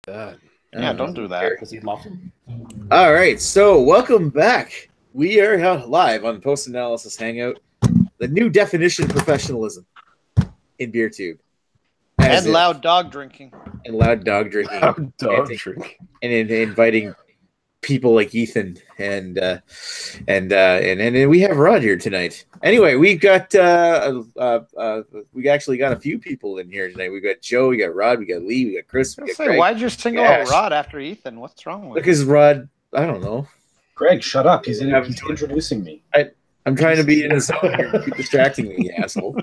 that. Yeah, don't do that. Because he loves him. All right, so welcome back. We are live on Post Analysis Hangout, the new definition of professionalism in Beertube. And loud dog drinking. And loud dog drinking. Loud dog drinking. And inviting people like Ethan and we have Rod here tonight. Anyway, we've got we actually got a few people in here tonight. We got Joe, we got Rod, we got Lee, we got Chris. We got Greg. Why'd you single out Rod after Ethan? What's wrong with Because Rod, I don't know. Greg, shut up. He's introducing me. I'm trying to be in the zone here. Keep distracting me, you asshole.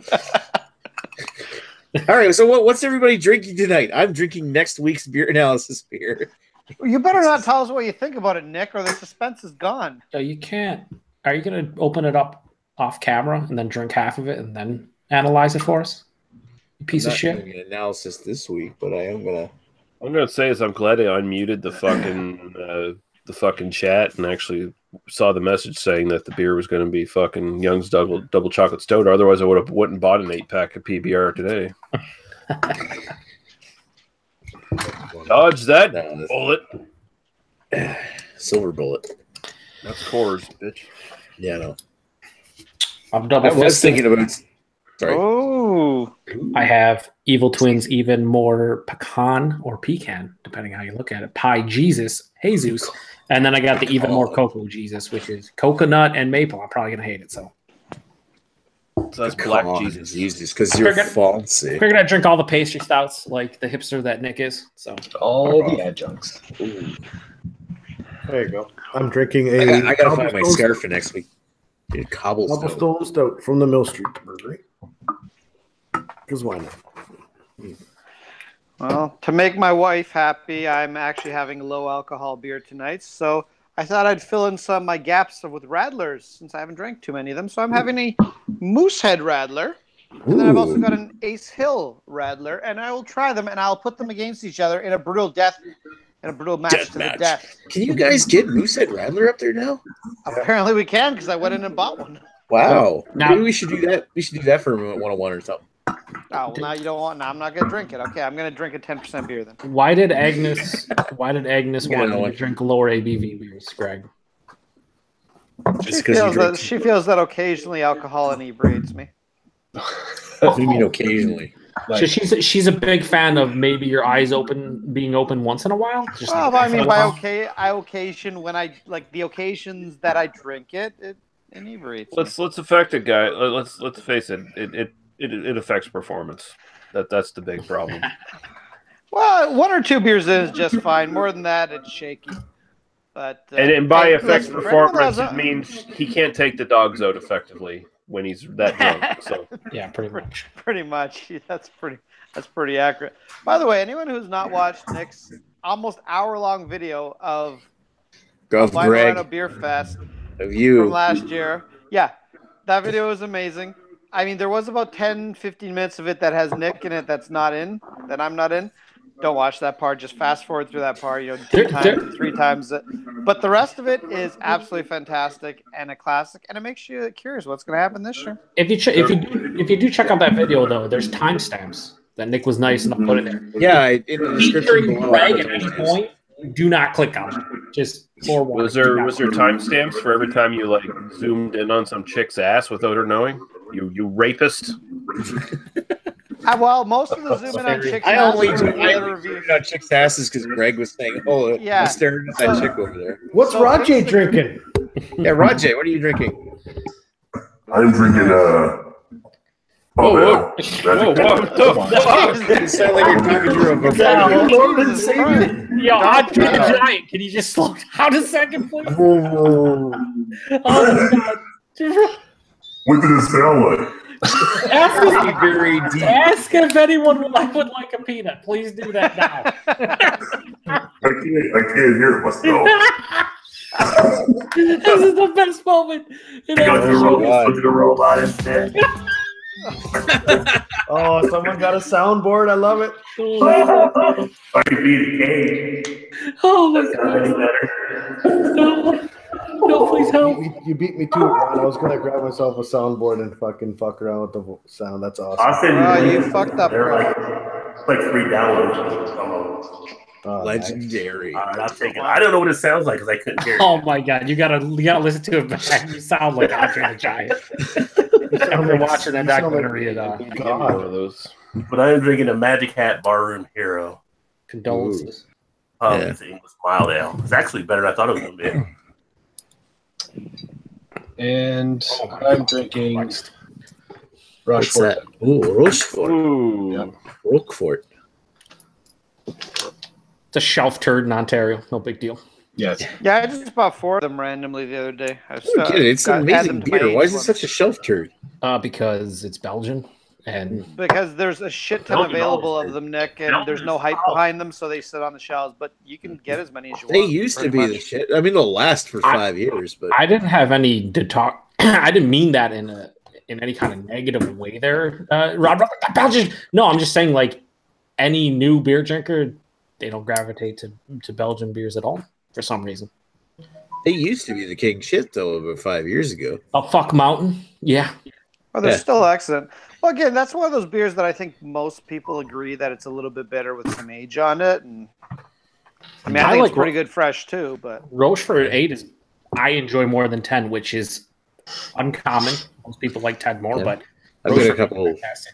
All right, so what's everybody drinking tonight? I'm drinking next week's beer analysis beer. You better not tell us what you think about it, Nick, or the suspense is gone. So you can't. Are you going to open it up off camera and then drink half of it and then analyze it for us? You piece of shit. I'm not doing an analysis this week, but I am gonna. What I'm gonna say is I'm glad I unmuted the fucking chat and actually saw the message saying that the beer was going to be fucking Young's double chocolate stout. Otherwise, I wouldn't have bought an 8-pack of PBR today. Dodge that bullet. Silver bullet. That's Coors, bitch. Yeah, no. I'm double. I was thinking about. Sorry. Oh. I have Evil Twins even more pecan or pecan, depending how you look at it. Pie Jesus, Jesus. And then I got the even more cocoa Jesus, which is coconut and maple. I'm probably going to hate it, so. So that's black Jesus. Because you're fancy. We're gonna drink all the pastry stouts like the hipster that Nick is. So all the adjuncts. Ooh. There you go. I'm drinking I gotta find my scarf for next week. Cobblestone stout from the Mill Street Brewery. Because why not? Well, to make my wife happy, I'm actually having low alcohol beer tonight. So I thought I'd fill in some of my gaps with Radlers since I haven't drank too many of them. So I'm having a Moosehead Radler. And then I've also got an Ace Hill Radler. And I will try them and I'll put them against each other in a brutal match to the death. Can you guys get Moosehead Radler up there now? Apparently we can because I went in and bought one. Wow. Maybe we should do that. We should do that for 101 or something. Oh, well, now you don't want. Now I'm not going to drink it. Okay, I'm going to drink a 10% beer then. Why did Agnes want you to drink lower ABV beers, Greg? She feels that occasionally alcohol inebriates me. What do you mean occasionally? So she's a big fan of maybe your eyes being open once in a while. By occasion when I like the occasions that I drink it inebriates. Let's affect it, guy. Let's face it. It affects performance. That's the big problem. Well, 1 or 2 beers in is just fine. More than that, it's shaky. But and by affects performance, it means he can't take the dogs out effectively when he's that drunk. So yeah, pretty much. Pretty much. That's pretty accurate. By the way, anyone who's not watched Nick's almost hour-long video of Greg Beer Fest of you from last year, yeah, that video was amazing. I mean, there was about 10, 15 minutes of it that has Nick in it that I'm not in. Don't watch that part. Just fast forward through that part, 2 times, 3 times. But the rest of it is absolutely fantastic and a classic, and it makes you curious what's going to happen this year. If you do check out that video, though, there's timestamps that Nick was nice enough to put in there. Yeah, in the description below. Greg at any point, do not click on it. Just forewarn. Was there timestamps for every time you like zoomed in on some chick's ass without her knowing? You rapist. Well, most of the zoom in on chicks' I only reviews on chicks' asses because Greg was saying, "Oh, yeah, I'm staring at that chick over there." What's Rajay drinking? Yeah, Rajay, what are you drinking? I'm drinking What the fuck? You sound like you're talking to a Lord and Savior. Yo, Andre the Giant. Can you just slow down a second, please? Oh my God. What did it sound like? Ask if anyone would like a peanut. Please do that now. I can't hear it myself. This is the best moment. Look at the robot instead. Oh, someone got a soundboard. I love it. I can beat a cage. Oh my God. No, please help. You beat me to it, Ron. I was going to grab myself a soundboard and fucking fuck around with the sound. That's awesome. You fucked up, they're bro. like $3. Oh, Legendary. All right, I'll take it. I don't know what it sounds like because I couldn't hear it. Oh my god, you gotta listen to it, man. You sound like Andre the Giant. After watching that documentary, One of those. But I am drinking a Magic Hat Barroom Hero. Condolences. It's English mild ale. It's actually better than I thought it was going to be. And I'm drinking What's Rochefort. that? Ooh, Rochefort. Ooh. Yep. Roquefort. It's a shelf turd in Ontario. No big deal. Yes. Yeah, I just bought 4 of them randomly the other day. I I don't get it. It's an amazing beer. Why is it such a shelf turd? Because it's Belgian, and Because there's a shit ton Belgian available always of them, Nick, and there's no hype behind them, so they sit on the shelves. But you can get as many as you They want. used to pretty be much. the shit. I mean, they'll last for 5 years, but I didn't have any to talk. I didn't mean that in any kind of negative way. There, Rob, Belgian. No, I'm just saying like any new beer drinker, they don't gravitate to Belgian beers at all for some reason. they used to be the king shit though about 5 years ago. Oh, fuck Mountain. Yeah. Oh, they're Yeah. still excellent. Well, again, that's one of those beers that I think most people agree that it's a little bit better with some age on it. And I mean, I think it's pretty good fresh too. But Rochefort 8 is I enjoy more than 10, which is uncommon. Most people like 10 more, Yeah. but I've got a Rochefort couple. is fantastic.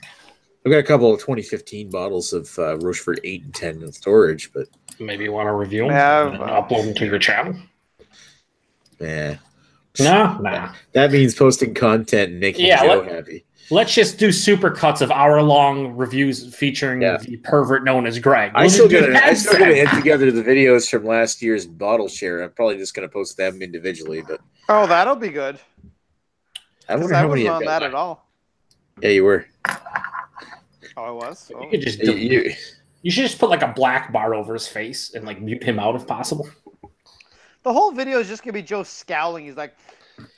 I've got a couple of 2015 bottles of Rochefort 8 and 10 in storage, but Maybe you want to review them Yeah, and upload them to your channel. yeah, Nah. that means posting content and making Joe happy. Let's just do super cuts of hour-long reviews featuring the pervert known as Greg. I still gotta edit together the videos from last year's bottle share. I'm probably just gonna post them individually, but oh, that'll be good. I Because wonder I how many wasn't I've on got that at all. Yeah, you were. Oh, I was. Oh. You could just You- you should just put like a black bar over his face and like mute him out if possible. The whole video is just gonna be Joe scowling. He's like,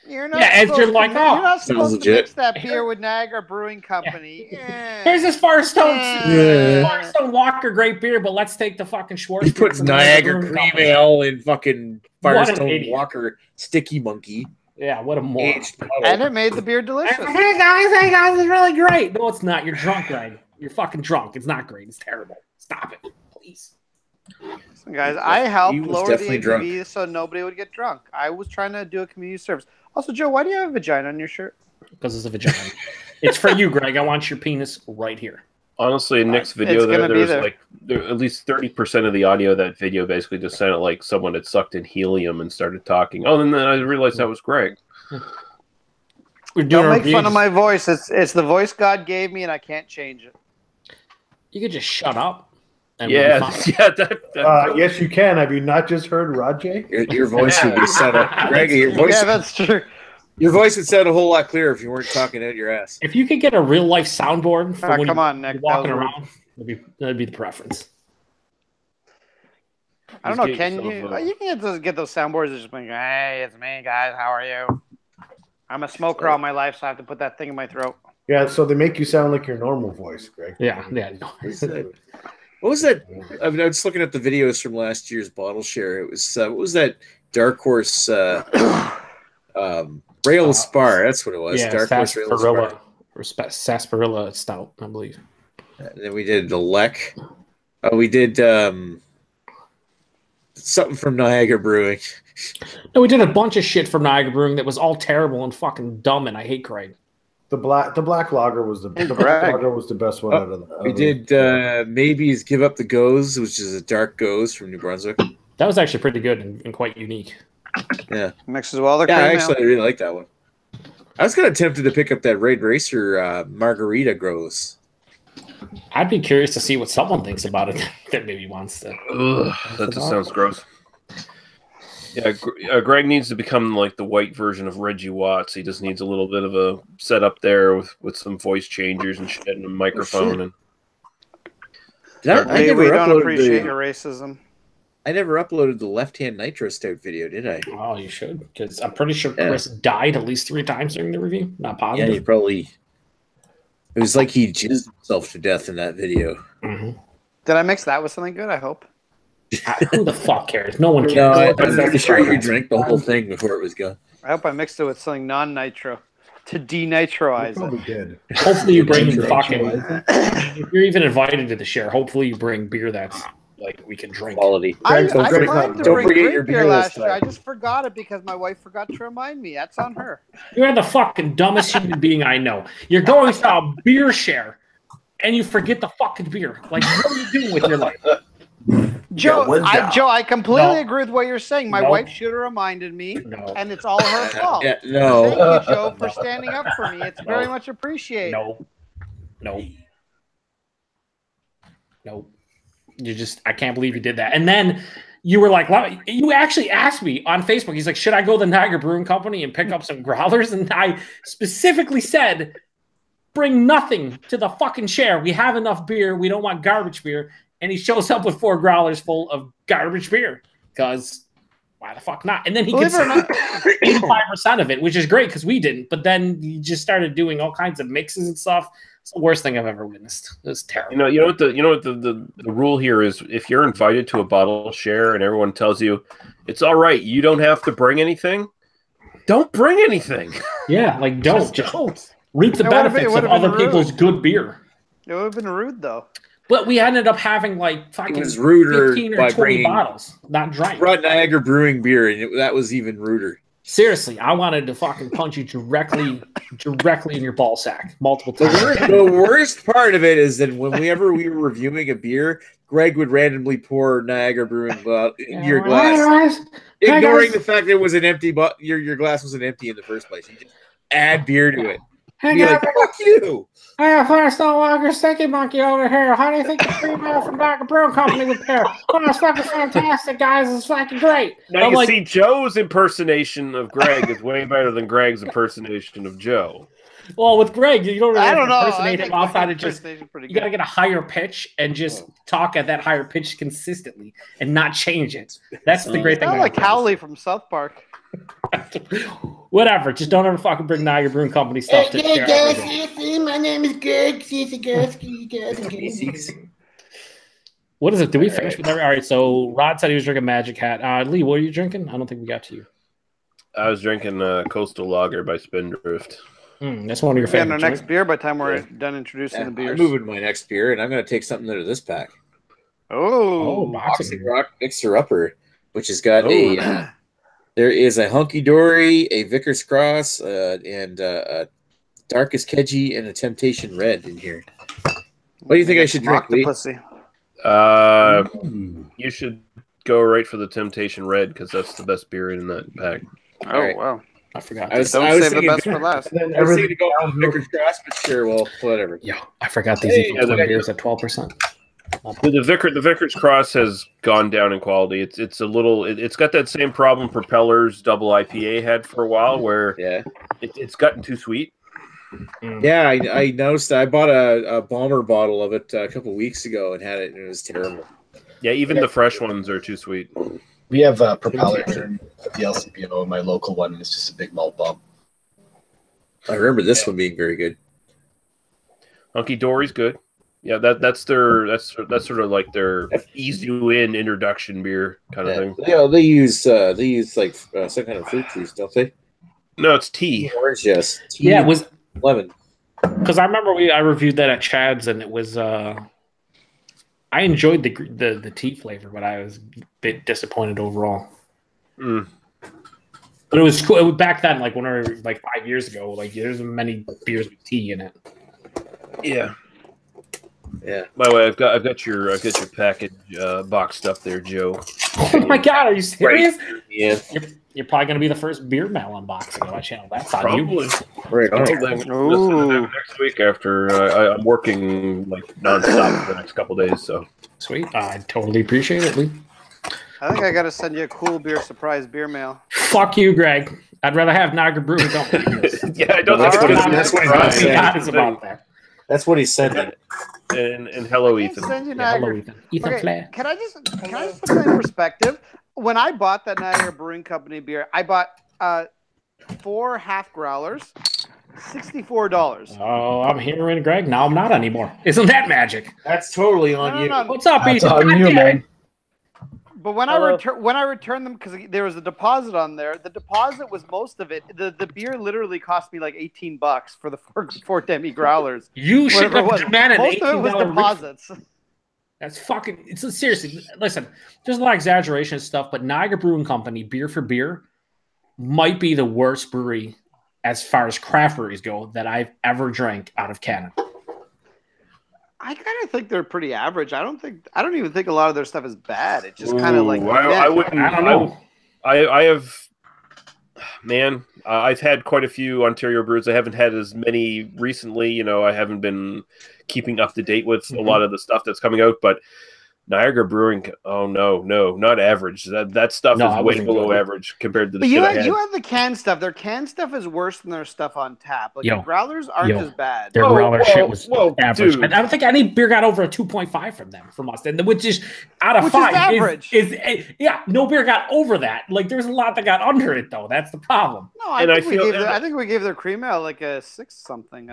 "You're not. Yeah, and supposed you're to- like, you're oh, not sounds supposed to legit. mix that beer with Niagara Brewing Company." Yeah. Here's this Firestone, Yeah. Firestone Walker, great beer, but let's take the fucking Schwartz. He puts from Niagara Brewing Cream Company. Ale in fucking What an Firestone idiot. Walker Sticky Monkey Yeah, what a moron. aged bottle. And it made the beer delicious. Hey guys, it's really great. No, it's not. You're drunk, Greg. You're fucking drunk. It's not great. It's terrible. Stop it, please. Listen, guys, I helped He was lower the definitely drunk. ABV so nobody would get drunk. I was trying to do a community service. Also, Joe, why do you have a vagina on your shirt? Because it's a vagina. It's for you, Greg. I want your penis right here. Honestly, in Nick's video, It's gonna be there's there. like at least 30% of the audio of that video basically just sounded like someone had sucked in helium and started talking. Oh, and then I realized that was Greg. We're doing Don't a make review. fun of my voice. It's the voice God gave me, and I can't change it. You could just shut up. And Yeah, we'll be fine. yeah. That Yes, you can. Have you not just heard Rajay? Your voice would be sound Greg, your voice Yeah, that's true. your voice would sound a whole lot clearer if you weren't talking out your ass. If you could get a real life soundboard for when Come you're on, Nick. walking That was around, that'd be the preference. I don't know. Just Can get you? yourself, You can get those soundboards that just being, "Hey, it's me, guys. How are you?" I'm a smoker all my life, so I have to put that thing in my throat. Yeah, so they make you sound like your normal voice, Greg. Yeah. What was that? I mean, I was looking at the videos from last year's bottle share. It was what was that Dark Horse Rail Spar? That's what it was. Yeah, Dark Horse Rail Spar. Sarsaparilla stout, I believe. And then we did the Lek. We did something from Niagara Brewing. No, we did a bunch of shit from Niagara Brewing that was all terrible and fucking dumb, and I hate Craig. The black lager was the black lager was the best one out of the. We did Maybe's Give Up the Goes, which is a dark goes from New Brunswick. That was actually pretty good and quite unique. Yeah, Mixes well. They're yeah. cream Actually, I really like that one. I was kind of tempted to pick up that Raid Racer Margarita Grows. I'd be curious to see what someone thinks about it that maybe wants to. Ugh, that just sounds gross. Yeah, Greg needs to become like the white version of Reggie Watts. He just needs a little bit of a setup there with some voice changers and shit and a microphone. And We don't appreciate your racism. I never uploaded the Left Hand Nitro Stout video, did I? Oh, you should, because I'm pretty sure Chris died at least 3 times during the review. Not Yeah, positive. he probably. It was like he jizzed himself to death in that video. Mhm. Did I mix that with something good? I hope. Who the fuck cares? No one cares. No, I'm pretty sure you drank the whole thing before it was gone. I hope I mixed it with something non-nitro to denitroize Probably it. did. Hopefully you bring fucking. If you're even invited to the share, hopefully you bring beer that's like we can drink. Quality. I Don't planned to don't bring forget your drink beer beer last this year. time. I just forgot it because my wife forgot to remind me. That's on her. You're the fucking dumbest human being I know. You're going to a beer share and you forget the fucking beer. Like, what are you doing with your life? Joe, one job. I completely No. agree with what you're saying. My No. wife should have reminded me, No. and it's all her fault. Yeah, no. Thank you, Joe, for No. standing up for me. It's very much appreciated. No. I can't believe you did that. And then you were like, you actually asked me on Facebook. He's like, should I go to the Niagara Brewing Company and pick up some growlers? And I specifically said, bring nothing to the fucking share. We have enough beer. We don't want garbage beer. And he shows up with 4 growlers full of garbage beer because why the fuck not? And then he gets 85% of it, which is great because we didn't. But then he just started doing all kinds of mixes and stuff. It's the worst thing I've ever witnessed. It was terrible. You know what the rule here is: if you're invited to a bottle share and everyone tells you it's all right, you don't have to bring anything. Don't bring anything. Yeah, like don't reap the It would've benefits been- it of would've been other people's rude. good beer. It would have been rude, though. But we ended up having like fucking It was ruder 15 or by 20 bringing bottles, not drank. brought Niagara Brewing beer, and that was even ruder. Seriously, I wanted to fucking punch you directly in your ball sack multiple times. The worst part of it is that whenever we were reviewing a beer, Greg would randomly pour Niagara Brewing in your glass, ignoring the fact that it was an empty. Your glass wasn't empty in the first place. You just add beer to it. Be like, fuck you. Hey, first no longer sticky monkey over here. How do you think the female from Niagara Brewing Company would pair? Oh, it's fucking fantastic, guys. It's fucking great. Now you see, Joe's impersonation of Greg is way better than Greg's impersonation of Joe. Well, with Greg, you don't really I have don't to know. impersonate him outside of just. Pretty You got to get a higher pitch and just talk at that higher pitch consistently and not change it. That's the great thing. Sound like Howley from South Park. Whatever. Just don't ever fucking bring Niagara Brewing Company stuff to share everything. My name is Greg. What is it? Did we finish with every? All right. So Rod said he was drinking Magic Hat. Lee, what are you drinking? I don't think we got to you. I was drinking Coastal Lager by Spindrift. That's one of your And favorites. our next beer by the time we're done introducing the I'm beers. moving my next beer, and I'm going to take something out of this pack. Oh, Boxing Rock Mixer Upper, which has got a. There is a Hunky Dory, a Vickers Cross, and a Darkest Kedgy, and a Temptation Red in here. What do you think I should drink, Lee? You should go right for the Temptation Red because that's the best beer in that pack. Oh, right. wow. I forgot. Don't save the best for last. I was thinking to go with Vickers Cross, but sure, well, whatever. Yeah, I forgot these Hey, Twin beers at 12%. The Vickers Cross has gone down in quality. It's a little. It's got that same problem Propeller's double IPA had for a while, where it's gotten too sweet. Yeah, I noticed. I bought a bomber bottle of it a couple weeks ago and had it, and it was terrible. Yeah, even the fresh ones are too sweet. We have Propeller here at the LCBO, my local one, and it's just a big malt bump. I remember this one being very good. Hunky Dory's good. Yeah, that's sort of like their ease you in introduction beer kind of thing. Yeah, they use like some kind of fruit juice, don't they? No, it's tea. Orange, yes. Tea, Yeah, it was lemon. because I remember I reviewed that at Chad's and it was I enjoyed the tea flavor, but I was a bit disappointed overall. But it was cool. It was back then, like whenever, like 5 years ago, like there's many beers with tea in it. Yeah. Yeah. By the way, I've got your package boxed up there, Joe. Oh my god, are you serious? Yeah. You're probably going to be the first beer mail unboxing on my channel. That's on Probably. you. Right on. Next week after I'm working like nonstop for the next couple days. So Sweet. I totally appreciate it, Lee. I think I got to send you a cool beer surprise beer mail. Fuck you, Greg. I'd rather have Niagara Brewing Company. yeah, I don't. That's what It's about that. That's what he said. And hello, I Ethan. send you Yeah, hello, Niagara. Ethan. Ethan Okay, Flair. can I just put that in perspective? When I bought that Niagara Brewing Company beer, I bought 4 half growlers, $64. Oh, I'm hearing Greg. Now I'm not anymore. Isn't that magic? That's totally on you. No. What's up, That's Ethan? on God you, damn man. it. But when I returned them, because there was a deposit on there, the deposit was most of it. The beer literally cost me like $18 for the four demi growlers. You should Whatever it have was. demanded Most of it was $18 deposits. That's fucking. It's seriously. Listen, there's a lot of exaggeration and stuff, but Niagara Brewing Company, beer for beer, might be the worst brewery as far as craft breweries go that I've ever drank out of Canada. I kind of think they're pretty average. I don't even think a lot of their stuff is bad. It's just kind of like I wouldn't. I don't know. I have, man. I've had quite a few Ontario brews. I haven't had as many recently. You know, I haven't been keeping up to date with a lot of the stuff that's coming out. But Niagara Brewing, oh no, not average. That stuff is way below average compared to the shit I had. You have the canned stuff. Their canned stuff is worse than their stuff on tap. Like the growlers aren't as bad. Their growler shit was average. Dude. I don't think any beer got over a 2.5 from them, from us, and which is out of 5 is average. Yeah, no beer got over that. Like there's a lot that got under it though. That's the problem. No, I think we gave their cream ale like a 6 something.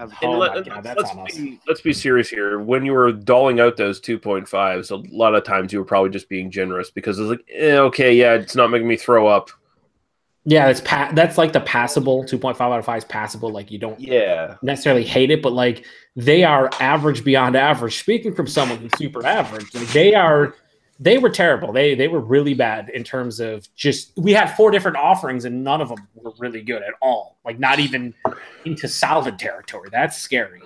Let's be serious here. When you were doling out those 2.5s, a lot of times you were probably just being generous because it's like, okay, yeah, it's not making me throw up. Yeah, that's like the passable 2.5 out of 5 is passable. Like you don't necessarily hate it, but like they are average beyond average. Speaking from someone who's super average, like they were terrible. They were really bad in terms of just we had 4 different offerings and none of them were really good at all. Like not even into solid territory. That's scary.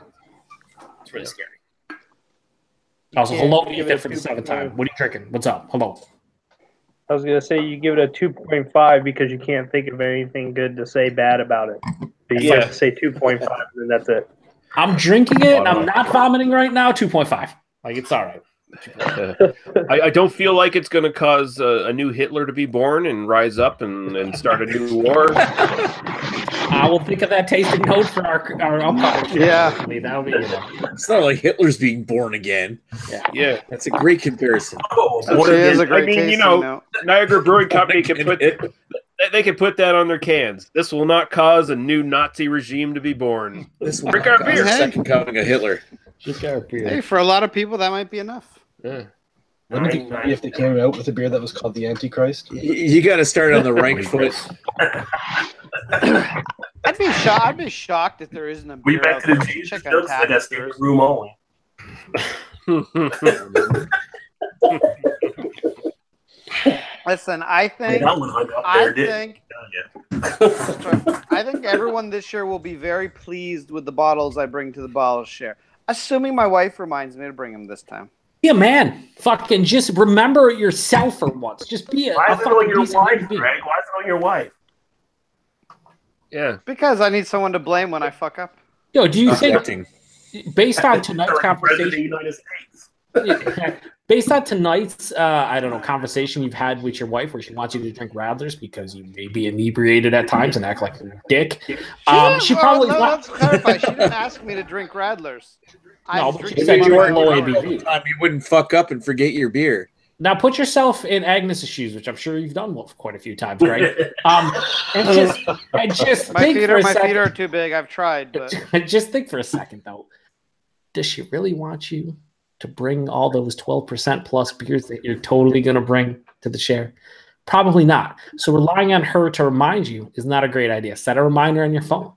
It's really scary. Also, hello to you for the 7th time. What are you drinking? What's up? Hello. I was gonna say you give it a 2.5 because you can't think of anything good to say bad about it. So you have to say 2.5, and that's it. I'm drinking it, and I'm not vomiting right now. 2.5. Like it's all right. I don't feel like it's going to cause a new Hitler to be born and rise up and start a new war. I will think of that tasting note for our upcoming show. Yeah. That'll be It's not like Hitler's being born again. Yeah. That's a great comparison. Niagara Brewing Company can put that on their cans. This will not cause a new Nazi regime to be born. This will not cause a second coming of Hitler. Hey, for a lot of people, that might be enough. Yeah. Wouldn't it be funny if they came out with a beer that was called the Antichrist? You got to start on the right foot. I'd be shocked if there isn't a beer. We back to the Jesus jokes that got stayed room only. Listen, I think everyone this year will be very pleased with the bottles I bring to the bottle share. Assuming my wife reminds me to bring them this time. Yeah, man. Fucking just remember yourself for once. Just be Why is it on your wife, Greg? Why is it on your wife? Yeah. Because I need someone to blame when I fuck up. Yo, do you think, based on tonight's conversation, based on tonight's, conversation you've had with your wife where she wants you to drink Radlers because you may be inebriated at times and act like a dick. She probably let's clarify. She didn't ask me to drink Radlers. No, but she said you weren't low ABV. You wouldn't fuck up and forget your beer. Now put yourself in Agnes's shoes, which I'm sure you've done quite a few times, right? and just my feet are too big. I've tried, but just think for a second though. Does she really want you to bring all those 12% plus beers that you're totally going to bring to the share? Probably not. So relying on her to remind you is not a great idea. Set a reminder on your phone.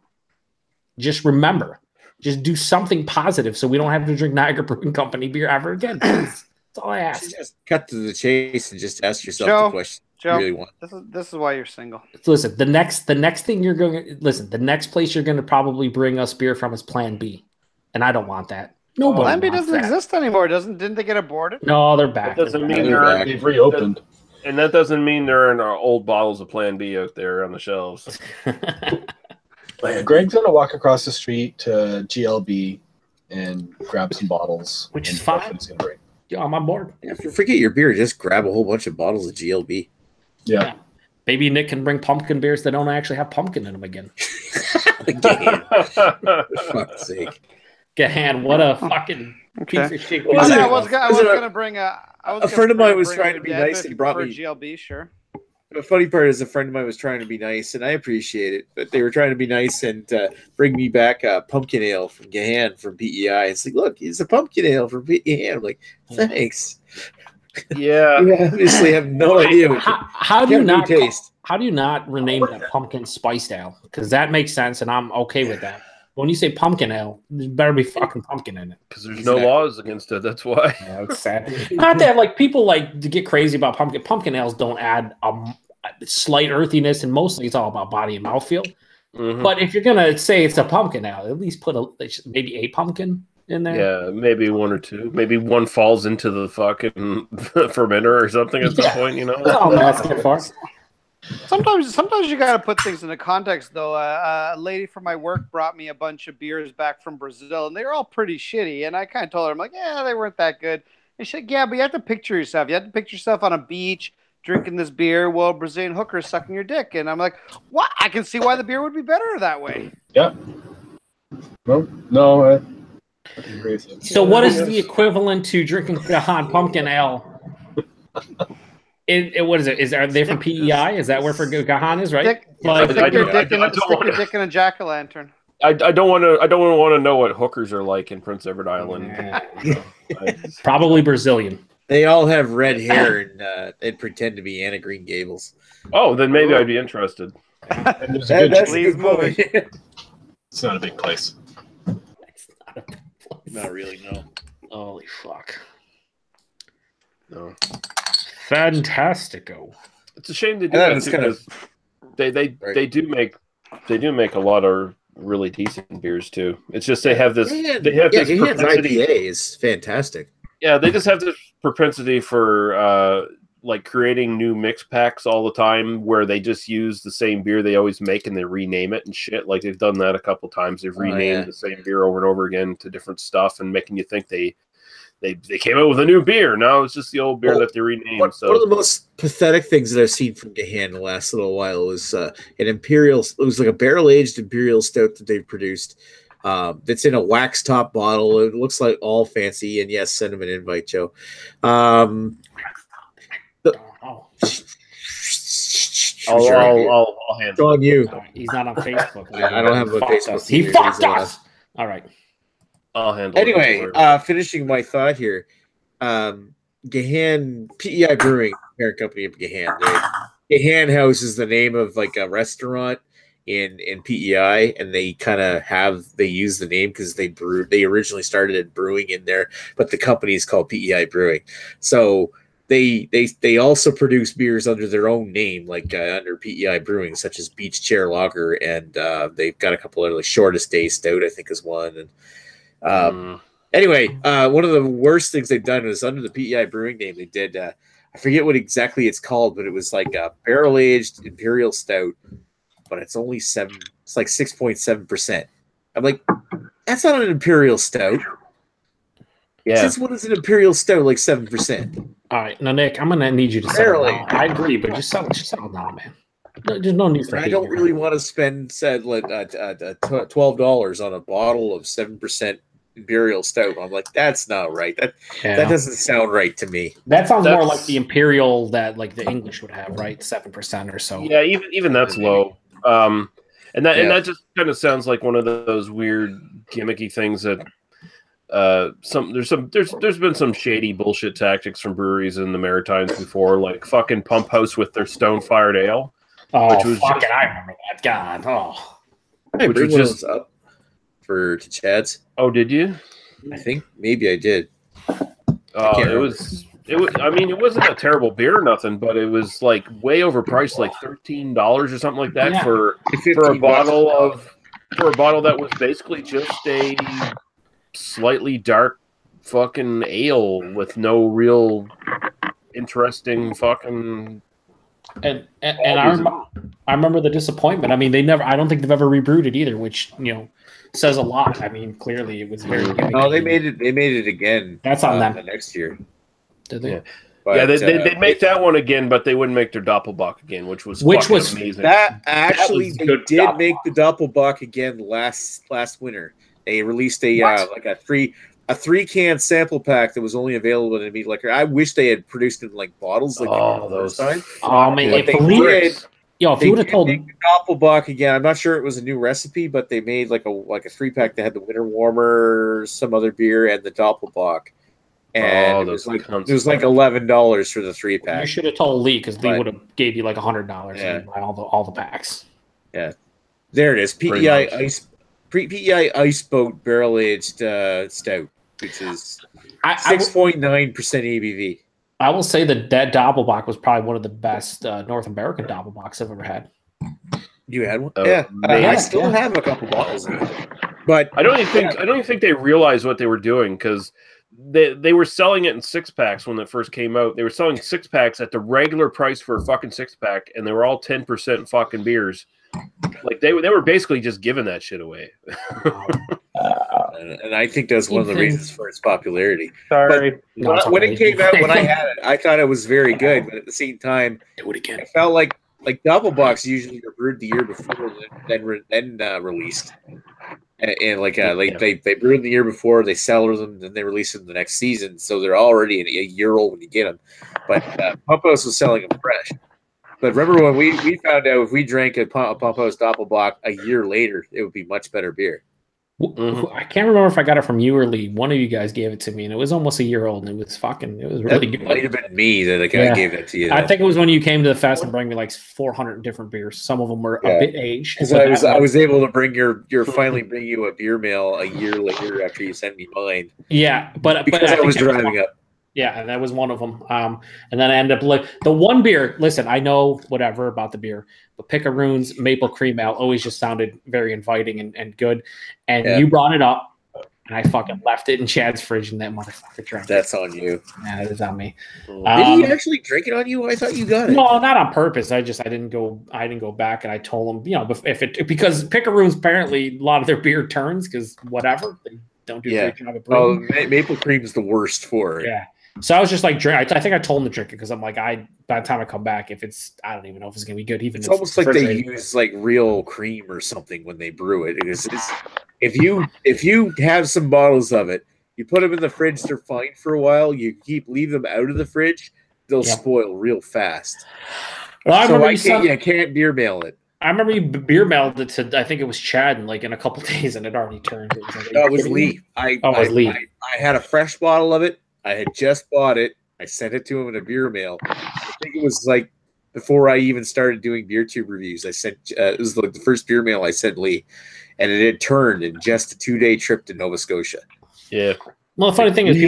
Just remember. Just do something positive so we don't have to drink Niagara Brewing Company beer ever again. That's all I ask. Just cut to the chase and just ask yourself the question you really want. This is why you're single. Listen, the next thing you're going to listen, the next place you're going to probably bring us beer from is Plan B. And I don't want that. Nobody Plan B wants doesn't that. exist anymore. Didn't they get aborted? No, they're back. That doesn't mean they've reopened. And that doesn't mean there are old bottles of Plan B out there on the shelves. Greg's gonna walk across the street to GLB and grab some bottles, which is fine. Yeah, I'm on board. If you forget your beer, just grab a whole bunch of bottles of GLB. Yeah. Maybe Nick can bring pumpkin beers that don't actually have pumpkin in them again. For fuck's sake. Gahan, what a fucking piece of shit. I was gonna bring a friend of mine was trying to be nice and brought me GLB. Sure. The funny part is a friend of mine was trying to be nice, and I appreciate it, but they were trying to be nice and bring me back a pumpkin ale from Gahan from PEI. It's like, look, it's a pumpkin ale from PEI. I'm like, thanks. Yeah. You obviously have no idea. How do you not taste? How do you not rename that pumpkin spiced ale? Because that makes sense, and I'm okay with that. When you say pumpkin ale, there better be fucking pumpkin in it. Because there's no laws against it. That's why. Yeah, it's sad. Not that like people like to get crazy about pumpkin. Pumpkin ales don't add a slight earthiness, and mostly it's all about body and mouthfeel. But if you're gonna say it's a pumpkin ale, at least put maybe a pumpkin in there. Yeah, maybe one or two. Maybe one falls into the fucking fermenter or something at some point. You know. Oh, that's good far. Sometimes you got to put things into context, though. A lady from my work brought me a bunch of beers back from Brazil, and they were all pretty shitty. And I kind of told her, I'm like, yeah, they weren't that good. And she's like, yeah, but you have to picture yourself. You have to picture yourself on a beach drinking this beer while Brazilian hookers sucking your dick. And I'm like, what? I can see why the beer would be better that way. Yeah. No, I agree with you. So what is the equivalent to drinking Gahan pumpkin ale? What is it? Are they from PEI? Is that where for Gahan is, right? Stick your dick in a jack-o'-lantern. I don't want to know what hookers are like in Prince Edward Island. Probably Brazilian. They all have red hair and pretend to be Anna Green Gables. Oh, then maybe I'd be interested. That's a good point. It's not a big place. It's not a big place. Not really, no. Holy fuck. No. Fantastico. It's a shame they do that because they do make a lot of really decent beers too. It's just they have this IPA is fantastic. Yeah, they just have this propensity for like creating new mix packs all the time where they just use the same beer they always make and they rename it and shit. Like they've done that a couple times. They've renamed the same beer over and over again to different stuff and making you think they came out with a new beer. Now it's just the old beer that they renamed. One of the most pathetic things that I've seen from Gahan the last little while was an imperial. It was like a barrel-aged imperial stout that they've produced. That's in a wax top bottle. It looks like all fancy. And yes, send him an invite, Joe. I'll handle it. On you. He's not on Facebook. I don't have a Facebook. He fucked us. All right. I'll handle anyway, finishing my thought here. Gahan, PEI Brewing, parent company of Gahan. Gahan House is the name of like a restaurant in PEI, and they use the name because they originally started brewing in there, but the company is called PEI Brewing. So they also produce beers under their own name, like under PEI Brewing, such as Beach Chair Lager, and they've got a couple other, like Shortest Day Stout, I think is one. And anyway, one of the worst things they've done is under the PEI Brewing name, they did, I forget what exactly it's called, but it was like a barrel-aged imperial stout, but it's only it's like 6.7%. I'm like, that's not an imperial stout. Yeah. Since when is an imperial stout like 7%? All right, now Nick, I'm gonna need you to settle down. I agree, but just settle down, man. There's no need for. I don't really want to spend $12 on a bottle of 7% imperial stout. I'm like, that's not right. That doesn't sound right to me. That sounds more like the imperial that like the English would have, right? 7% or so. Yeah, even that's low. And that just kind of sounds like one of those weird gimmicky things that there's been some shady bullshit tactics from breweries in the Maritimes before, like fucking Pump House with their Stone Fired Ale. Oh, which was I remember that. God, Hey, which was just up to Chad's. Oh, did you? I think maybe I did. It was. I mean, it wasn't a terrible beer or nothing, but it was like way overpriced, like $13 or something like that for a bottle that was basically just a slightly dark fucking ale with no real interesting fucking. And I remember the disappointment. I mean, I don't think they've ever rebrewed it either, which says a lot. I mean, clearly it was very. No, they made it again. That's on them the next year. Did they? Yeah. But, they'd make that one again, but they wouldn't make their Doppelbock again, which was amazing. That actually they did make the Doppelbock again last winter. They released a 3-can sample pack that was only available in a meat liquor. I wish they had produced it in like bottles like those time. Oh man, if they you would have told me the Doppelbock again, I'm not sure it was a new recipe, but they made like a 3-pack that had the Winter Warmer, some other beer, and the Doppelbock. And it was like $11 for the 3-pack. You should have told Lee because Lee would have gave you like $100 and buy all the packs. Yeah, there it is. PEI PEI Ice Boat Barrel Aged Stout, which is 6.9% ABV. I will say that Doppelbock was probably one of the best North American Doppelbocks I've ever had. You had one? Oh, yeah. maybe. I still have a couple bottles of it. But I don't even think they realized what they were doing, because they were selling it in 6-packs when it first came out. They were selling 6-packs at the regular price for a fucking 6-pack, and they were all 10% fucking beers. Like they were basically just giving that shit away. And I think that's one of the reasons for its popularity. Sorry. But when it came out, when I had it, I thought it was very good. But at the same time, do it again. I felt like Doppelbocks usually are brewed the year before, then released. And they brew them the year before, they sell them, then they release them the next season. So they're already a year old when you get them. But Pump House was selling them fresh. But remember when we found out if we drank a Pump House Doppelbock a year later, it would be much better beer. I can't remember if I got it from you or Lee. One of you guys gave it to me, and it was almost a year old, and it was really good. It might have been me that gave that to you. I think it was when you came to the fest and bring me like 400 different beers. Some of them were a bit aged. Because I was able to finally bring you a beer mail a year later after you sent me mine. Yeah, but I was driving up. Yeah, and that was one of them. And then I ended up like the one beer. Listen, I know whatever about the beer, but Picaroon's Maple Cream Ale always just sounded very inviting and good. And you brought it up, and I fucking left it in Chad's fridge, and that motherfucker drank it. That's on you. Yeah, it is on me. Did he actually drink it on you? I thought you got it. No, not on purpose. I didn't go back, and I told him, because Picaroon's apparently a lot of their beer turns because whatever they don't do a great job of brewing. Maple Cream is the worst for it. Yeah. So I was just like, drink. I think I told him to drink it because I'm like, by the time I come back, I don't even know if it's gonna be good. Even it's almost like they use like real cream or something when they brew it. If you have some bottles of it, you put them in the fridge, they're fine for a while. You leave them out of the fridge, they'll spoil real fast. Well, I can't beer mail it. I remember you beer mailed it to, I think it was Chad, in a couple days, and it already turned. It was Lee. I had a fresh bottle of it. I had just bought it. I sent it to him in a beer mail. I think it was like before I even started doing Beertube reviews. I sent it was like the first beer mail I sent Lee, and it had turned in just a 2-day trip to Nova Scotia. Yeah. Well, the funny thing is,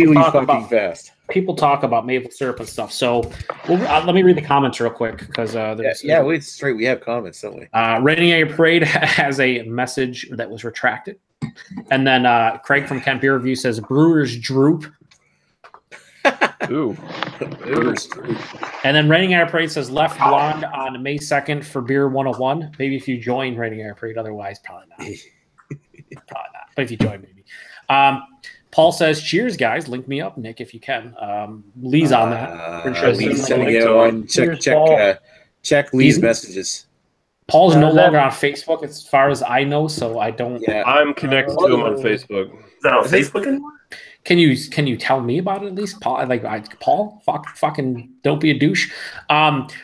people talk about maple syrup and stuff. So let me read the comments real quick because we have comments, don't we? Rating Area Parade has a message that was retracted, and then Craig from Kent Beer Review says Brewers droop. Ooh. And then Rating Air Parade says left blonde on May 2nd for Beer 101. Maybe if you join Rating Air Parade, otherwise probably not. Probably not. But if you join, maybe. Paul says, cheers, guys. Link me up, Nick, if you can. Lee's on that. Lee's sending it on. Check Lee's messages. Paul's no longer on Facebook as far as I know, so I don't. Yeah, I'm connected to him on Facebook. Is that on Facebook anymore? Can you tell me about it at least, Paul? Paul, fucking don't be a douche.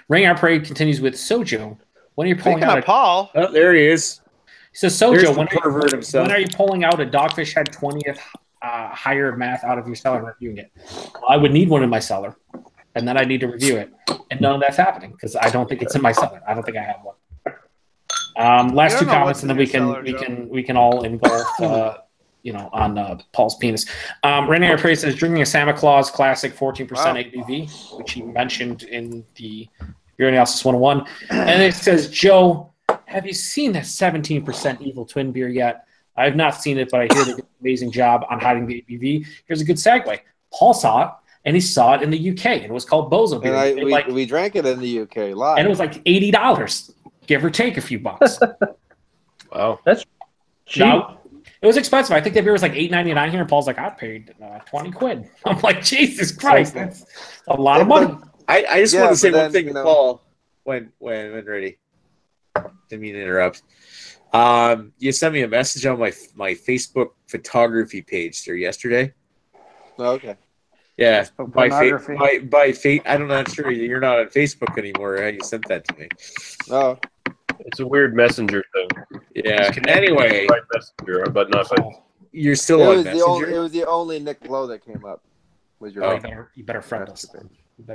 Ring Our Parade continues with Sojo. When are you pulling out Paul? Oh, there he is. He says Sojo. When are you pulling out a Dogfish Head 20th higher math out of your cellar and reviewing it? Well, I would need one in my cellar, and then I need to review it, and none of that's happening because I don't think it's in my cellar. I don't think I have one. Last two comments, and then we can all engulf. On Paul's penis. Rainier Parade says, drinking a Santa Claus Classic 14% ABV, which he mentioned in the Beer Analysis 101. And it says, Joe, have you seen that 17% Evil Twin beer yet? I have not seen it, but I hear they did an amazing job on hiding the ABV. Here's a good segue. Paul saw it, and he saw it in the UK, and it was called Bozo beer. And we drank it in the UK live. And it was like $80, give or take a few bucks. Wow. That's cheap. Now, it was expensive. I think that beer was like $8.99 here, and Paul's like, I paid 20 quid. I'm like, Jesus Christ, that's a lot of money. I just want to say one thing to Paul when ready. Didn't mean to interrupt. You sent me a message on my Facebook photography page there yesterday. Oh, okay. Yeah, by fate. I'm not sure you're not on Facebook anymore. How you sent that to me? Oh. It's a weird messenger thing. Yeah. Anyway, messenger, but not. You're still on Messenger. It was the only Nick Blow that came up. Was your you better friend us.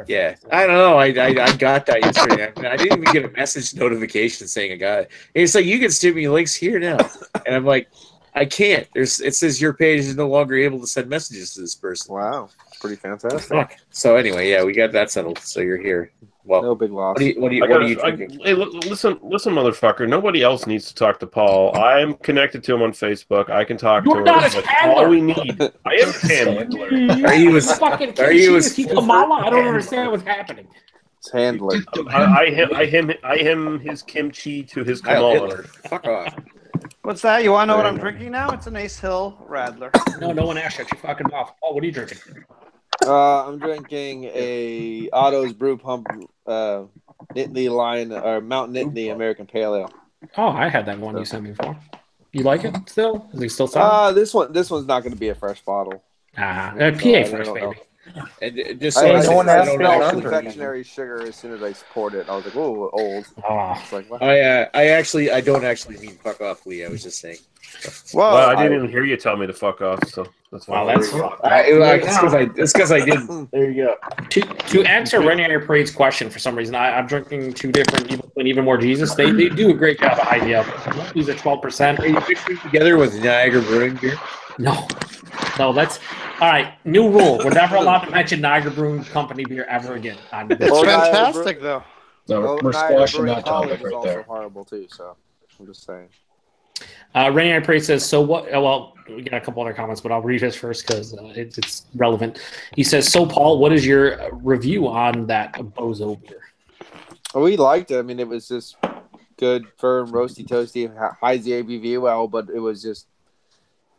Yeah, I don't know. I got that yesterday. I didn't even get a message notification saying I got it. It's like you can send me links here now, and I'm like, I can't. It says your page is no longer able to send messages to this person. Wow, pretty fantastic. Fuck. So anyway, yeah, we got that settled. So you're here. Well, No big loss. What are you drinking? Hey, listen, motherfucker. Nobody else needs to talk to Paul. I'm connected to him on Facebook. I can talk to him. not his That's handler. all we need. I am his handler. Are you his fucking Kamala? I don't understand what's happening. It's handler. I him his kimchi to his Kamala. Fuck off. What's that? You want to know what I'm drinking now? It's an Ace Hill Radler. No one asked. Shut your fucking mouth. Oh, what are you drinking? I'm drinking a Otto's Brew Pump Nittany Lion or Mount Nittany American Pale Ale. Oh, I had that one you sent me before. You like it still? Is he still selling? This one's not going to be a fresh bottle. PA fresh, baby. And just I so smelled confectionery sugar as soon as I poured it. I was like, "Oh, old." It's like, what? I don't actually mean fuck off, Lee. I was just saying. Well, I didn't even hear you tell me to fuck off, so that's fine. It's because I didn't. There you go. To answer Renee Parade's question, for some reason, I'm drinking two different Even More Jesus. They do a great job of hiding up. These are 12%. Are you mixing together with Niagara Brewing beer? No, that's all right. New rule: we're never allowed to mention Niagara Brewing Company beer ever again. It's fantastic, though. No, we're squashing that topic right there. Horrible too. So I'm just saying. Rainier Parade says, so what? Well, we got a couple other comments, but I'll read his first because it's relevant. He says, so Paul, what is your review on that Bozo beer? Well, we liked it. I mean, it was just good, firm, roasty, toasty, hides the ABV well, but it was just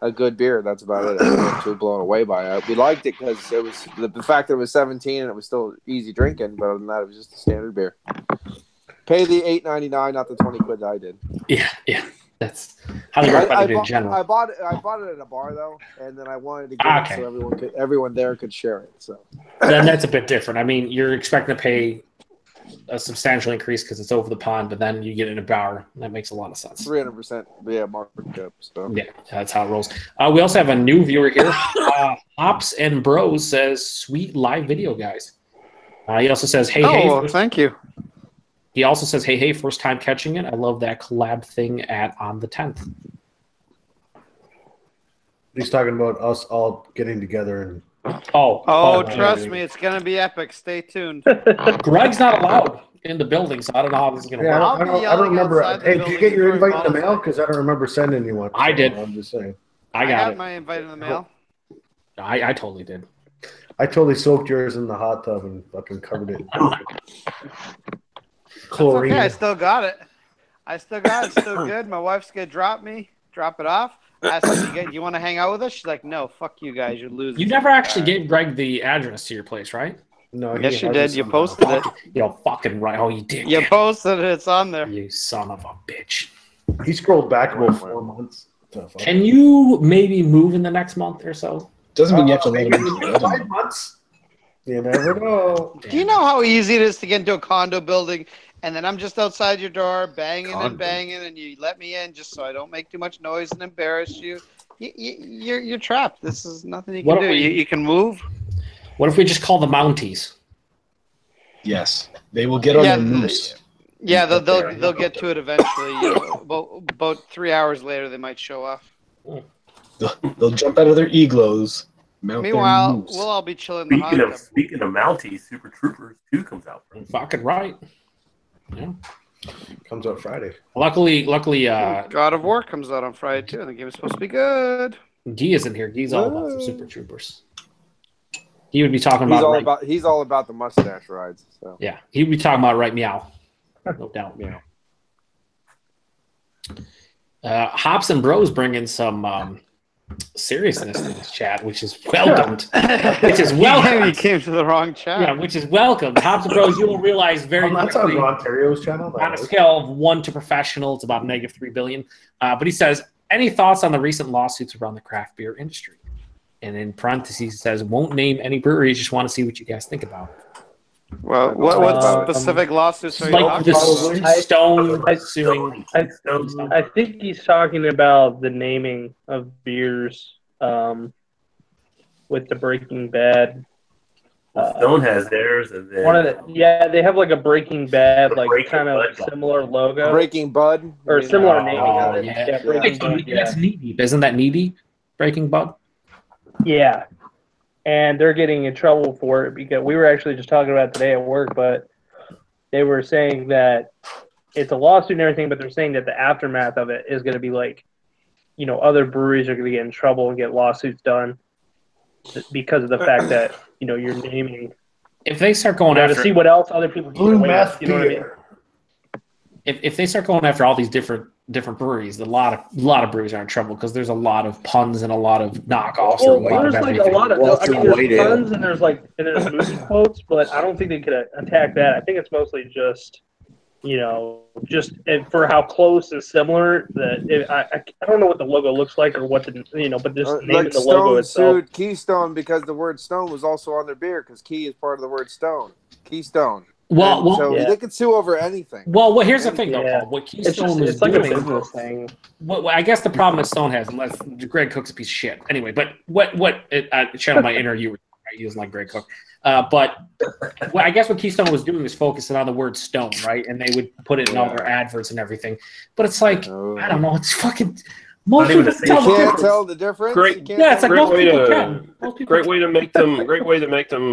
a good beer. That's about it. I wasn't too blown away by it. We liked it because it was the fact that it was 17 and it was still easy drinking, but other than that, it was just a standard beer. Pay the $8.99, not the 20 quid that I did. Yeah. That's how they recommend it in general. I bought it at a bar though, and then I wanted to get it so everyone there could share it. So then that's a bit different. I mean, you're expecting to pay a substantial increase because it's over the pond, but then you get in a bar. That makes a lot of sense. 300%, yeah, markup. So yeah, that's how it rolls. We also have a new viewer here. Hops and Bros says, "Sweet live video, guys." He also says, "Hey, hey." Thank you. He also says, hey, first time catching it. I love that collab thing on the 10th. He's talking about us all getting together and. Trust me, it's gonna be epic. Stay tuned. Greg's not allowed in the building, so I don't know how this is gonna work. I don't remember. Hey, did you get your invite in the mail? Because I don't remember sending you one. I did. I'm just saying. I got my invite in the mail. I totally did. I totally soaked yours in the hot tub and fucking covered it. Chlorine. Okay, I still got it. It's still good. My wife's gonna drop it off. I asked her, do you want to hang out with us? She's like, no, fuck you guys, you're losing. You never actually gave Greg the address to your place, right? No. Yes, you did. You posted it. You're fucking right. Oh, you did. You posted it. It's on there. You son of a bitch. He scrolled back about 4 months. Can you maybe move in the next month or so? Doesn't mean you have to let him 5 months. You never know. Do you know how easy it is to get into a condo building, and then I'm just outside your door banging, and you let me in just so I don't make too much noise and embarrass you? You're trapped. This is nothing you can do. You can move. What if we just call the Mounties? Yes, they will get on the moose. Yeah, they'll get to it eventually. About 3 hours later, they might show up. They'll jump out of their igloos. Meanwhile, we'll all be chilling in the hot tub. Speaking of Mounties, Super Troopers 2 comes out. Fucking right. Yeah. Comes out Friday. Luckily, God of War comes out on Friday too, and the game is supposed to be good. Guy isn't here. Guy's all about some Super Troopers. He would be talking about. He's all about the mustache rides. So yeah, he would be talking about right meow, no doubt. Meow. Hops and Bros bring in some seriousness in this chat, which is welcomed. You came to the wrong chat. Yeah, which is welcomed. Hops and Bros, you will realize very quickly. That's on Ontario's channel. On a scale of 1 to professional, it's about -3 billion. But he says, any thoughts on the recent lawsuits around the craft beer industry? And in parentheses, he says, won't name any breweries, just want to see what you guys think about it. Well, what specific lawsuits are you talking about? Stone suing. I think he's talking about the naming of beers with the Breaking Bad Stone has theirs, and then One of the they have like a Breaking Bad, like Breaking kind of Bud. similar logo Breaking Bud or similar naming Oh, of it. yeah. Breaking Bud. That's Knee Deep. Isn't that Knee Deep? Breaking Bud? Yeah, and they're getting in trouble for it because we were actually just talking about it today at work, but they were saying that it's a lawsuit and everything, but they're saying that the aftermath of it is going to be like, other breweries are going to get in trouble and get lawsuits done because of the fact that, you're naming. If they start going after to see what else other people can Blue get away meth with, you know what I mean? beer. if they start going after all these different breweries, a lot of breweries are in trouble because there's a lot of puns and a lot of knockoffs. Well, or a lot there's of like everything. a lot of Walter there's White Ale. puns and there's movie quotes, but I don't think they could attack that. I think it's mostly just for how close and similar that I don't know what the logo looks like or what but this name like of the Stone logo itself. sued Keystone because the word Stone was also on their beer because Key is part of the word Stone. Keystone. So they could sue over anything. Well, here's the thing, though, Yeah. Paul. What Keystone It's is like a doing, business thing. what I guess the problem that Stone has, unless Greg Cook's a piece of shit. Anyway, but what channel my interview, he doesn't like Greg Cook. But I guess what Keystone was doing was focusing on the word Stone, right? And they would put it in all their adverts and everything. But it's like, I don't know, it's fucking. Most people can't tell the difference. Great, yeah, it's like great most way people to can. great way to make them,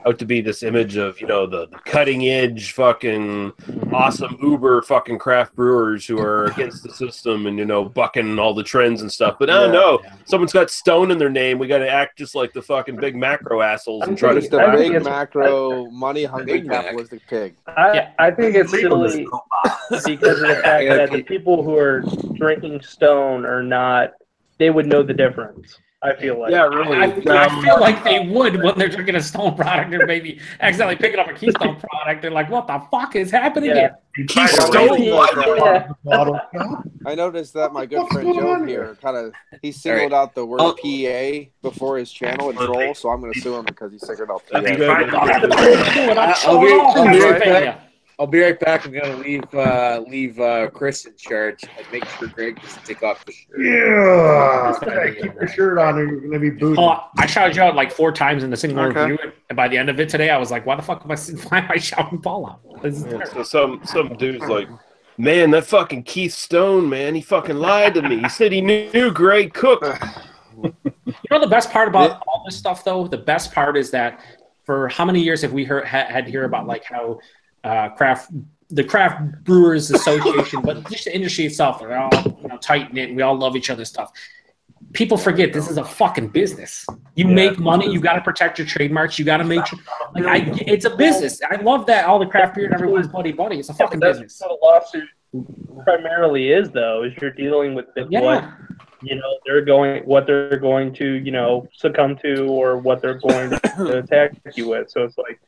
out to be this image of the cutting edge fucking awesome uber fucking craft brewers who are against the system and bucking all the trends and stuff. But no, someone's got Stone in their name. We got to act just like the fucking big macro assholes and try to Just a big macro money hungry capitalistic pig. I think it's silly because of the fact that the people who are drinking Stone are not. They would know the difference. I feel like. Yeah, really. I feel like they would when they're drinking a Stone product or maybe accidentally picking up a Keystone product. They're like, what the fuck is happening here? Keystone. I noticed that my good friend Joe here he singled out the word PA before his channel and troll, so I'm going to sue him because he singled out PA. I'll be right back. I'm gonna leave Chris in charge and make sure Greg doesn't take off the shirt. Yeah, keep your shirt on, or you're gonna be booted. I shouted you out like 4 times in the single review, and by the end of it today, I was like, "Why the fuck why am I shouting Paul out?" So some dude's like, "Man, that fucking Keith Stone, man, he fucking lied to me. He said he knew Greg Cook." The best part about all this stuff, though, the best part is that for how many years have we had to hear about like how the Craft Brewers Association, but just the industry itself, they're all tight knit and we all love each other's stuff. People forget this is a fucking business. You make money, you got to protect your trademarks, you got to make sure. It's a business. I love that all the craft beer and everyone's buddy. It's a fucking business. That's what a lawsuit primarily is, though, is you're dealing with what they're going to succumb to or what they're going to attack you with. So it's like.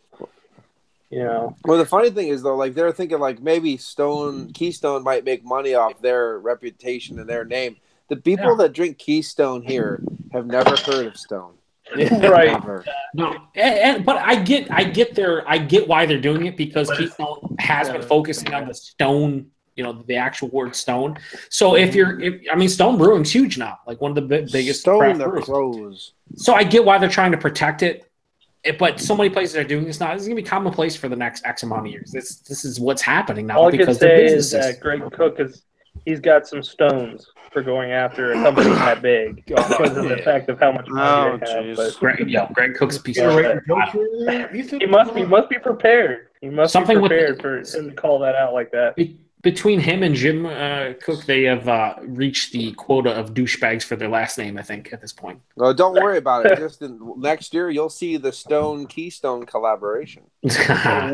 Well, the funny thing is though, like they're thinking like maybe Keystone might make money off their reputation and their name. The people that drink Keystone here have never heard of Stone. Right. Never. No, but I get why they're doing it because Keystone has been focusing on the Stone, the actual word Stone. So Stone Brewing's huge now, like one of the biggest Stone craft pros. So I get why they're trying to protect it. But so many places are doing this now. This is going to be commonplace for the next X amount of years. This is what's happening now. All I can say is that Greg Cook he's got some stones for going after a company that big because of the fact of how much money they have. But Greg Cook's a piece of shit. He must be prepared. He must be prepared for him to call that out like that. Between him and Jim Cook, they have reached the quota of douchebags for their last name, I think, at this point. Well, don't worry about it. Just next year, you'll see the Stone Keystone collaboration. Yeah.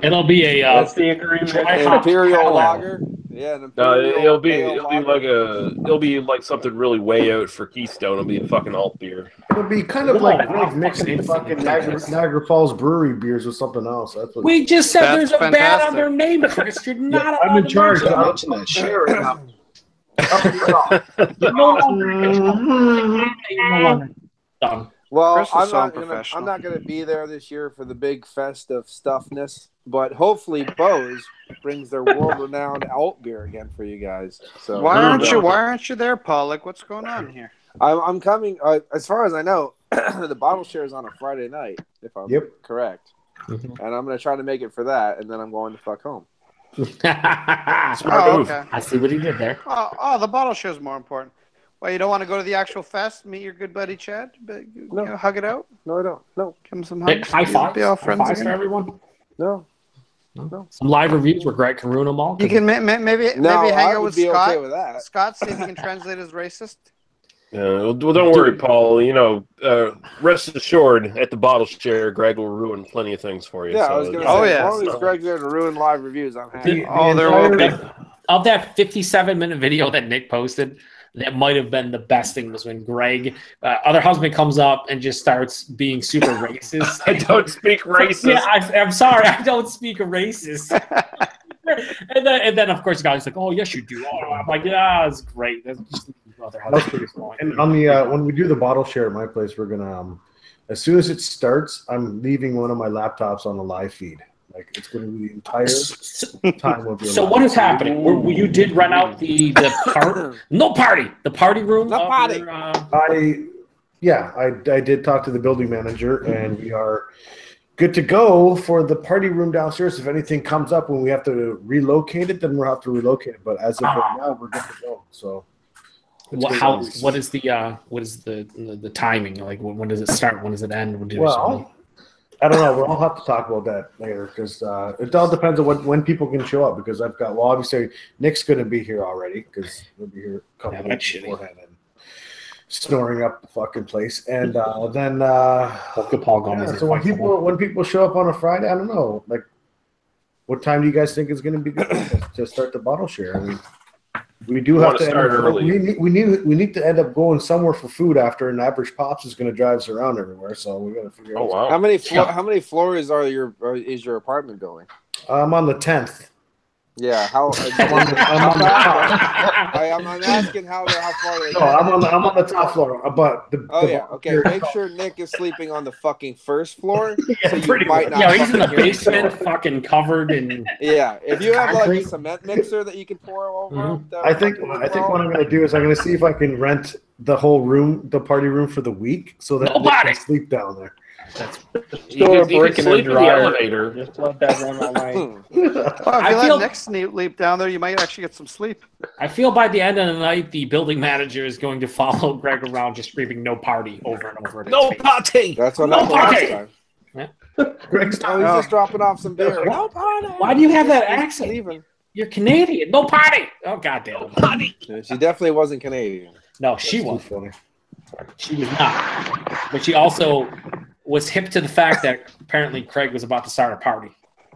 It'll be a that's the agreement. Imperial Lager. Yeah, it'll be like something really way out for Keystone. It'll be a fucking alt beer. It'll be kind of like Greg mixing fucking Niagara Falls brewery beers with something else. That's what we just said there's a ban on their name, Chris. You're not I'm in charge. I'm mentioning that shit right now. Well, I'm not gonna be there this year for the big fest of stuffness, but hopefully Bose brings their world-renowned alt beer again for you guys. So why aren't you there, Paul? Like, what's going on here? I'm coming. As far as I know, the bottle share is on a Friday night, if I'm correct. And I'm going to try to make it for that, and then I'm going to fuck home. Smart move. Okay. I see what he did there. The bottle share is more important. Well, you don't want to go to the actual fest, meet your good buddy Chad, hug it out? No, I don't. No. Give him some hugs. High five. Be all friends for everyone. No. Some live reviews where Greg can ruin them all. You can maybe hang out with Scott. Okay with that. Scott, see if he can translate as racist. Well, don't worry, Paul. You know, rest assured, at the bottle share, Greg will ruin plenty of things for you. Yeah, I was going to say, as long as Greg's there to ruin live reviews, I'm happy. There will be. Of that 57-minute video that Nick posted, that might have been the best thing was when Greg, other husband, comes up and just starts being super racist. I don't speak racist. Yeah, I'm sorry, I don't speak racist. and then of course the guy's like, "Oh yes, you do." Oh, I'm like, "Yeah, it's great." That's just other husband. And on the when we do the bottle share at my place, we're gonna as soon as it starts, I'm leaving one of my laptops on the live feed. Like it's going to be the entire time of your So life. what is happening? You did rent out the party room? No party. I did talk to the building manager, and we are good to go for the party room downstairs. If anything comes up when we have to relocate it, then we'll have to relocate it. But as of right now, we're good to go. So, what is the timing? Like when does it start? When does it end? I don't know. We'll have to talk about that later because it all depends on when people can show up. Because obviously Nick's going to be here already because he'll be here a couple weeks beforehand and snoring up the fucking place. And then so when people show up on a Friday, I don't know. Like, what time do you guys think is going to be good to start the bottle share? I mean, we do have to start early. We need to end up going somewhere for food after, and Average Pops is going to drive us around everywhere. So we got to figure out. Oh wow! How many floors is your apartment building? I'm on the 10th. Yeah, I'm asking how far they. No, I'm on the top floor. But okay. Make sure Nick is sleeping on the fucking first floor. Yeah, so you might not. Yeah, he's in the basement, fucking covered in. Yeah, if you have like a cement mixer that you can pour over. I think what I'm going to do is I'm going to see if I can rent the whole room, the party room, for the week, so that Nick can sleep down there. Store a brick in the elevator. Just let that run all night. If you let Nick leap down there, you might actually get some sleep. I feel by the end of the night, the building manager is going to follow Greg around, just screaming "No party" over and over. No party. That's what no party. Last time. Greg's he's just dropping off some beer. No party. Why do you have that accent? Leaving. You're Canadian. No party. Oh goddamn. No party. She definitely wasn't Canadian. No, she wasn't. She was not. But she also was hip to the fact that apparently Craig was about to start a party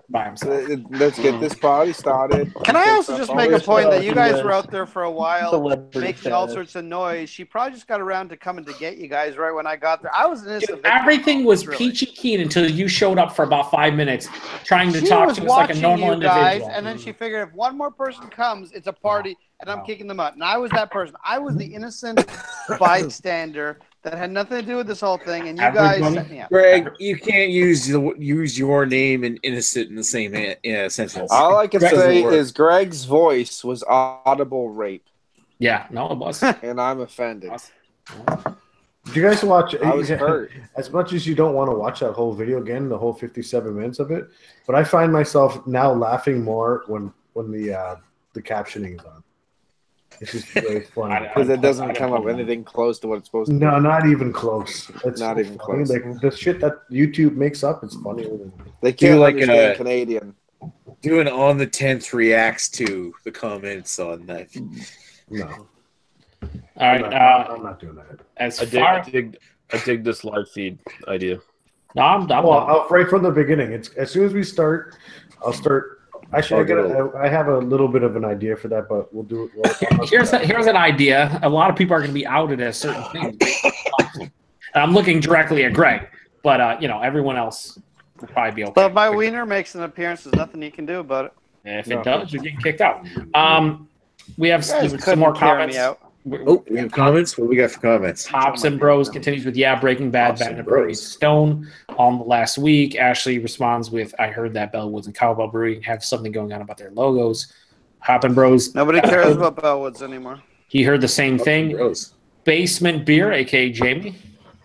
by himself. Let's get this party started. Can I also just make a point that you guys were out there for a while making all sorts of noise? She probably just got around to coming to get you guys right when I got there. I was innocent. Everything was peachy keen until you showed up for about 5 minutes trying to talk to us like a normal individual. And then she figured if one more person comes, it's a party, and I'm kicking them out. And I was that person. I was the innocent bystander that had nothing to do with this whole thing, and you guys set me up. Greg, you can't use your name and innocent in the same sentence. All I can say is Greg's voice was audible rape. Yeah, no, it was. And I'm offended. Did you guys watch? I was hurt. As much as you don't want to watch that whole video again, the whole 57 minutes of it, but I find myself now laughing more when the captioning is on. It's just very funny because it doesn't come up anything close to what it's supposed to. No, not even close. It's not even close. Like the shit that YouTube makes up, it's funny. They can't understand Canadian. Do an on the 10th reacts to the comments on that. No. All right, I'm not doing that. I dig this live feed idea. No, I'm right from the beginning. It's as soon as we start, I'll start. Actually, I have a little bit of an idea for that, but we'll do it. Here's an idea. A lot of people are going to be outed as certain things. And I'm looking directly at Greg, but everyone else will probably be okay. But if my wiener makes an appearance, there's nothing you can do about it. If it does, you're getting kicked out. We have some more comments. We have comments. What we got for comments? Hops and Bros continues with Breaking Bad, Bad and Brewery Stone on the last week. Ashley responds with, I heard that Bellwoods and Cowbell Brewing have something going on about their logos. Hop and Bros. Nobody cares about Bellwoods anymore. He heard the same thing. Basement Beer, a.k.a. Jamie.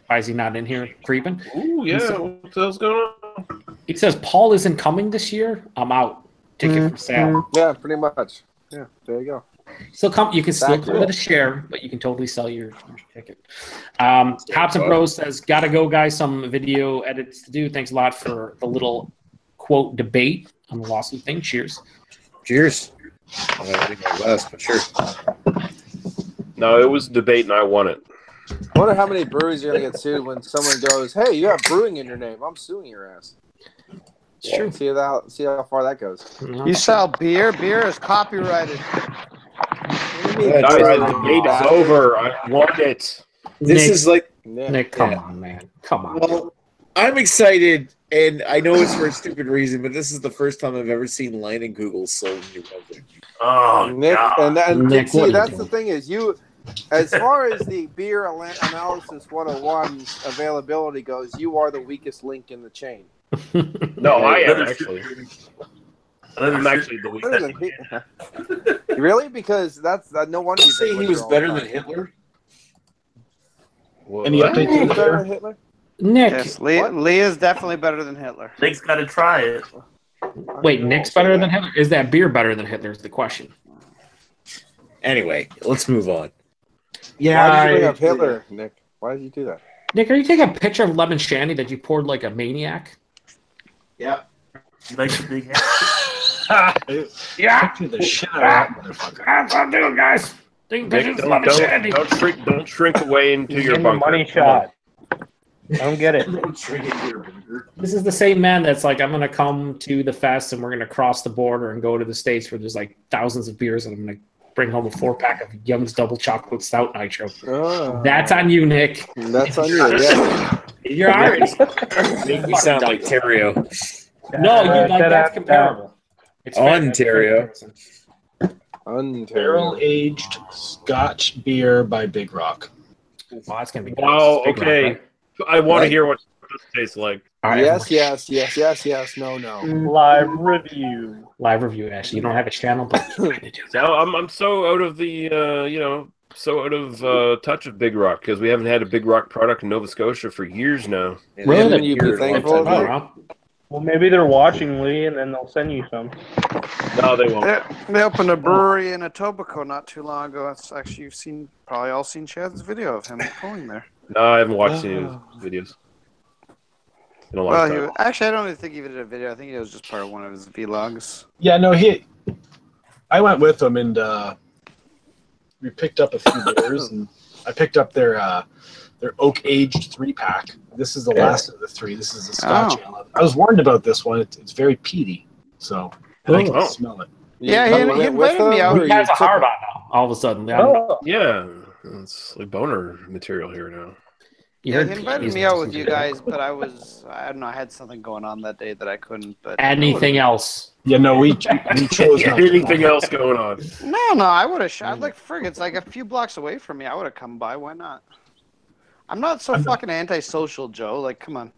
Why is he not in here creeping? Ooh, yeah. What the hell's going on? He says Paul isn't coming this year. I'm out. Ticket for sale. Yeah, pretty much. Yeah, there you go. Still come. You can still come Accurate. with a share, but you can totally sell your ticket. Hops and Bros says, "Gotta go, guys. Some video edits to do. Thanks a lot for the little quote debate on the lawsuit thing. Cheers." Cheers. I'm gonna do my best, but sure. No, it was a debate, and I won it. I wonder how many breweries are going to get sued when someone goes, "Hey, you have brewing in your name. I'm suing your ass." It's true. See how far that goes. You sell beer. Beer is copyrighted. What do you mean? Guys, Brewery, the you debate is bastard? over. I won it. This Nick, is like, Yeah. Nick, come Yeah. on, man. Come on. well, I'm excited, and I know it's for a stupid reason, but this is the first time I've ever seen Leinenkugel sold in New Brunswick. Oh, Nick, God. and Nick, what see, are you that's doing? the thing is you, as far as the beer analysis 101 availability goes, you are the weakest link in the chain. No, I am Another actually. Another I'm actually the Better weakest. than he- really? Because that's no wonder you Say think he liquor was all the better time. than Hitler. Any What? updates He's on better than Hitler? Hitler? Nick, Yes, Lee is definitely better than Hitler. Nick's got to try it. wait, Nick's better than Hitler? Is that beer better than Hitler? Is the question. Anyway, let's move on. Yeah, Why did you bring up Hitler, Nick? Why did you do that? Nick, are you taking a picture of lemon shandy that you poured like a maniac? yeah. You like the big head? Yeah. Picture the shit out of that motherfucker. That's what I'm doing, guys. Taking Nick, pictures of lemon shandy. don't shrink away into He's your getting the bunker. money Come on. shot. I don't get it. This is the same man that's like, I'm going to come to the fest and we're going to cross the border and go to the States where there's like thousands of beers and I'm going to bring home a 4-pack of Young's Double Chocolate Stout Nitro. Oh, That's on you, Nick. that's on you. Yeah. You're Irish. We sound like Terrio. No, you like that's comparable. It's fair. Ontario. Ontario. Barrel aged Scotch beer by Big Rock. Wow, that's going to be Wow. Big Rock, Okay. right? I want to What? hear what this tastes like. All right, Yes, everyone. yes. No. Live review. Live review, Ashley. You don't have a channel, but you kind of do. So I'm so out of the so out of touch of Big Rock because we haven't had a Big Rock product in Nova Scotia for years now. Shouldn't you be thankful? Oh, wow. Well, maybe they're watching Lee, and then they'll send you some. No, they won't. They opened a brewery in Etobicoke not too long ago. That's actually probably all seen Chad's video of him going there. No, I haven't watched any of his videos. In a long Well, time. actually, I don't even think he did a video. I think it was just part of one of his vlogs. Yeah, no, I went with him and we picked up a few beers and I picked up their oak aged 3-pack. This is the last of the 3. This is a Scotch ale. I was warned about this one. It's very peaty, so and I can smell it. Yeah, he invited me out. He has a hard on now, all of a sudden. Oh, Yeah, it's like boner material here now. Yeah, he invited me out with you guys, but I don't know, I had something going on that day that I couldn't. But Anything else? Yeah, no, we chose not to. Anything else going on? No, I would have shot. Like, frig, it's like a few blocks away from me. I would have come by. Why not? I'm not so fucking antisocial, Joe. Like, come on.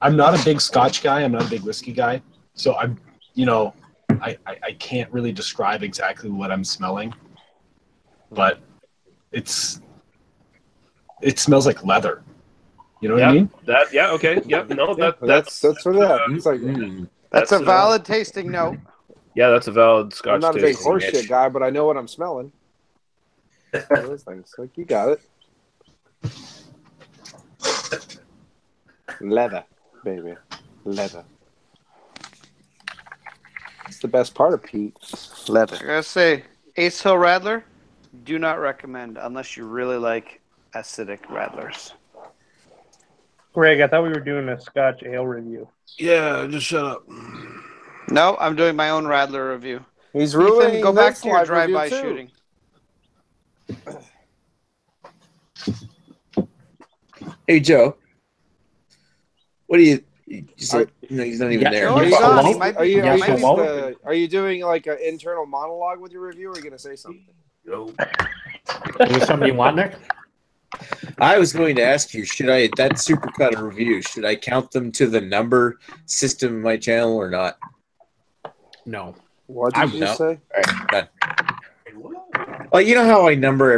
I'm not a big Scotch guy. I'm not a big whiskey guy. So I can't really describe exactly what I'm smelling, but it smells like leather. You know what I mean? Okay. Yep. No, that's what that. It's like That's a valid tasting note. Yeah, that's a valid Scotch. I'm not a big tasting. horseshit guy, but I know what I'm smelling. Those things, like you got it. Leather, baby, leather. It's the best part of Pete. Leather. I gotta say, Ace Hill Radler, do not recommend unless you really like acidic Radlers. Greg, I thought we were doing a Scotch ale review. Yeah, just shut up. No, I'm doing my own Radler review. He's Ethan, ruining. go back this to your live review, drive-by too. shooting. Hey, Joe. What do you said, no, he's not even there. No, he's on. He might be, Are you doing like an internal monologue with your review, or are you going to say something? Is there something you want, Nick? I was going to ask you, that supercut of reviews, should I count them to the number system in my channel or not? No. What did you say? All right, done. Well, you know how I number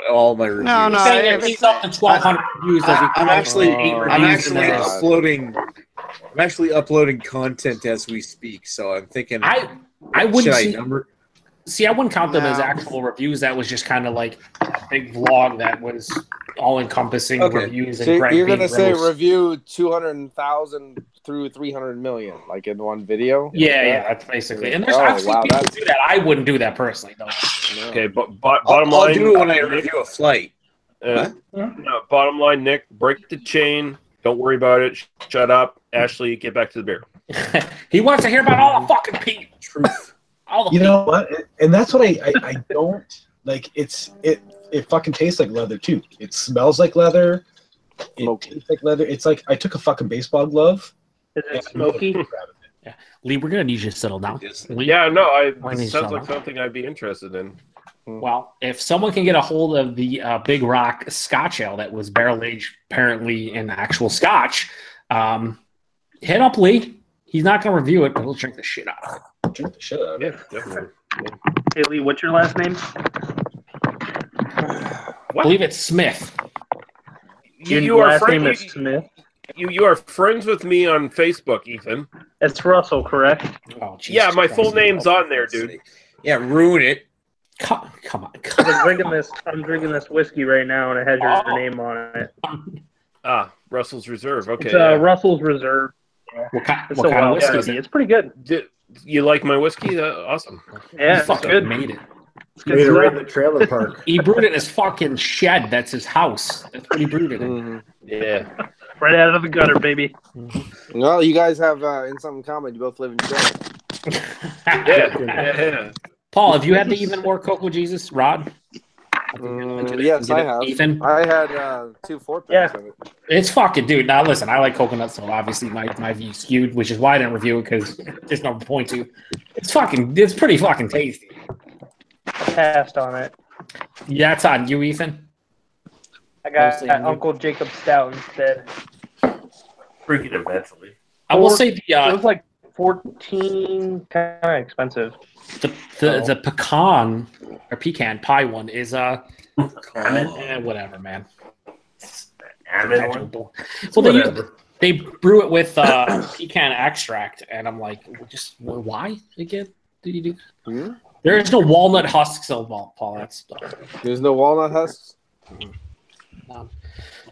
all my reviews. No, no. Saying if he's up to 1,200 reviews, does he I'm count actually, 8 I'm reviews actually and then- uploading. I'm actually uploading content as we speak, so I'm thinking. I wouldn't should I see, number? see. I wouldn't count them as No. actual reviews. That was just kind of like a big vlog that was all encompassing Okay. reviews. So And Greg you're being gonna say roast. review 200,000 through 300 million, like in one video? Yeah, that's basically. And there's Oh, I've seen wow, people that's- do that. I wouldn't do that personally, though. No. Okay, but bottom I'll line, do it when I Nick, review a flight. no, bottom line, Nick, break the chain. Don't worry about it. Shut up, Ashley. Get back to the beer. He wants to hear about all the fucking people. Truth. All the You know what? And that's what I don't like. It fucking tastes like leather too. It smells like leather. It Smoky. tastes like leather. It's like I took a fucking baseball glove. Is it smoky? Lee, we're gonna need you to settle down. Lee, Yeah, no, Why it need sounds like someone? something I'd be interested in. Well, if someone can get a hold of the Big Rock Scotch Ale that was barrel aged, apparently in actual Scotch, hit up Lee. He's not going to review it, but he'll drink the shit out of it. Drink the shit out of it. Yeah, definitely. Hey Lee, what's your last name? I believe it's Smith. You are last name friends. is Smith. You are friends with me on Facebook, Ethan. It's Russell, correct? Oh, Jesus Yeah, my Christ. full name's on there, dude. Yeah, ruin it. Come on. I'm drinking this whiskey right now, and it has your name on it. Ah, Russell's Reserve. Okay. It's yeah. Russell's Reserve. What kind, It's what a kind of wild whiskey is whiskey. it? It's pretty good. You like my whiskey? Awesome. Yeah, He it's fucking good. made it. It's good Made it right in stuff. the trailer park. He brewed it in his fucking shed. That's his house. That's what he brewed it in. Mhm. Yeah. Right out of the gutter, baby. Well, you guys have in something in common. You both live in jail. Yeah. Paul, have you had the even more Cocoa Jesus, Rod? Yes, I have. Ethan? I had 2 4-packs of it. It's fucking, dude. Now listen, I like coconut, so obviously my view skewed, which is why I didn't review it because there's no point to. It's pretty fucking tasty. Passed on it. Yeah, it's on you, Ethan. I got Mostly on you. Uncle Jacob Stout instead. Freaking eventually. I will say It was like 14, kind of expensive. the pecan pie one is whatever, man. Almond one? Well, they brew it with pecan extract, and I'm like, why again? Did you do? Hmm? There is no walnut husks, Paul. That's There's no walnut husks? no,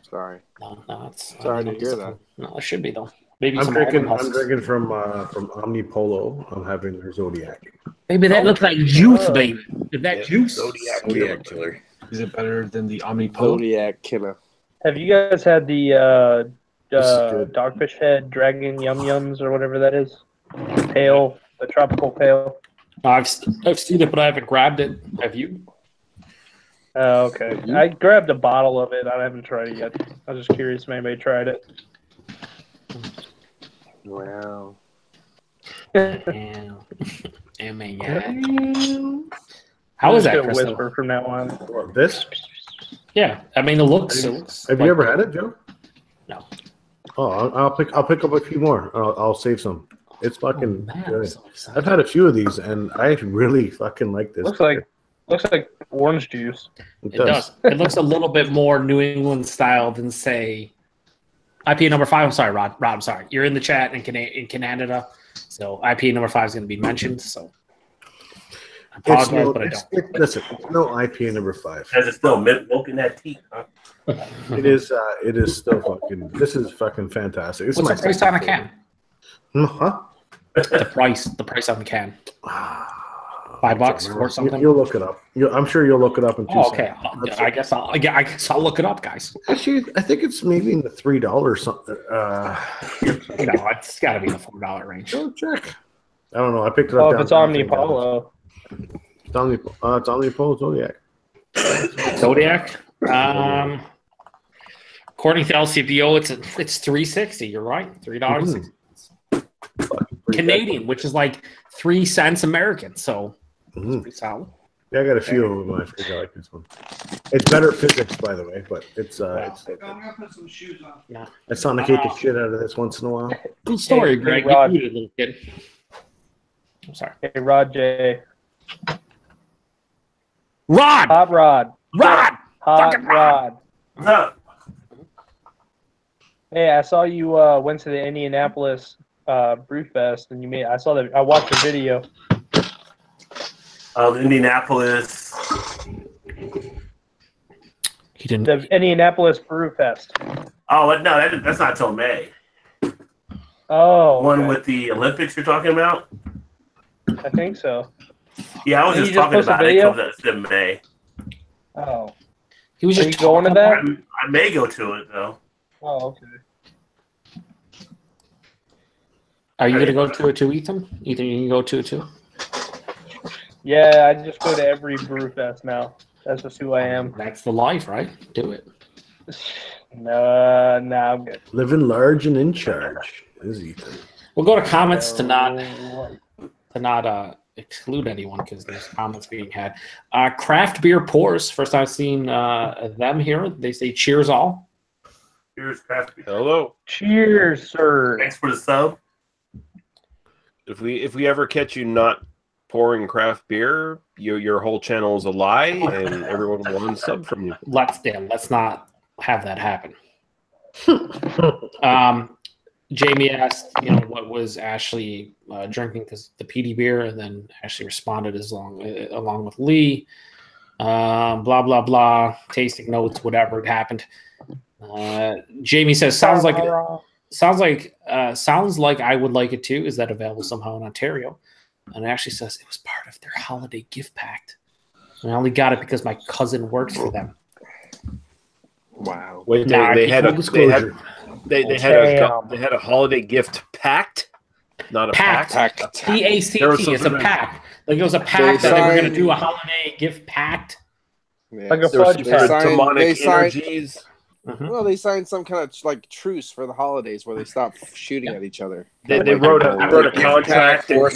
Sorry. it's Sorry to hear that. No, it should be though. Maybe I'm some drinking. almond I'm husks. drinking from Omnipolo. I'm having their Zodiac. Maybe that looks like juice, baby. Is that juice? Zodiac killer. Is it better than the Omnipolo? Zodiac killer. Have you guys had the This is good. Dogfish Head Dragon Yum Yums or whatever that is? Pale, the tropical pale. I've seen it, but I haven't grabbed it. Have you? Oh, okay. I grabbed a bottle of it. I haven't tried it yet. I was just curious if anybody tried it. Wow. How is that, I'm just gonna Crystal? whisper from now on. What, this? Yeah, I mean, it looks. Have you ever had it, Joe? No. Oh, I'll pick up a few more. I'll save some. It's fucking Man, I'm good. so excited. I've had a few of these, and I really fucking like this. Looks like orange juice. It It does. It looks a little bit more New England style than, say, IPA number 5. I'm sorry, Rod. I'm sorry. You're in the chat in Canada, so IPA number 5 is going to be mentioned. So I apologize, but I don't. Listen, it's no IPA number 5. Has it still milk in that tea? Huh? It is. It is still fucking. This is fucking fantastic. This What's is the price on a can? Huh? The price on the can. $5 or something. You'll look it up. I'm sure you'll look it up in 2 Oh, okay. seconds. I guess I'll look it up, guys. Actually, I think it's maybe in the $3 something. No, it's got to be in the $4 range. Go check. I don't know. I picked it up. Oh, if it's Omnipolo. It's Omnipolo Zodiac. Zodiac. According to LCBO, it's $3.60. You're right, $3.60 Canadian, which is like 3 cents American. So it's pretty solid. Yeah, I got a few of them. I think I like this one. It's better physics, by the way, but it's I'm gonna put some shoes on. Yeah. I sonicate the shit out of this once in a while. Good story, Hey, Greg. Rod. You little kid. I'm sorry. Hey, Rod J. Rod. Hot Rod. Rod. Hot Fucking Rod. What's up? Hey, I saw you went to the Indianapolis Brewfest, and I saw that. I watched the video. Indianapolis. He didn't. The Indianapolis Brewfest. Oh, no, that's not till May. Oh, One okay. with the Olympics you're talking about? I think so. Yeah, I was Did just you just talking post a about it video? because it's in May. Oh, He was are just you going to that? I may go to it, though. Oh, okay. Are you gonna go to it too, Ethan? Ethan, you can go to it too. Yeah, I just go to every Brewfest now. That's just who I am. That's the life, right? Do it. No, I'm good. Living large and in charge is Ethan. We'll go to comments to not exclude anyone because there's comments being had. Craft beer pours. First I've seen them here. They say cheers all. Here's craft beer. Hello. Cheers, sir. Thanks for the sub. If we ever catch you not pouring craft beer, your whole channel is a lie, and everyone will unsub from you. Let's not have that happen. Jamie asked, what was Ashley drinking because the PD beer, and then Ashley responded along with Lee. Blah blah blah. Tasting notes, whatever it happened. Jamie says, sounds like I would like it too. Is that available somehow in Ontario? And Ashley says it was part of their holiday gift pact. And I only got it because my cousin works for them. Wow. Wait, Nah, they had a holiday gift pact, not a pact. PACT. There was It's a something- pact. Like it was a pact that they were going to do a holiday gift pact. Yeah. Like a There was fudge some pact. sort of demonic signed- energies. Well, they signed some kind of like truce for the holidays where they stopped shooting at each other. They wrote a contract. Oh,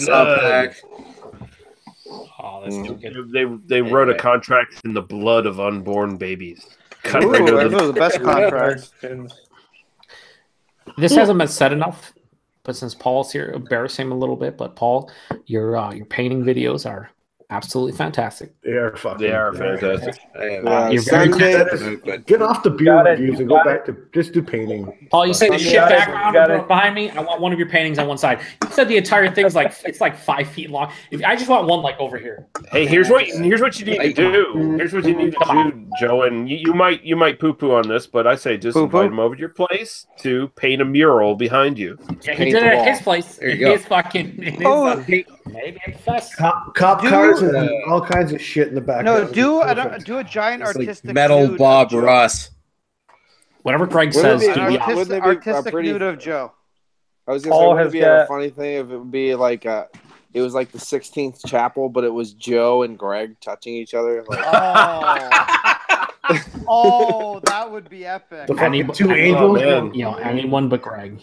that's too good. They wrote a contract in the blood of unborn babies. Ooh, those are the best contracts. This hasn't been said enough, but since Paul's here, embarrass him a little bit. But Paul, your painting videos are absolutely fantastic. They are fucking. They are fantastic. You're very Sunday, Get off the beer Got it, reviews you and go got back to just do painting. Paul, you say the You shit got it, background you got it. behind me. I want one of your paintings on one side. You said the entire thing's it's like 5 feet long. I just want one like over here. Hey, here's what you need to do. Here's what you need to do, Joe. And you might poo poo on this, but I say just invite him over to your place to paint a mural behind you. Yeah, he did it at his place. There you go. His fucking. Maybe at the fest. Cop cars and all kinds of shit in the back. No, do a giant It's like artistic metal nude Bob of Joe. Ross. Whatever Greg Wouldn't says. it be- Do wouldn't the it- opposite. Artistic pretty- nude of Joe. I was gonna Paul say, would has it be a got- funny thing if it would be like it was like the 16th chapel, but it was Joe and Greg touching each other? Like, Oh, that would be epic. The fucking Any- two any- angels. anyone but Greg,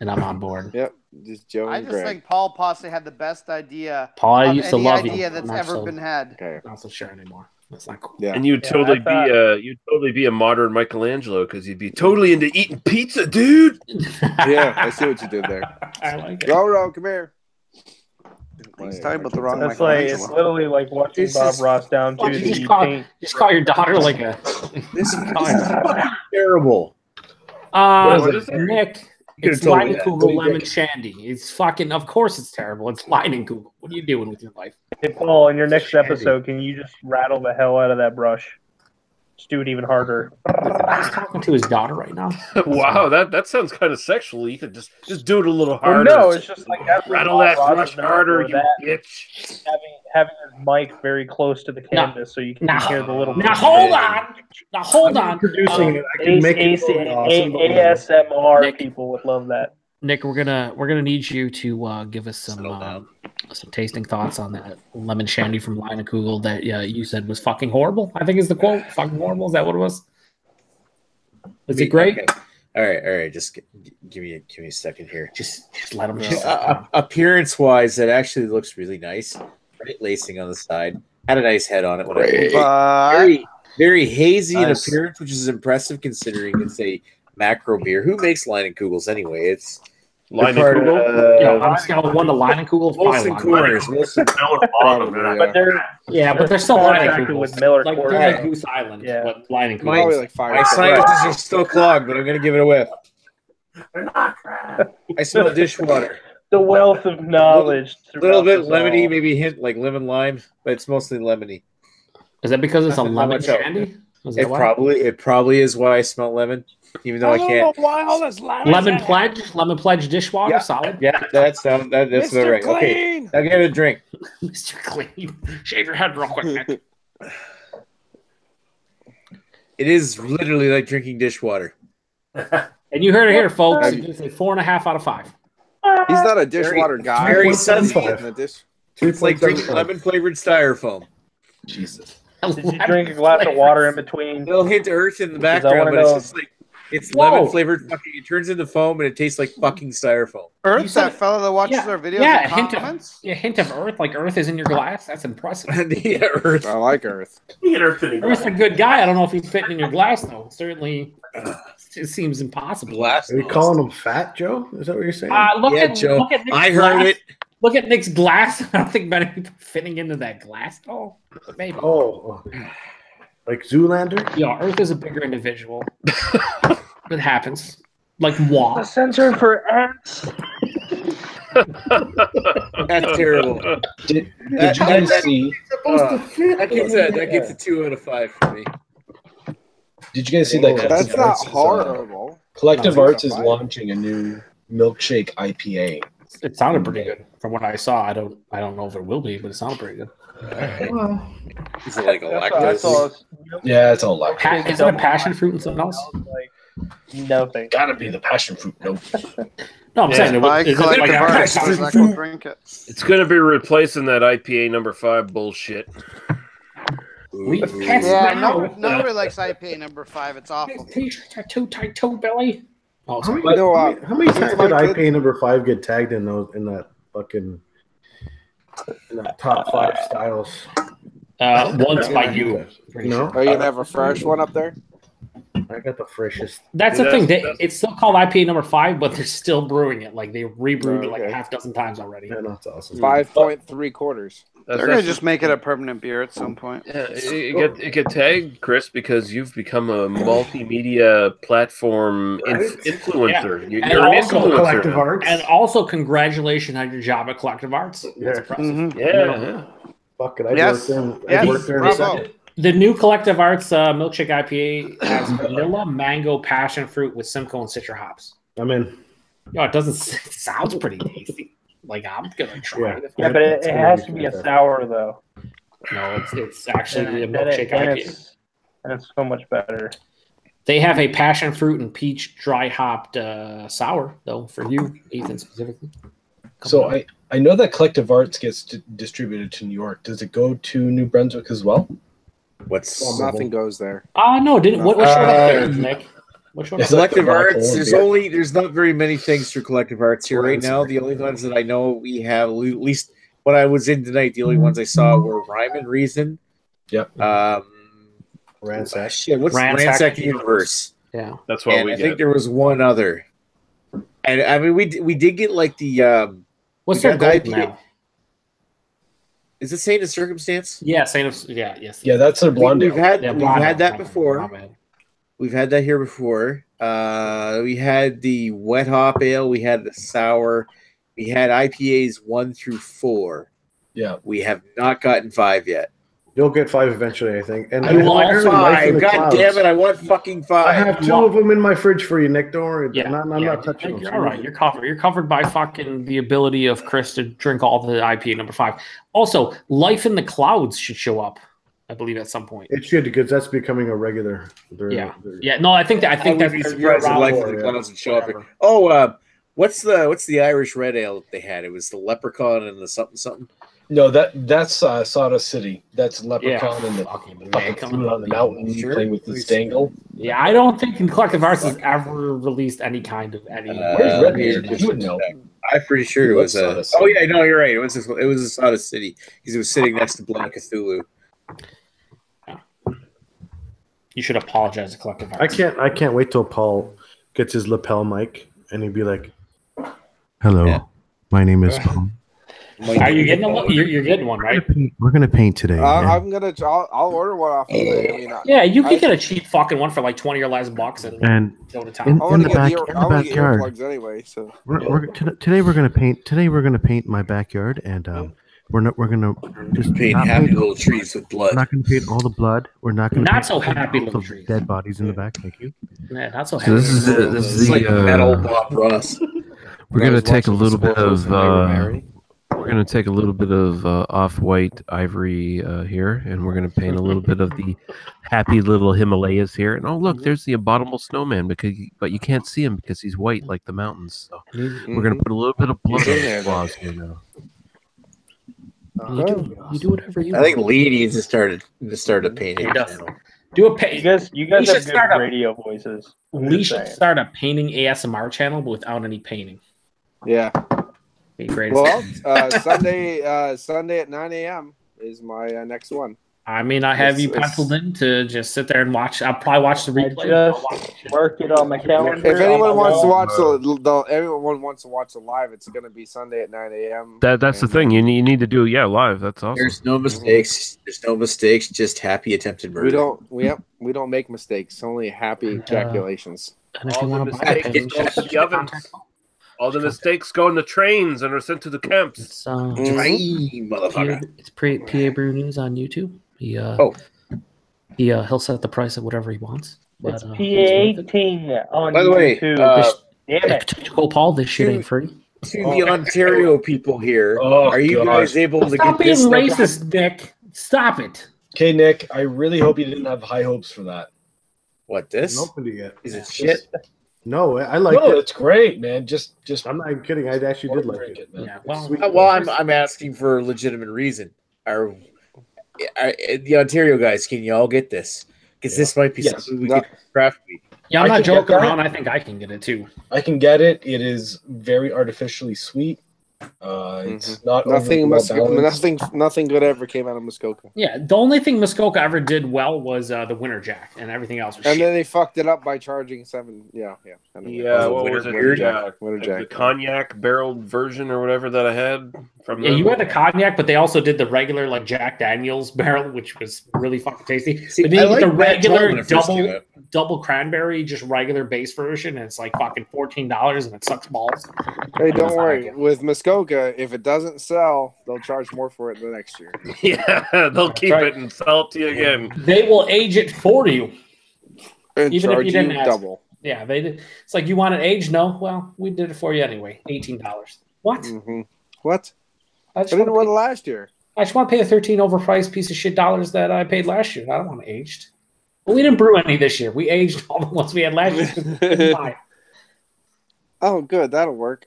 and I'm on board. yep, just Joe I and just Greg. think Paul possibly had the best idea Paul, I of used to any love you. idea that's Not ever so- been had. Okay. Not so sure anymore. That's not cool. Yeah. And you'd Yeah, totally I you'd totally be a modern Michelangelo because you'd be totally into eating pizza, dude. Yeah, I see what you did there. I like it. Roro, come here. He's talking about the wrong That's like it's Michelangelo. literally like watching This Bob is- Ross down Why to don't you the just call, paint. just call your daughter like a. This is fucking terrible. What is it? Nick, You it's could've told me that. Leinenkugel lemon shandy. It's fucking. Of course, it's terrible. It's Leinenkugel. What are you doing with your life? Hey, Paul, in your next Shandy. episode, can you just rattle the hell out of that brush? Just do it even harder. He's talking to his daughter right now. Wow, that sounds kind of sexual. You could just do it a little Well, harder. no, it's just like every rattle Bob that Ross brush is known harder, for you that, bitch. having his mic very close to the canvas so you can Now- hear the little. Now hold on. Now hold on. Producing it, I can make it look awesome. but- ASMR Nick. people would love that. Nick, we're gonna need you to give us Settle down. some tasting thoughts on that lemon shandy from Leinenkugel that you said was fucking horrible. I think is the quote. Fucking horrible. Is that what it was? Is it great? Okay. All right. Just give me a second here. Just let him. Appearance wise, it actually looks really nice. Right, lacing on the side. Had a nice head on it. When I very, very hazy in Nice. appearance, which is impressive considering it's a macro beer. Who makes Leinenkugels anyway? It's Leinenkugel? Yeah, on a scale of 1 to Leinenkugel, Wilson Coors. Wilson. But they're still Contracted Leinenkugels. with Miller Like Coors. they're like Goose Island, but Leinenkugels. Probably like fire. My sinuses are still clogged, but I'm going to give it a whiff. They're not crap. I smell dishwater. The wealth of knowledge. A little bit throughout this lemony, all. maybe hint like lemon lime, but it's mostly lemony. Is that because it's a Not lemon much else. shandy? Is that It why? probably is why I smell lemon, even though I can't. why all this Lemon Pledge dishwater, solid. Yeah, that's about right. Okay, now get a drink. Mr. Clean, shave your head real quick, Nick. It is literally like drinking dishwater. And you heard it here, folks. It's a 4.5 out of 5. He's not a dishwater guy. Very He's sensitive. in the dish. It's like drinking lemon flavored styrofoam. Jesus. Did you drink a glass of water in between? Little hint of earth in the Because I background, wanna but it's know- just like it's lemon flavored fucking. It turns into foam and it tastes like fucking styrofoam. Earth, that fella that watches our videos Yeah, and a hint comments. of hint of Earth, like Earth is in your glass. That's impressive. Yeah, Earth. I like Earth. You get Earth in Earth's a good guy. I don't know if he's fitting in your glass though. Certainly, it seems impossible. Glass. Are you calling him fat, Joe? Is that what you're saying? Look Yeah, at Joe. Look at Nick's I heard glass. it. Look at Nick's glass. I don't think many people are fitting into that glass. Oh, maybe. Oh, like Zoolander? Yeah, Earth is a bigger individual. It happens. Like moi. A sensor for ants. That's terrible. Did you guys see? That gets a 2 out of 5 for me. Did you guys see that? That's Collective not Arts is, horrible. Collective No, Arts it's is not. launching a new milkshake IPA. It sounded pretty good from what I saw. I don't know if it will be, but it sounded pretty good. Is it like a That's what I saw. lactose? Yeah, it's all like Is it a passion fruit and something else? Like, no thanks. gotta be the passion fruit. Nope. No, I'm saying By is it Collective like a Arts, passion Zach fruit? will drink it. It's going to be replacing that IPA number 5 bullshit. We Ooh. passed Yeah, now. nobody likes IPA number 5. It's awful. T-shirts are too tight, toe belly. Oh, How sorry. many, know, how many times my did kid- IPA number 5 get tagged in that fucking top 5 styles? Once by you. No, Are you gonna have a fresh one up there? I got the freshest. That's Yeah, the thing. that's- It's still called IPA number 5, but they're still brewing it. Like they rebrewed it like Okay. a half dozen times already. Yeah, that's awesome. 5.75. They're gonna just make it a permanent beer at some point. Yeah, it get tagged, Chris, because you've become a multimedia platform influencer. You're And an also influencer. Collective now. Arts. And also, congratulations on your job at Collective Arts. Yeah. That's impressive. Mhm. Yeah. Fuck it, I Yes. worked there. Yes. I worked there in a Bravo. second. The new Collective Arts milkshake IPA has vanilla, mango, passion fruit with Simcoe and Citra hops. I'm in. Yo, it doesn't. It sounds pretty tasty. Like I'm gonna try Yeah. it. Yeah, but it has to be a sour though. No, it's actually a And milkshake IPA. it's so much better. They have a passion fruit and peach dry hopped sour though for you, Ethan specifically. So I know that Collective Arts gets distributed to New York. Does it go to New Brunswick as well? What's Nothing goes there. No, didn't what show that Nick? What show It's that? like Collective the Arts? Columbia. There's not very many things through Collective Arts here right now. The only ones that I know we have, at least what I was in tonight, the only ones I saw were Rhyme and Reason. Yep. Ransack. Shit, what's Ransack Ransack the the Universe? Yeah. That's what And we I think get. there was one other. And I mean, we did get like the. What's We their got gold the IPA. now? Is it Saint of Circumstance? Yeah, Saint of yes. Yeah, that's their blonde. We've had Yeah, we've Blonde had Ale, that my bad, before. my bad. We've had that here before. We had the wet hop ale. We had the sour. We had IPAs 1 through 4. Yeah. We have not gotten 5 yet. You'll get 5 eventually, I think. And I will I heard Life in 5. the God Clouds. damn it! I want fucking 5. I have 2 of them in my fridge for you, Nick. Don't worry. Yeah, I'm not touching them. You're all right. You're covered. You're covered by fucking the ability of Chris to drink all the IPA number 5. Also, Life in the Clouds should show up, I believe, at some point. It should, because that's becoming a regular. Yeah. Yeah. No, I think I would that's be their surprised if year-round Life or in the Clouds would show up. whatever. Oh, what's the Irish red ale that they had? It was the Leprechaun and the something something. No, that's Sawdust City. That's Leprechaun and the Fucking fucking coming food up. on the mountain Sure. playing with the dangle. Yeah, I don't think Collective Arts has ever released any kind of any. Where's Red here, Beard? You would know. I'm pretty sure it was a. Sawdust Oh City. yeah, no, you're right. It was a Sawdust City because it was sitting next to Blood Cthulhu. You should apologize to Collective Arts. I can't wait till Paul gets his lapel mic and he'd be like, Hello, Yeah. my name is Bone. Are you getting you're getting one, right? We're gonna paint today. I'm gonna. I'll order one off eBay. I mean, Yeah, you can get a cheap fucking one for like 20 or less bucks and go to town. in I want the to back, get in the backyard. earplugs anyway. So Today we're gonna paint. Today we're gonna paint my backyard, and we're gonna just Paint not happy paint, little trees with blood. We're not gonna paint all the blood. We're not gonna Not paint so happy all little the trees. dead bodies in the back. Thank you. Yeah, not so So happy. this is It's the like metal Bob Ross. we're gonna take a little bit of Mary. we're gonna take a little bit of off-white ivory here, and we're gonna paint a little bit of the happy little Himalayas here. And oh look, there's the abominable snowman but you can't see him because he's white like the mountains. So we're gonna put a little bit of blood on his claws here now. You do whatever you I want. think Lee needs to start a painting He does. channel. Do a pay. You guys We have should good start a- radio voices. I'm We just should saying. start a painting ASMR channel, but without any painting. Yeah. Be great. Well, Sunday at 9 a.m. is my next one. I mean, I have you it's- penciled in to just sit there and watch. I'll probably watch the I replay. just marked it on my calendar. If anyone on my wants to wall. watch everyone wants to watch the live, it's going to be Sunday at 9 a.m. That's the thing. You need to do live. That's awesome. There's no mistakes. There's no mistakes. Just happy attempted murder. We don't make mistakes. Only happy ejaculations. And if All you the want to buy it, mistakes go to the ovens. All the mistakes go in the trains and are sent to the camps. it's Motherfucker. it's PA Brew News on YouTube. He'll set the price at whatever he wants. But, It's P18 on By the way, YouTube. Damn it. Paul, this shit ain't free. To the Ontario people here, Oh, are you guys able to Stop get being this? racist, Nick. Stop it. Okay, Nick, I really hope you didn't have high hopes for that. What I haven't this? opened it yet. Is it shit? No, I like No, it. it's great, man. Just I'm not even kidding. I actually did like drink it. man. Yeah, well, Sweet. Well, I'm asking for a legitimate reason. Are the Ontario guys? Can you all get this? Because this might be Yes. something we could craft. yeah, I'm I not can get joking that. around. I think I can get it too. I can get it. It is very artificially sweet. It's not Nothing, overly well-balanced. nothing good ever came out of Muskoka. Yeah, the only thing Muskoka ever did well was the Winter Jack, and everything else was And shit. then they fucked it up by charging $7. Yeah. Yeah, what was it? Winter The, Jack. Winter the Jack. cognac barreled version or whatever that I had from Yeah, them. you had the cognac, but they also did the regular like Jack Daniels barrel, which was really fucking tasty. See, but then I you get like the Matt Tall when regular it first came out. double cranberry, just regular base version, and it's like fucking $14, and it sucks balls. Hey, don't That's worry. not good. With Muskoka, if it doesn't sell, they'll charge more for it the next year. Yeah, they'll keep right. it and sell it to you again. They will age it for you. And Even if charge you didn't ask. double. Yeah, they did. It's like you want it aged? No, well, we did it for you anyway. $18. What? Mm-hmm. What? I I just didn't want want it last year. to pay a 13 overpriced piece of shit dollars that I paid last year. I don't want it aged. But we didn't brew any this year. We aged all the ones we had last year. Oh, good. That'll work.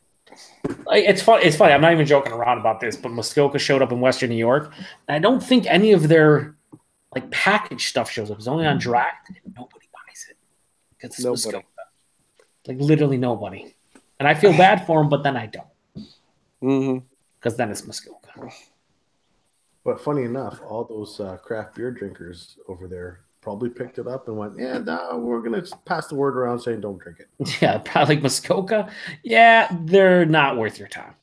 It's funny. It's funny. I'm not even joking around about this, but Muskoka showed up in Western New York. And I don't think any of their like packaged stuff shows up. It's only on draft, and nobody buys it. It's Nobody. Muskoka. Like literally nobody. And I feel bad for them, but then I don't, Mm-hmm. because then it's Muskoka. But funny enough, all those craft beer drinkers over there probably picked it up and went, "Yeah, no, we're gonna pass the word around saying don't drink it." Yeah, probably like Muskoka. Yeah, they're not worth your time.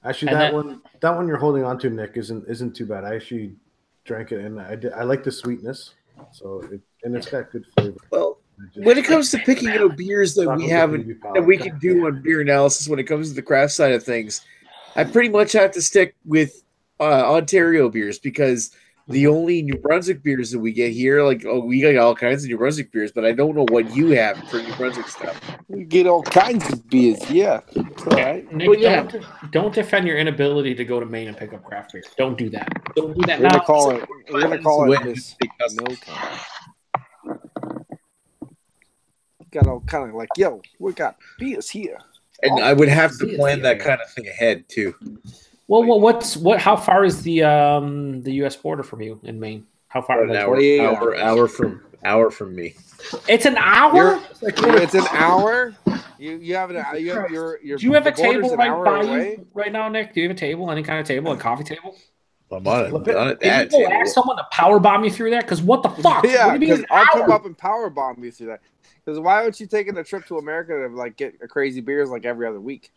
Actually, And that one you're holding on to, Nick, isn't too bad. I actually drank it and I like the sweetness, so it's got good flavor. Well, when it comes to picking out beers that we haven't, that we can do on beer analysis, when it comes to the craft side of things, I pretty much have to stick with Ontario beers, because the only New Brunswick beers that we get here, we got all kinds of New Brunswick beers, but I don't know what you have for New Brunswick stuff. You get all kinds of beers. Yeah. It's all right. Nick, Well, yeah. don't defend your inability to go to Maine and pick up craft beer. Don't do that. Don't do that We're now. gonna call it. We're gonna call Win. it Miss No Time. Got all kind of like, yo, we got beers here. And I would have to plan that kind of thing ahead too. Well, how far is the U.S. border from you in Maine? How far? About an Like, hour from me. It's an hour. It's an hour. You have an your Do you have a the border's table an right hour by away? you right now, Nick? Do you have a table? Any kind of table? A coffee table? I'm on it. Can you go ask someone to power bomb you through that? Because what the fuck? Yeah, What do you mean because an I'll hour? come up and power bomb you through that. Because why aren't you taking a trip to America to like get a crazy beers like every other week?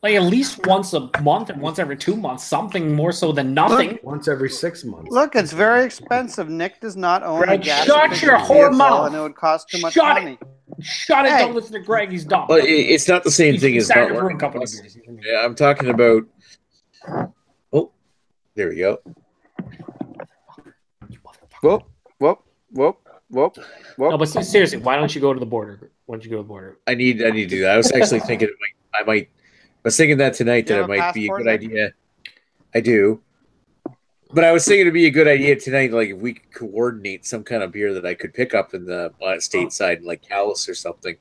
Like at least once a month and once every 2 months, something more so than nothing. Once every 6 months. Look, it's very expensive. Nick does not own a Greg, gas shut your efficient whore vehicle, mouth. and it would cost too much Shut money. Shut it! Hey. Don't listen to Greg. He's dumb. But it's not the same thing as not brewing learning. company. Yeah, I'm talking about. Oh, there we go. Whoop, whoop, whoop, whoop, whoop. No, but seriously, why don't you go to the border? Why don't you go to the border? I need to do that. I was actually thinking I might. I was thinking that tonight You that have it a might be a passport, good Nick? idea. I do. But I was thinking it'd be a good idea tonight, like if we could coordinate some kind of beer that I could pick up in the stateside, like Callus or something.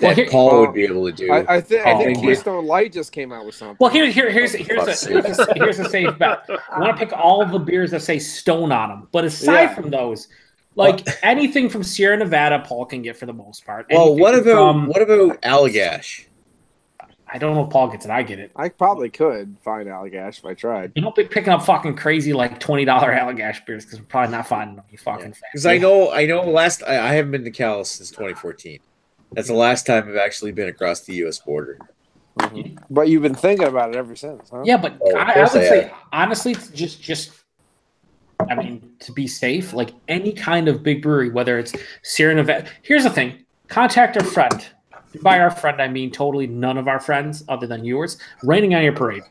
Well, That Paul would be able to do. I think Oh, Keystone Light just came out with something. Well, here's a safe bet. I want to pick all the beers that say Stone on them. But aside from those, like anything from Sierra Nevada, Paul can get for the most part. Well, Anything what from- about Allagash? I don't know if Paul gets it. I get it. I probably could find Allagash if I tried. You don't be picking up fucking crazy like $20 Allagash beers because we're probably not finding them. You fucking Because I know. I haven't been to Callus since 2014. That's the last time I've actually been across the U.S. border. Mm-hmm. But you've been thinking about it ever since, huh? Yeah, but Oh, of I course would I say have. honestly, just I mean, to be safe, like any kind of big brewery, whether it's Sierra Nevada. Here's the thing: contact our friend. By our friend, I mean totally none of our friends other than yours. Raining on Your Parade.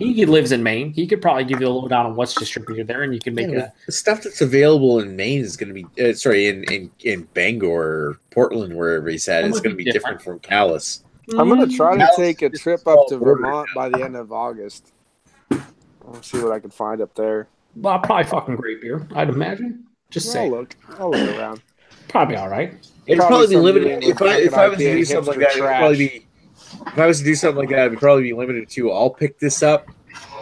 He lives in Maine. He could probably give you a lowdown on what's distributed there, and you can make Yeah, the stuff that's available in Maine is going to be in Bangor or Portland, wherever he's at. It's going to be different from Callus. I'm going to try to Callus take a is trip all up to border Vermont by the end of August. I'll see what I can find up there. Well, probably fucking great beer, I'd imagine. Just say. I'll look around. Probably all right. It'd probably be some limited. New If I was to England do something like hipster that, it'd trash. probably be. If I was to do something like that, it'd probably be limited to I'll pick this up.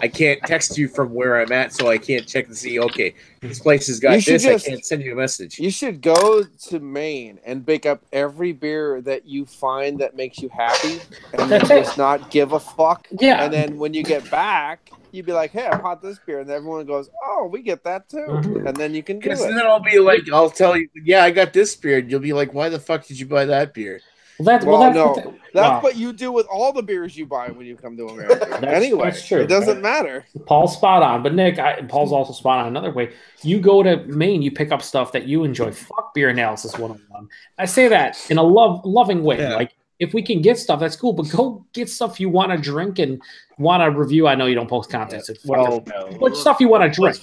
I can't text you from where I'm at, so I can't check and see. Okay, this place has got You should this. just- I can't send you a message. You should go to Maine and pick up every beer that you find that makes you happy, and then That's it. just not give a fuck. Yeah. And then when you get back, you'd be like, "Hey, I bought this beer," and everyone goes, "Oh, we get that too," Mhm. and then you can do Because it. then I'll be like, I'll tell you, yeah, I got this beer. And you'll be like, why the fuck did you buy that beer? That's Well, that's no, what the- that's wow. what you do with all the beers you buy when you come to America. Anyway, that's true. it doesn't matter. Paul's spot on, but Nick, Paul's also spot on another way. You go to Maine, you pick up stuff that you enjoy. Fuck beer analysis 101. I say that in a loving way. Yeah. Like if we can get stuff, that's cool. But go get stuff you want to drink and want to review. I know you don't post content. It's whatever. What stuff you want to drink?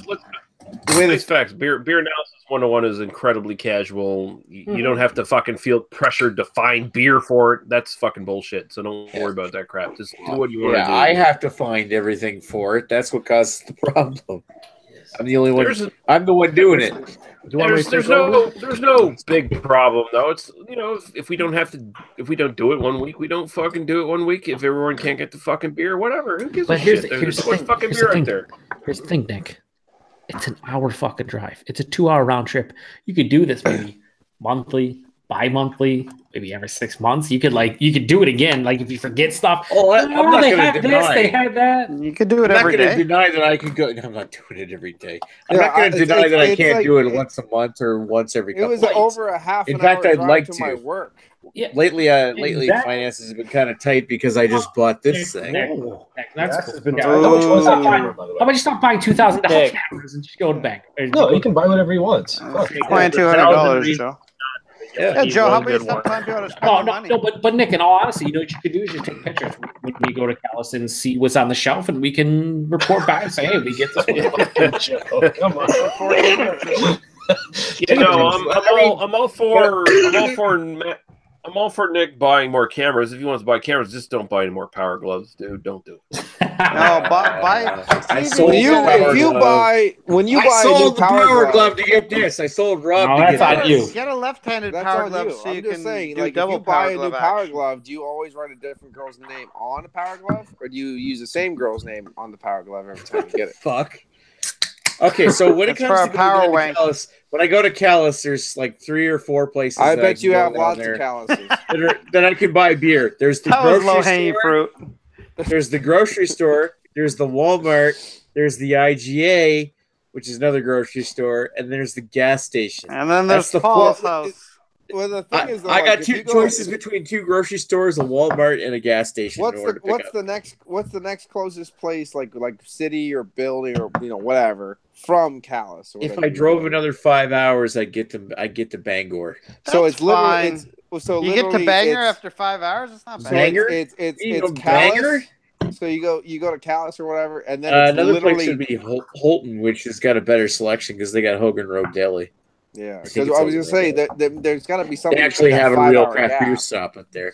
The way this facts, beer analysis 101 is incredibly casual. You don't have to fucking feel pressured to find beer for it. That's fucking bullshit. So don't worry about that crap. Just do what you want to Yeah, do. I have to find everything for it. That's what causes the problem. I'm the only one. I'm the one doing it. Do you want me to There's take over? there's no big problem though. It's if we don't do it 1 week, we don't fucking do it 1 week. If everyone can't get the fucking beer, whatever. Who gives But a here's shit? the There's so much thing. fucking Here's beer the thing. out there. Here's the thing, Nick. It's an hour fucking drive. It's a 2-hour round trip. You could do this maybe monthly, bi-monthly, maybe every 6 months. You could do it again. Like if you forget stuff. Oh, I'm not they going had to this, deny. they had that. You could do it I'm not every going to day. deny that I could go. I'm not doing it every day. I'm Yeah, not going to it's deny like- that I it's can't like- do it once a month or once every It couple was months. over a half In an fact, hour I'd drive like to to. my work. Yeah. Lately, Exactly. finances have been kind of tight because I just bought this thing. Nick, that's Gas cool. has been Yeah. tight. How much was Stop that buying- by the way? How about you stop buying $2,000 Nick. cameras and just go to the bank? No, he can buy whatever he wants. Fuck. $2,200, Joe. Yeah, He's Joe, how one about you good stop one. telling people to spend No, the no, money? no, but Nick, in all honesty, you know what you could do is just take pictures when we go to Callus and see what's on the shelf, and we can report back and say, "Hey, we get this." Joe, come on. I'm all for Nick buying more cameras. If he wants to buy cameras, just don't buy any more power gloves, dude. Don't do it. No, buy I Stevie, sold When you the power glove. buy a new I sold the power power glove, glove to get this. I sold Rob No, to that's get on this. you. get a left-handed that's power on glove you. so I'm you just can saying, do like, if double you buy power a new glove power action. glove, do you always write a different girl's name on the power glove, or do you use the same girl's name on the power glove every time you get it? Fuck. Okay, so when it That's comes for to a power going to wank. Callus, when I go to Callus, there's like 3 or 4 places. I that bet can you go have down lots there of calluses. that I could buy beer. There's the That was grocery low-hanging store. fruit. There's the grocery store. There's the Walmart. There's the IGA, which is another grocery store, and there's the gas station. And then That's there's the Paul's four- house. well, the thing is, though, I got if two you go- choices between 2 grocery stores, a Walmart, and a gas station. What's in order to pick up. What's the next closest place, like city or building or whatever from Calais? Or If whatever I you drove go. another 5 hours, I get to Bangor. So That's it's literally fine. so You get to literally Bangor it's- after 5 hours. It's not So bad. Bangor? it's Bangor? Calais. So you go to Calais or whatever, and then it's Another place literally would be Holton, which has got a better selection because they got Hogan Road Deli. yeah. I Because think I was it's gonna say over that there's got to be They something. actually in that have a real 5 hour craft beer gap. stop up there.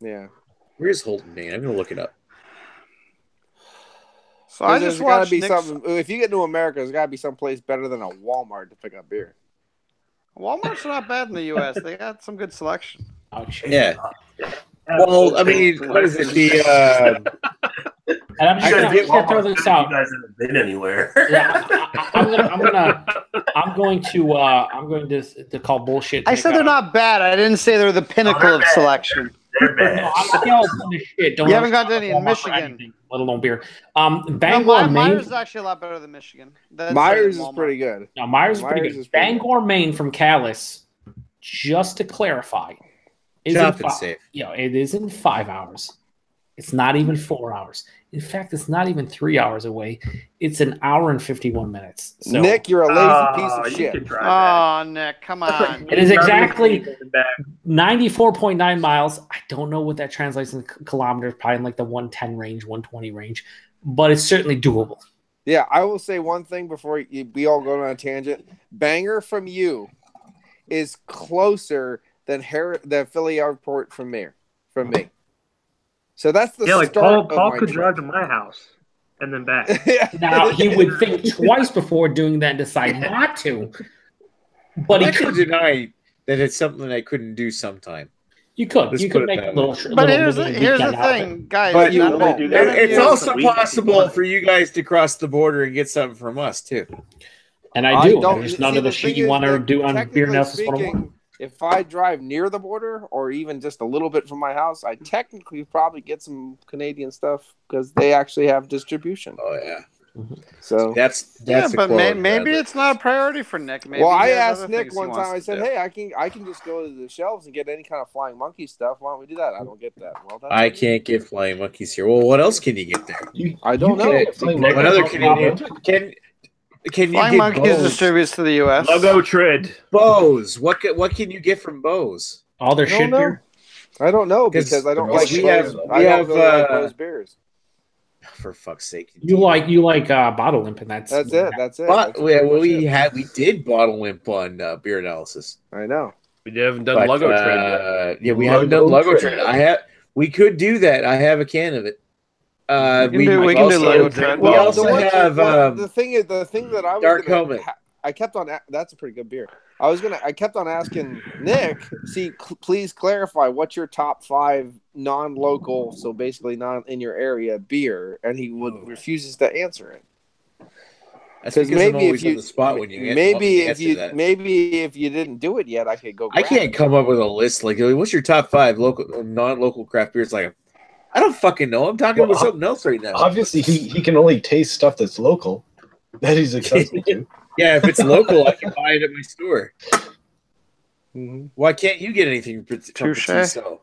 Yeah. Where's Holton, man? I'm gonna look it up. So I There's just got to watched be Nick's. something. If you get to America, there's got to be some place better than a Walmart to pick up beer. Walmart's not bad in the U.S. They got some good selection. Ouch. Yeah. Well, I mean, what is it? And I'm You just guys gonna, get throw Walmart. this You out. guys haven't been anywhere. Yeah, I'm going to call bullshit. I said they're not bad. I didn't say they're the pinnacle they're of bad. selection. They're No, bad. I'm not yelling on this shit. Don't You haven't got any in Walmart for Michigan. anything, let alone beer. No, Bangor, Maine. Myers is actually a lot better than Michigan. That's Myers better is than pretty Walmart. good. No, Myers is pretty Myers good. is pretty Bangor, Maine from Calais. Just to clarify, is Chop in and fi- safe. it is in 5 hours. It's not even 4 hours. In fact, it's not even 3 hours away. It's an hour and 51 minutes. So Nick, you're a lazy piece of you shit. could drive back. Oh, Nick, come on. it is exactly Back. 94.9 miles. I don't know what that translates in kilometers, probably in like the 110 range, 120 range, but it's certainly doable. Yeah, I will say one thing before we all go on a tangent. Bangor from you is closer than Philly Airport from me. So that's the Yeah, start Paul of my could trip. drive to my house and then back. Now, he would think twice before doing that and decide not to. But I'm he not going could. to deny that it's something I couldn't do sometime. You could. Let's You put could it make a that little. way. But little here's the mini thing, weekend out of it. guys. But you none of won't you- do that. none of It's you- also possible for you guys to cross the border and get something from us too. And I do. don't- There's see, none of the the shit thing you is want to that do on Beer technically Analysis speaking, 101. if I drive near the border or even just a little bit from my house, I technically probably get some Canadian stuff because they actually have distribution. Oh yeah, So that's Yeah, the but quality maybe of it. it's not a priority for Nick. Maybe well, I he has asked other Nick things he one wants time. I to said, do. "Hey, I can just go to the shelves and get any kind of flying monkey stuff. Why don't we do that?" I don't get that. Well, that's I can't get flying monkeys here. Well, what else can you get there? I don't know. can't get flying What monkeys other off Canadian Walmart. can you Flying get Monkeys Bose? distributes to the U.S. Logo Trid. Bose. What can you get from Bose? All their I don't shit know. beer. I don't know because I don't They're like. all we have shit. I we don't have really like those beers. for fuck's sake. You like Bottle Imp, and that's That's it. That's it. But That's pretty much it. we did bottle limp on beer analysis. I know. We haven't done But, Logo Trid yet. yeah, we haven't done Logo logo Trid. trade. We could do that. I have a can of it. We can do Logo Trid. We Well, also the one- have the thing that I was Dark gonna, Helmet. I kept on. That's a pretty good beer. I kept on asking Nick. Please clarify what's your top 5 non-local, so basically not in your area beer, and he refuses to answer it. That's because maybe I'm always if you on the spot when you maybe if answer you that. maybe if you didn't do it yet, I could go. I grab can't it. come up with a list like what's your top 5 local non-local craft beers? Like I don't fucking know. I'm talking about something else right now. Obviously, he can only taste stuff that's local that he's accessible to. Yeah, if it's local, I can buy it at my store. Mhm. Why can't you get anything from Touche. Petiso?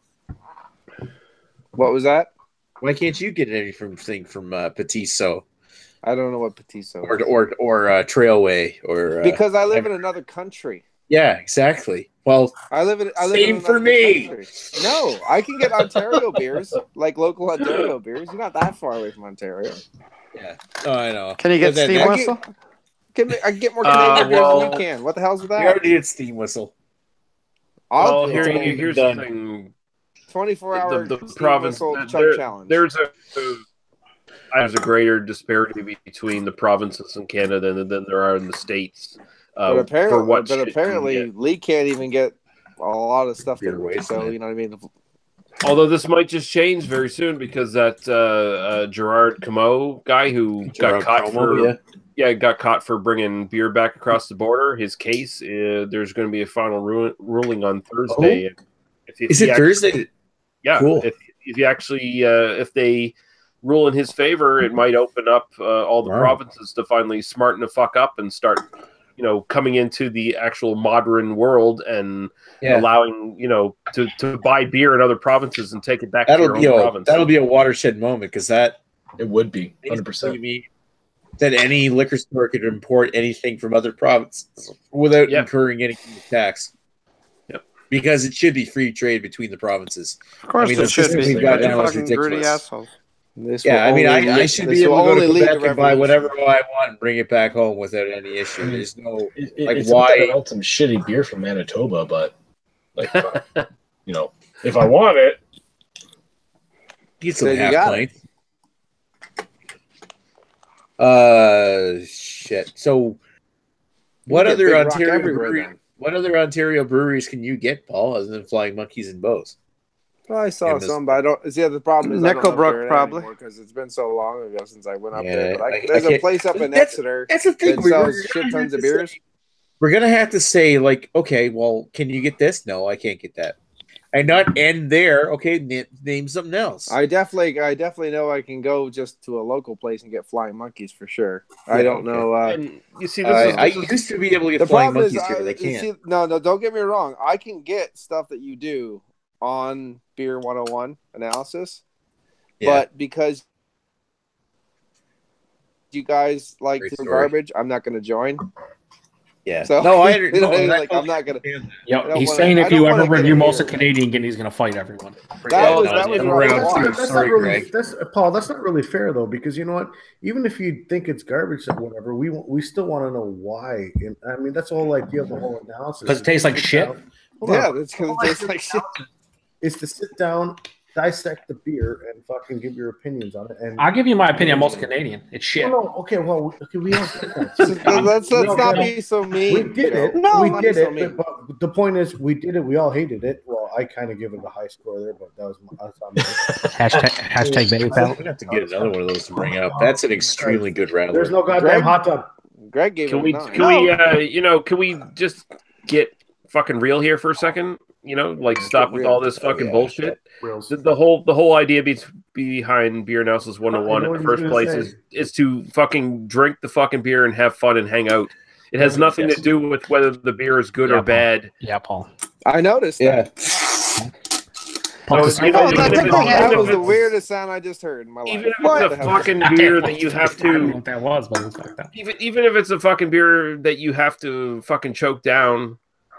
What was that? Why can't you get anything from Petiso I don't know what Petiso is. or Trailway or Because I live in another country. yeah, exactly. Well, I live in Same another for me. country. No, I can get Ontario beers, like local Ontario beers. You're not that far away from Ontario. yeah. Oh, I know. Can you get But then- Steam I Whistle? I can get more Canadian beers well- than you can. What the hell's with We that? already did Steam Whistle. I'll Well, do here's it. the done. thing. 24-hour The Steam province. Whistle chug There, challenge. there's a greater disparity between the provinces in Canada than there are in the states. but for apparently, what shit you can apparently get. Lee can't even get a lot of stuff. You're wasting So it. you know what I mean. Although this might just change very soon because that Gerard Comeau guy who Gerard got caught Como, for got caught for bringing beer back across the border. His case, there's going to be a final ruling on Thursday. If Is he it actually- Thursday? Yeah. Cool. If you actually if they rule in his favor, it might open up all the Wow. provinces to finally smarten the fuck up and start, coming into the actual modern world and allowing to buy beer in other provinces and take it back to your own province. That'll be a watershed moment because it would be 100%. That any liquor store could import anything from other provinces without incurring any kind of tax. Yep. Because it should be free trade between the provinces. Of course, it should be. Got now is ridiculous. Assholes. I should be able to go back and buy whatever I want and bring it back home without any issue. There's no it's why I want some shitty beer from Manitoba, but if I want it, get some half pint. Shit. So, what other Ontario breweries can you get, Paul, other than Flying Monkeys and Bows? Well, I saw some, but I don't. See, the problem is Nickelbrook probably because it's been so long ago since I went up there. But there's a place up in Exeter that's the thing. that sells shit tons of beers. We're gonna have to say okay, well, can you get this? No, I can't get that. And not end there. Okay, name something else. I definitely know I can go just to a local place and get Flying Monkeys for sure. I don't know. You see, I used to be able to get Flying Monkeys here, but I can't. No, don't get me wrong. I can get stuff that you do on Beer 101 analysis, but because you guys like the garbage, I'm not going to join. Yeah. So, no, I'm not gonna. Yeah, he's saying if you ever review most of Canadian, he's gonna fight everyone. Paul. That's not really fair though, because you know what? Even if you think it's garbage or whatever, we still want to know why. And I mean, that's the whole idea of the whole analysis. Because it tastes like shit. It's because it tastes like shit. Is to sit down, dissect the beer, and fucking give your opinions on it. And I'll give you my opinion on most Canadian. It's shit. No, okay, well, we don't get that. Let's not be so mean. We did it. No, we did it. But the point is, we did it. We all hated it. Well, I kind of give it a high score there, but that was my hashtag baby pal. We have to get another one of those to bring up. That's an extremely good round. There's no goddamn hot tub. Greg gave can it we? Can we just get fucking real here for a second? Stop with all this fucking bullshit. The whole idea behind Beer Analysis 101 in the first place is to fucking drink the fucking beer and have fun and hang out. It has nothing to do with whether the beer is good or bad. Yeah, Paul. I noticed that. That was the weirdest sound I just heard in my life. Even if it's a fucking beer that you have to... I don't know what that was, but it was like that. Even if it's a fucking beer that you have to fucking choke down...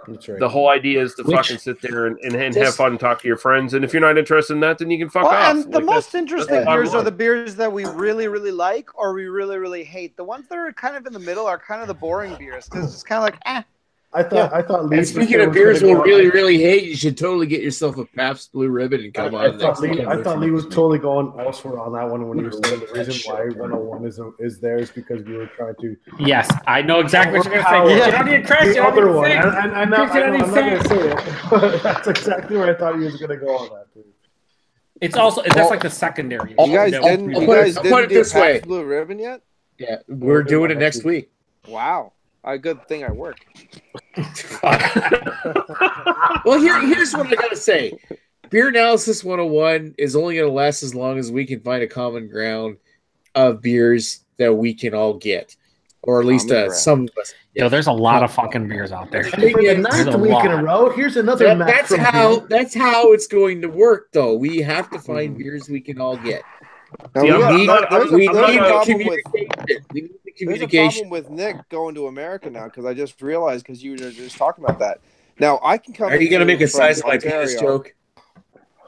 That's right. The whole idea is to fucking sit there and have fun and talk to your friends. And if you're not interested in that, then you can fuck off. And the most interesting beers are the beers that we really, really like or we really, really hate. The ones that are kind of in the middle are kind of the boring beers because it's kind of like, I thought. And speaking of beers we'll really, really hate, you should totally get yourself a Pabst Blue Ribbon and come on. I thought Lee was totally going elsewhere on that one when he was saying the reason why 101 is there is because we were trying to. Yes, I know exactly what you're going to say. The other one, I'm not going to say it. That's exactly where I thought he was going to go on that. Dude. It's also that's like the secondary. You guys didn't do Pabst Blue Ribbon yet? Yeah, we're doing it next week. Wow. A good thing I work. Well, here's what I gotta say. Beer Analysis 101 is only gonna last as long as we can find a common ground of beers that we can all get, or at least some of us. There's a lot of fucking beers out there. For the ninth week in a row, here's another. That's how it's going to work, though. We have to find beers we can all get. We need communication. There's a problem with Nick going to America now because I just realized because you were just talking about that. Now I can come. Are you going to make a size of my penis joke?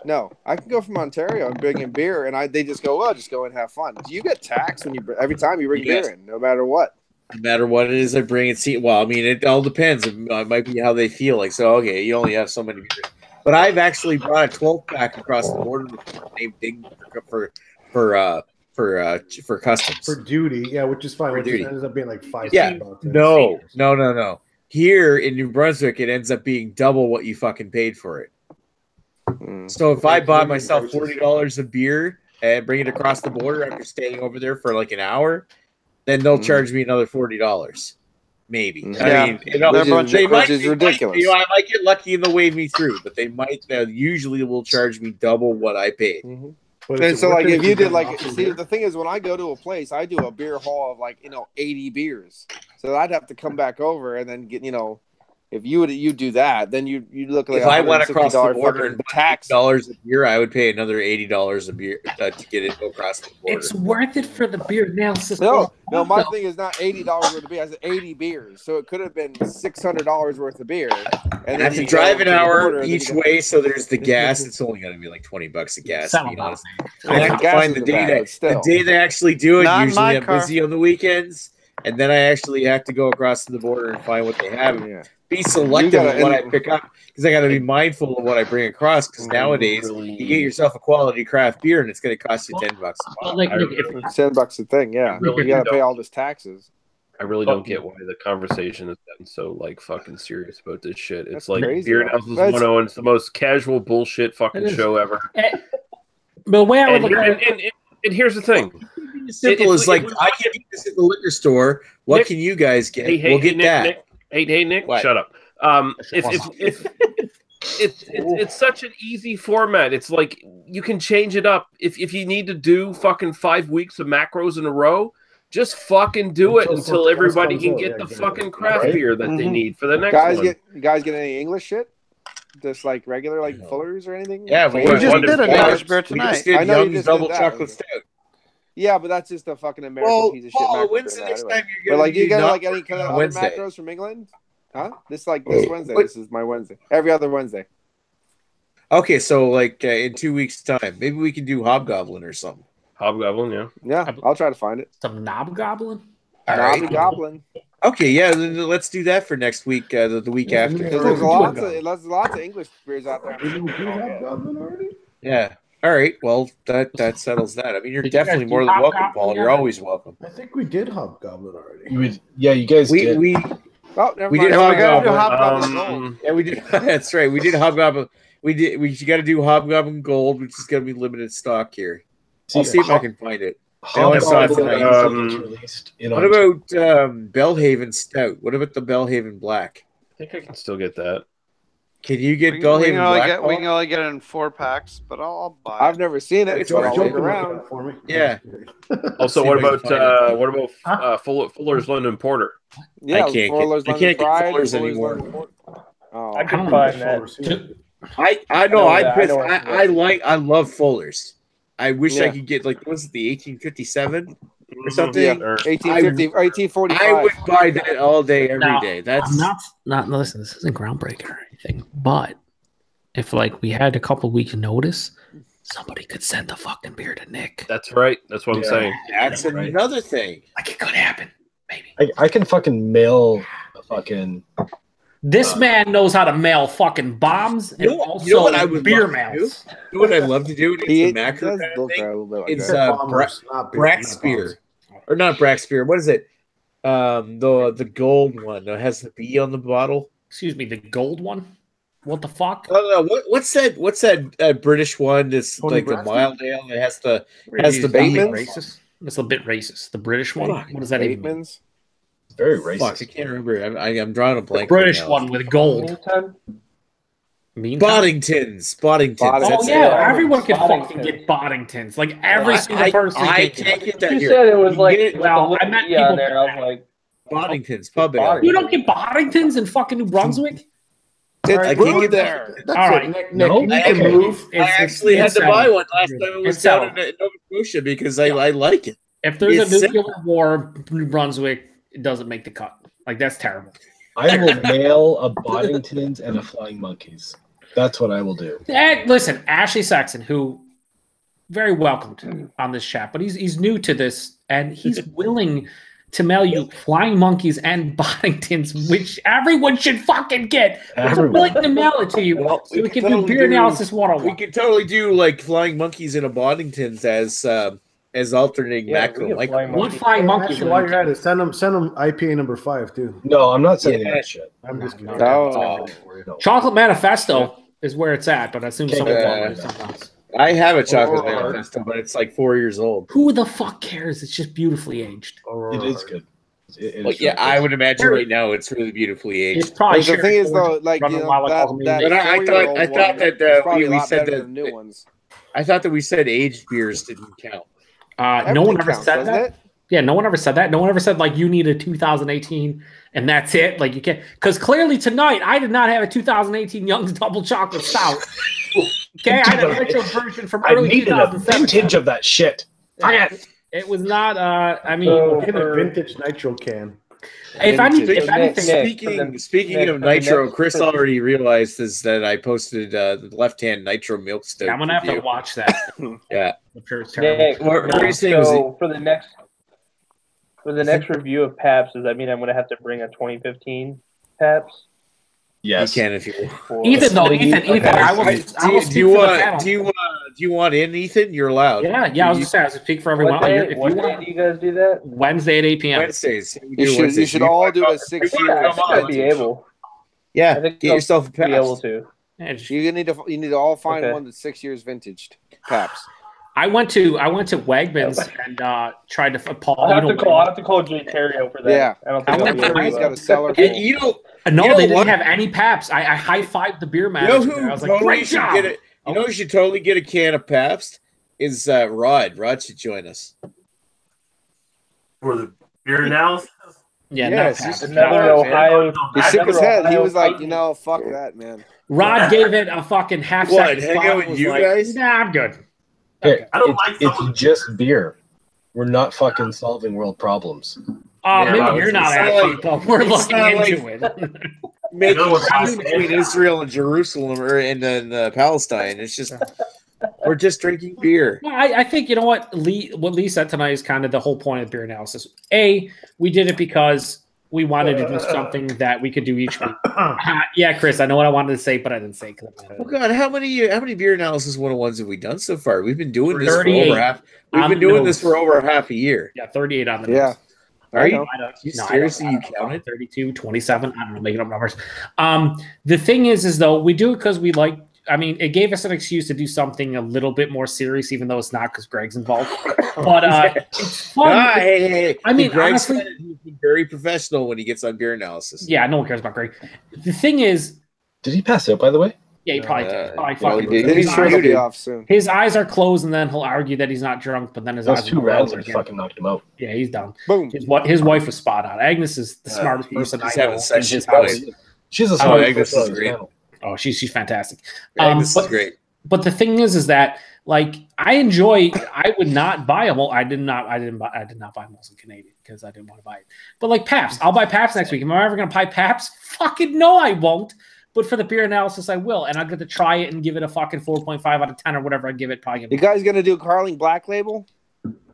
No, I can go from Ontario and bring in beer, and they just go, "Oh, just go and have fun." Do you get taxed when every time you bring beer in, no matter what? No matter what it is, I bring it. Well, I mean, it all depends. It might be how they feel. Like, so okay, you only have so many beers, but I've actually brought a 12-pack across the border named Ding for customs for duty, which is fine. Which ends up being like $5. Yeah, no. Here in New Brunswick, it ends up being double what you fucking paid for it. So if I bought myself $40 of beer and bring it across the border after staying over there for like an hour, then they'll charge me another $40. Maybe. Yeah. I mean, which is ridiculous. I might get lucky and they'll wave me through, but they might usually will charge me double what I paid. Mm-hmm. And so, like, if you did, like, see, the thing is, when I go to a place, I do a beer haul of, 80 beers. So I'd have to come back over and then get, if you do that, then you look like if I went across the $160 border and fucking tax. $80 a beer, I would pay another $80 a beer to get it across the border. It's worth it for the beer analysis. No, my thing is not $80 worth of beer. I said 80 beers, so it could have been $600 worth of beer. And I have to drive an hour each way, so there's the gas. It's only going to be like $20 a gas. To be honest, I have to find the day they actually do it. Not Usually, my I'm car. busy on the weekends, and then I actually have to go across the border and find what they have. Yeah. Be selective of what I pick up because I got to be mindful of what I bring across. Because nowadays, you get yourself a quality craft beer, and it's going to cost you $10 a bottle. Like, It's $10 a thing. Yeah, you got to pay all this taxes. I really don't get why the conversation has gotten so like fucking serious about this shit. It's That's like crazy, Beer man. Analysis That's- 101. It's the most casual bullshit fucking show ever. But the way I would And, look at it, and here's the thing. As simple as like I can't get this at the liquor store. What Nick, can you guys get? Hey, we'll get Nick, that. Hey, Nick, What? shut up. If it's such an easy format. It's like you can change it up. If you need to do fucking 5 weeks of macros in a row, just fucking do it until everybody can get the fucking craft beer that they need for the next one. You guys get any English shit? Just like regular like Fullers or anything? Yeah, We just did an English beer We tonight. just did I know you Young's just double did that. chocolate stout. Yeah, but that's just a fucking American piece of shit. Paul, macro when's beer the next anyway. time you're But gonna like, do you be get not like any kind of on other Wednesday? macros from England? Huh? This Wednesday. This is my Wednesday. Every other Wednesday. Okay, so like in 2 weeks' time, maybe we can do Hobgoblin or something. Hobgoblin, yeah. Yeah, I'll try to find it. some knob goblin. All right. Knobby Goblin. Okay, yeah, then let's do that for next week, the week after. Because there's lots of English beers out there. Yeah. All right. Well, that settles that. I mean, you're Did you guys definitely do more than welcome, Hobgoblin Paul. yet? You're always welcome. I think we did Hobgoblin already. You guys did. We Oh, never We mind. did We gotta do Hobgoblin. Hobgoblin Gold. yeah, we did. That's right. We did Hobgoblin. We got to do Hobgoblin Gold, which is going to be limited stock here. I'll see if I can find it. I only saw it tonight. What about Bellhaven Stout? What about the Bellhaven Black? I think I can still get that. Can you get We Bellhaven can only Black? get, we Paul? can only get it in 4-packs, but I'll buy it. I've never seen it. It's but I'll Joe look can around. for me. Yeah. Also, See what if I can about find it. Fuller's London Porter? Yeah, I can't Fuller's get- I can't get London Pride, Fuller's Fuller's anymore. London Port. Oh, I could find that. I know. I know what I love Fuller's. I wish I Yeah. could get like was it the 1857 or something? yeah, Or- 1850, 1845. I would buy that all day, every day. Now, That's I'm not listen, this isn't groundbreaking or anything, but if like we had a couple weeks notice, somebody could send the fucking beer to Nick. That's right. That's what I'm saying. that's another thing. Like it could happen, maybe. I can fucking mail a fucking. This man knows how to mail fucking bombs and also you know what I would beer love to do? mails. You know what I'd love to do? It's He a macro does kind of look thing. a little bit like It's that. Brack Spear, or not Brack Spear. What is it? The gold one that has the B on the bottle. Excuse me, the gold one? What the fuck? No. What's that British one? That's Tony like Braxton? the mild ale that has the B. Bateman's? Racist? It's a bit racist. The British one? What does that even mean? Bateman's? Very Fuck, racist. I can't remember. I'm drawing a The blank. British right now. one with gold. Meantime, Boddingtons. Boddingtons. Oh That's yeah, it. everyone can Boddington. fucking get Boddingtons. Like every single person. I can can't get that you here. said it was You like get it- with well, a little I meant E on people- there. I was like, Boddington's pub ale. Boddington. You don't get Boddingtons in fucking New Brunswick? It's I can't brewed get there. That's All it, right. Nick, No, you I need to can move. move. I actually had to buy one last time it was It's down settled. in Nova Scotia because I like it. If there's It's a nuclear war, New Brunswick, it doesn't make the cut. Like that's terrible. I will mail a Boddingtons and a Flying Monkeys. That's what I will do. And listen, Ashley Saxon, who very welcomed on this chat, but he's new to this, and he's willing to mail you Flying Monkeys and Boddingtons, which everyone should fucking get. He's Everyone. willing to mail it to you, Well, so we we can could do totally beer do- analysis We 101. could totally do like Flying Monkeys and a Boddingtons as alternating yeah, macro. we get Like Flying What Monkey. Flying Monkey? Actually, while you're at it, send them IPA number 5 too. No, I'm not sending Yeah. that shit. I'm just kidding. Oh. No. Chocolate Manifesto is where it's at, but I assume Okay, someone uh, bought it sometimes. I have a chocolate Or- manifesto, but it's like 4 years old. Who the fuck cares? It's just beautifully aged. It is good. It Well, is yeah, really I good. would imagine right now it's really beautifully It's aged. probably The thing is, though, like, you running know, wild like all the that But I 4-year-old thought one that, is probably a we lot said better that- than the new ones. I thought that we said aged beers didn't count. no one Everything ever counts, said doesn't that. it? Yeah, no one ever said that. No one ever said like you need a 2018 and that's it. Like you can't, because clearly tonight I did not have a 2018 Young's Double Chocolate Stout. Okay, I had a retro version from early I needed a 2007. vintage of that shit. It was not. I mean, Get a vintage nitro can. if anything, Speaking of nitro, Chris already realized this that I posted the left-hand nitro milk stout. I'm gonna have to review. watch that. Yeah. I'm sure it's terrible. Nick, What are you saying? so for the next review of Pabst, does that mean I'm going to have to bring a 2015 Pabst? Yes. You can if you. Ethan, I will speak for the panel. Do you want in, Ethan? You're allowed. Yeah. I was just saying, I was speak for everyone. What day do you guys do that? Wednesday at 8 p.m. Wednesdays. You should all do a 6 year. I think I'd be able. Yeah, I think get yourself a I'll be able Pabst. to. Yeah, just- You need to all find Okay. one that's 6 years vintaged. Pabst. I went to Wegmans and tried to Paul. I'll have to call Jay Terrio for that. Yeah. I don't think I'm I'll be sure able he's to. got a cellar. And full. you know, No, You know they didn't what? have any Paps. I high-fived the beer you manager. know who I was like, totally great should job. get it. You know who should totally get a can of Pabst is Rod. Rod should join us. For the beer analysis. Yeah, Yeah, no it's Paps. just Another No. Ohio. He shook his head. He Ohio was like, Titan. fuck that, man. Rod gave it a fucking half What, second. hang thought out and with was you like, guys? Nah, I'm good. Here, I don't like it's someone- just beer. We're not fucking solving world problems. Maybe no, you're it's not not actually, like- but we're it's looking not into it. Making You know what peace Pabst between is? Israel and Jerusalem or and Palestine. It's just we're just drinking beer. No, I think you know what Lee said tonight is kind of the whole point of beer analysis. We did it because we wanted to do something that we could do each week. Yeah, Chris, I know what I wanted to say, but I didn't say. Oh God, how many beer analysis 101s have we done so far? We've been doing this for 38. over half. We've been doing this for over half a year. Yeah, 38 on the Yeah. notes. Are you? No, Seriously, you I don't counted? 32, 27. I don't know, making up numbers. The thing is though, we do it because we like. I mean, it gave us an excuse to do something a little bit more serious, even though it's not because Greg's involved. But it's fun. Hey. I mean, Greg honestly, said he's very professional when he gets on beer analysis. yeah, no one cares about Greg. The thing is, Did he pass out, by the way? yeah, he probably did. Probably Well, fucking he did. he's sure to be off soon. His eyes are closed, and then he'll argue that he's not drunk, but then his Those eyes two are rounds closed again. fucking knocked him out. Yeah, he's done. Boom. His wife was spot on. Agnes is the smartest he's person I just know having in sex his with house. Chloe. She's a Oh, smart Agnes person is on great. panel. Oh, she's fantastic. Agnes But- is great. But the thing is that like I enjoy. I would not buy a I did not buy Molson Canadian because I didn't want to buy it. But like Pabst, I'll buy Pabst next week. Am I ever going to buy Pabst? Fucking no, I won't. But for the beer analysis, I will, and I'll get to try it and give it a fucking 4.5 out of 10 or whatever I give it. Probably. You guys gonna do Carling Black Label?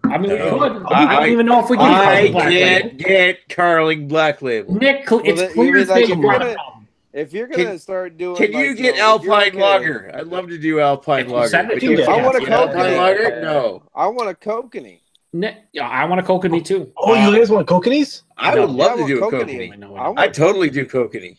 I mean, we No. could. I don't even know if we can. I Black Label. can't get Carling Black Label. Nick, Well, it's then, clear you mean, as like, day if you're you're not a gonna- problem. If you're gonna start doing, Can you like, get know, if you're Alpine like a- Lager? I'd love to do Alpine If you Lager. send it But to you me, I want a get Alpine Kokanee. Lager? No. I want a Kokanee. Nick, yeah, I want a Kokanee too. Oh, you guys want Kokanees? I No. would love Yeah, to do a I want Kokanee. I know. I want I'd totally do Kokanee.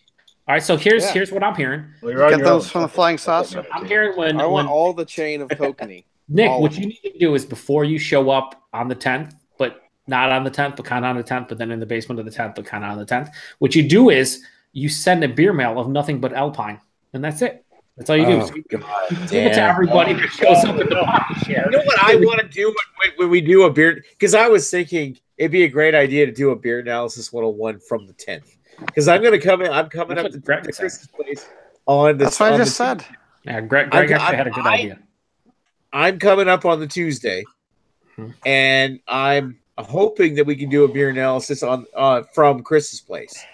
All right, so here's Yeah. here's what I'm hearing. Well, you're on Get your those own. from the Flying Saucer. I'm hearing when I want when all the chain of Kokanee. Nick, all what of you need to do is before you show up on the 10th, but not on the 10th, but kind of on the 10th, but then in the basement of the 10th, but kind of on the 10th. What you do is you send a beer mail of nothing but Alpine, and that's it. That's all you do. Oh, So you God give it to damn. everybody that shows up in the box share. You know what I want to do when we do a beer? Because I was thinking it'd be a great idea to do a beer analysis 101 from the 10th. Because I'm going to come in. I'm coming That's up what to Greg the said. Chris's place on the. That's what I on just the- said. Yeah, Greg I'm- actually had a good idea. I'm coming up on the Tuesday, Mhm. and I'm hoping that we can do a beer analysis on from Chris's place.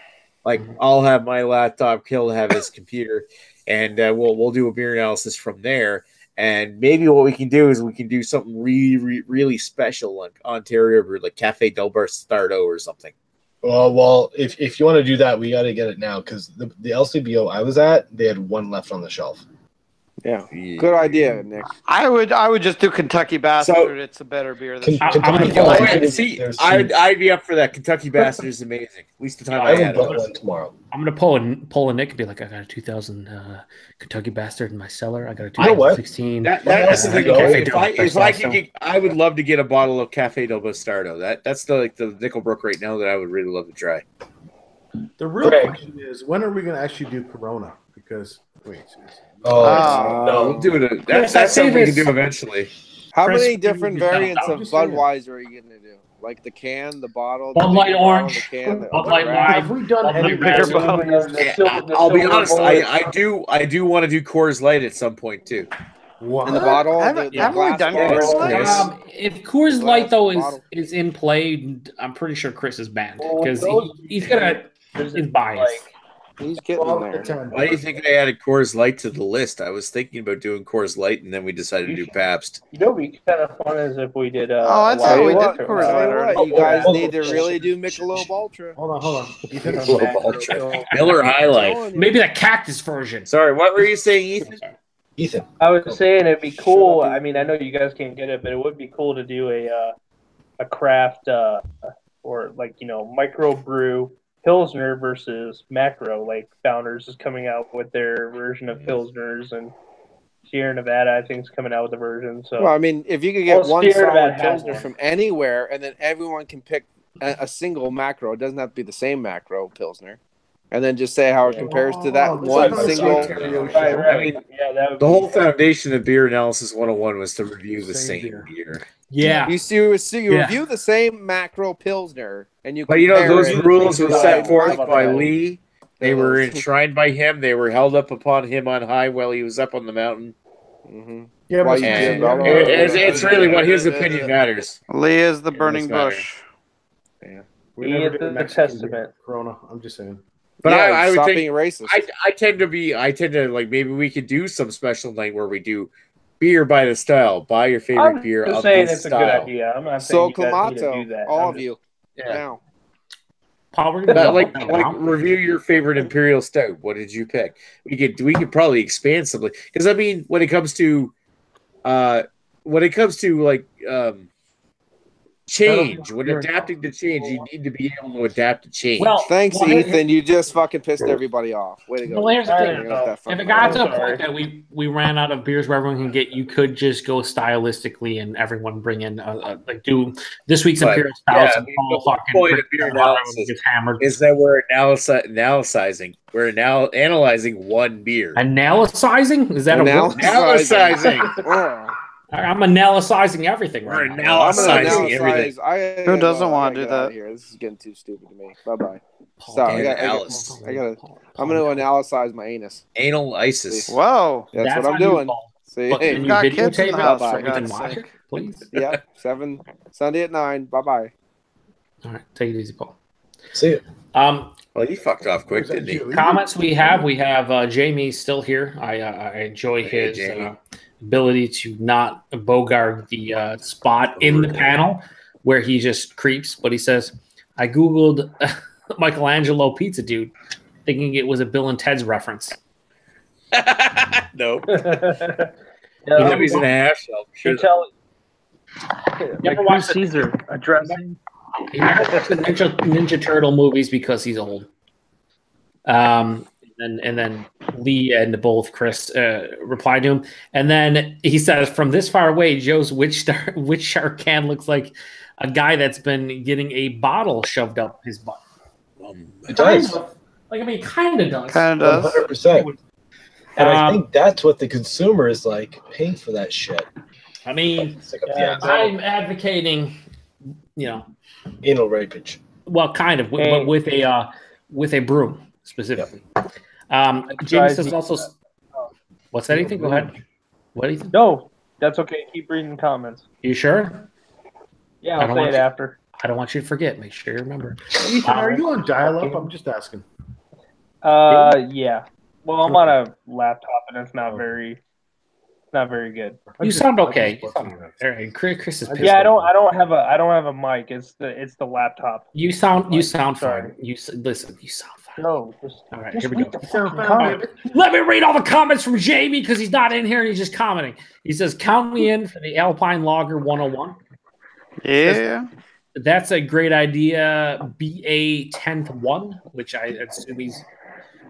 Like I'll have my laptop, he'll have his computer, and we'll do a beer analysis from there. And maybe what we can do is we can do something really special like Ontario brew, like Cafe Del Bastardo or something. Well, if you want to do that, we got to get it now because the LCBO I was at, they had one left on the shelf. Yeah, good idea, Nick. I would just do Kentucky Bastard. It's a better beer than I'm gonna Kentucky pull Bastard it. is- See, there's I'd be up for that. Kentucky Bastard is amazing. At least the time I I will had get it. one tomorrow. I'm gonna pull a Nick and be like, I got a 2000 Kentucky Bastard in my cellar. I got a You know what? 2016. That's the thing. Cafe If Del I could Bastardo. get, I would love to get a bottle of Cafe Del Bastardo. That's the Nickelbrook right now that I would really love to try. The real Greg. question is, when are we going to actually do Corona? Because wait, Oh, no. We'll do it. Yes, That's I say something we this. can do eventually. How Chris, many you different just don't- variants I'm of just saying. Budweiser are you going to do? Like the can, the bottle, Bud the Light bigger bottle, Orange, the can, the Bud Light crap. Have we done Bud any Light Raspberry. I'll be honest. I do want to do Coors Light at some point too. What? In the bottle, Haven't we glass done bottle. Coors Light? Yes. If Coors Glass Light though bottle. is in play, I'm pretty sure Chris is banned Well, because those- he's gonna he's biased. He's getting 12 there. to 10. Why do you think I added Coors Light to the list? I was thinking about doing Coors Light, and then we decided to do Pabst. You know, be kind of fun as if we did. Oh, I'd a say Tell we you did what, Coors tell Light you already. what, you guys Oh, need to really do Michelob Ultra. Hold on. Ethan, Miller High Life. Telling you. Maybe the cactus version. Sorry, what were you saying, Ethan? Ethan. I was saying it'd be cool. I mean, I know you guys can't get it, but it would be cool to do a craft or like micro brew Pilsner versus macro. Like Founders is coming out with their version of Pilsners, and Sierra Nevada I think is coming out with a version. So Well, I mean, if you could get Well, one Sierra solid Nevada has Pilsner one. from anywhere, and then everyone can pick a single macro, it doesn't have to be the same macro Pilsner, and then just say how it compares to that this one is like single. Ontario right, show. right. I mean, yeah, that would The be- whole foundation of Beer Analysis 101 was to review the Same same beer. beer. Yeah. You Yeah. review the same macro Pilsner, and you. But compare those it rules were side set by forth side. by Lee. They were Those- enshrined by him. They were held up upon him on high while he was up on the mountain. Mhm. Yeah, Why but you And did, blah, it's really what his opinion matters. Lee is the burning This matter. bush. we He never is did the Mexican testament. beer. Corona. I'm just saying. But Yeah, I would stop think being racist. I tend to like maybe we could do some special night where we do beer by the style, buy your favorite I'm beer just of saying this it's a style. good idea. I'm not So saying you guys need to Clamato, do that. all I'm of just- you Yeah. now. Paul, we're gonna But go like now. review your favorite imperial stout. What did you pick? We could probably expand something because I mean when it comes to like change, when adapting to change, you need to be able to adapt to change. Well, Thanks, well, Ethan. You just fucking pissed everybody off. Way to go. Well, here's the I thing. don't know. If it got to a Sorry. point that we ran out of beers where everyone can get, you could just go stylistically and everyone bring in like do this week's But, Imperial Styles yeah, and I mean, Paul the whole fucking point of brings beer it out, analysis gets hammered. is that we're analyzing. We're now analyzing one beer. Analyzing? Is that a word? Analyzing. Oh. I'm analyzing everything We're right now. I'm gonna analyzing everything. Who doesn't want to do that? Here. This is getting too stupid to me. Bye bye. Paul, Stop. And I gotta, Alice. I'm going to analyze my anus. Anal ISIS. Whoa. That's what I'm on you, doing. Paul. See, But can you got kids in videotape the it house, so for we can God's watch sake. it, please? yeah, 7 Sunday at 9. Bye bye. All right, take it easy, Paul. See it. Well, he fucked off quick, didn't he? Comments we have Jamie still here. I enjoy Hey, his Jamie. ability to not bogart the spot in the panel where he just creeps. But he says, I Googled Michelangelo Pizza Dude thinking it was a Bill and Ted's reference. Nope. No, You know he's in a half shell. you Sure. tell Never like watched Bruce Caesar addressing. He never watched the Ninja Turtle movies because he's old. And then Lee and both Chris replied to him, and then he says, "From this far away, Joe's witch shark can looks like a guy that's been getting a bottle shoved up his butt." It does. Like, I mean, kind of does. Kind of does. 100%. And I Um, think that's what the consumer is like, paying for that shit. I mean, It's like a Yeah, fiasco. I'm advocating, Anal rapage. well, kind of, but with a broom specifically. Jamie says also, what's that? Anything? Go ahead. What do you think? No, that's okay. Keep reading comments. You sure? Yeah, I I'll don't say want it you- after. I don't want you to forget. Make sure you remember. Ethan, are you on dial-up? I'm just asking. Yeah. Well, I'm on a laptop and it's not very good. You sound okay. All right, Chris is pissed. Yeah, I don't have a mic. It's the laptop. You sound Sorry. fine. Listen. You sound fine. No, just All right, just here we read go. the fucking All comments. right, let me read all the comments from Jamie because he's not in here and he's just commenting. He says, "Count me in for the Alpine Lager 101." Yeah. That's a great idea. BA 10th one, which I assume he's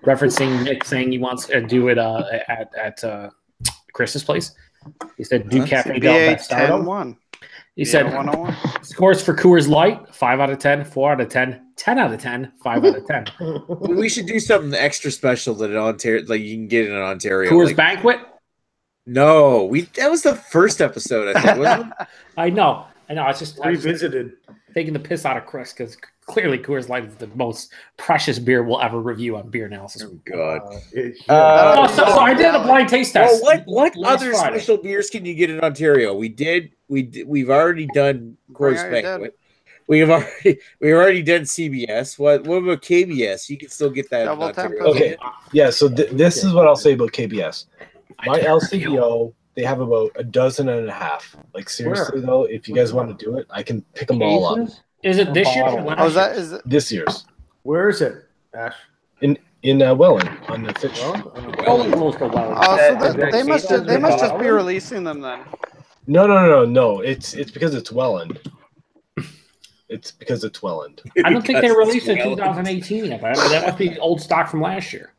referencing Nick saying he wants to do it at Chris's place. He said, "Do Cafe Del BA Bastardo." 10-1. He said, 101. "Scores for Coors Light: 5 out of 10, 4 out of 10, 10 out of 10, 5 out of 10." We should do something extra special that in Ontario, like you can get in Ontario. Coors like, Banquet. no, that was the first episode, I think, wasn't it? I know. I know. It's just Revisited. taking the piss out of Chris because clearly Coors Light is the most precious beer we'll ever review on Beer Analysis. Oh God. So I did a blind taste test. Well, what last other Friday. special beers can you get in Ontario? We've already done Bring Coors out your Banquet. We've already done CBS. What about KBS? You can still get that Double in Ontario. Tempest. Okay, yeah. So this is what I'll say about KBS. My LCBO, they have about a dozen and a half. Like seriously though, if you guys want to do it, I can pick them all up. Cases? Is it this year or last Oh, is that year? is it? This year's Where is it, Ash? in Welland on the fifth. Only close to Welland. Oh, so Is that they must cases they must just be bottled? releasing them then. No. It's because it's Welland. It's because it's Welland. I don't think they Because released it it's in 2018 yet. That must be old stock from last year.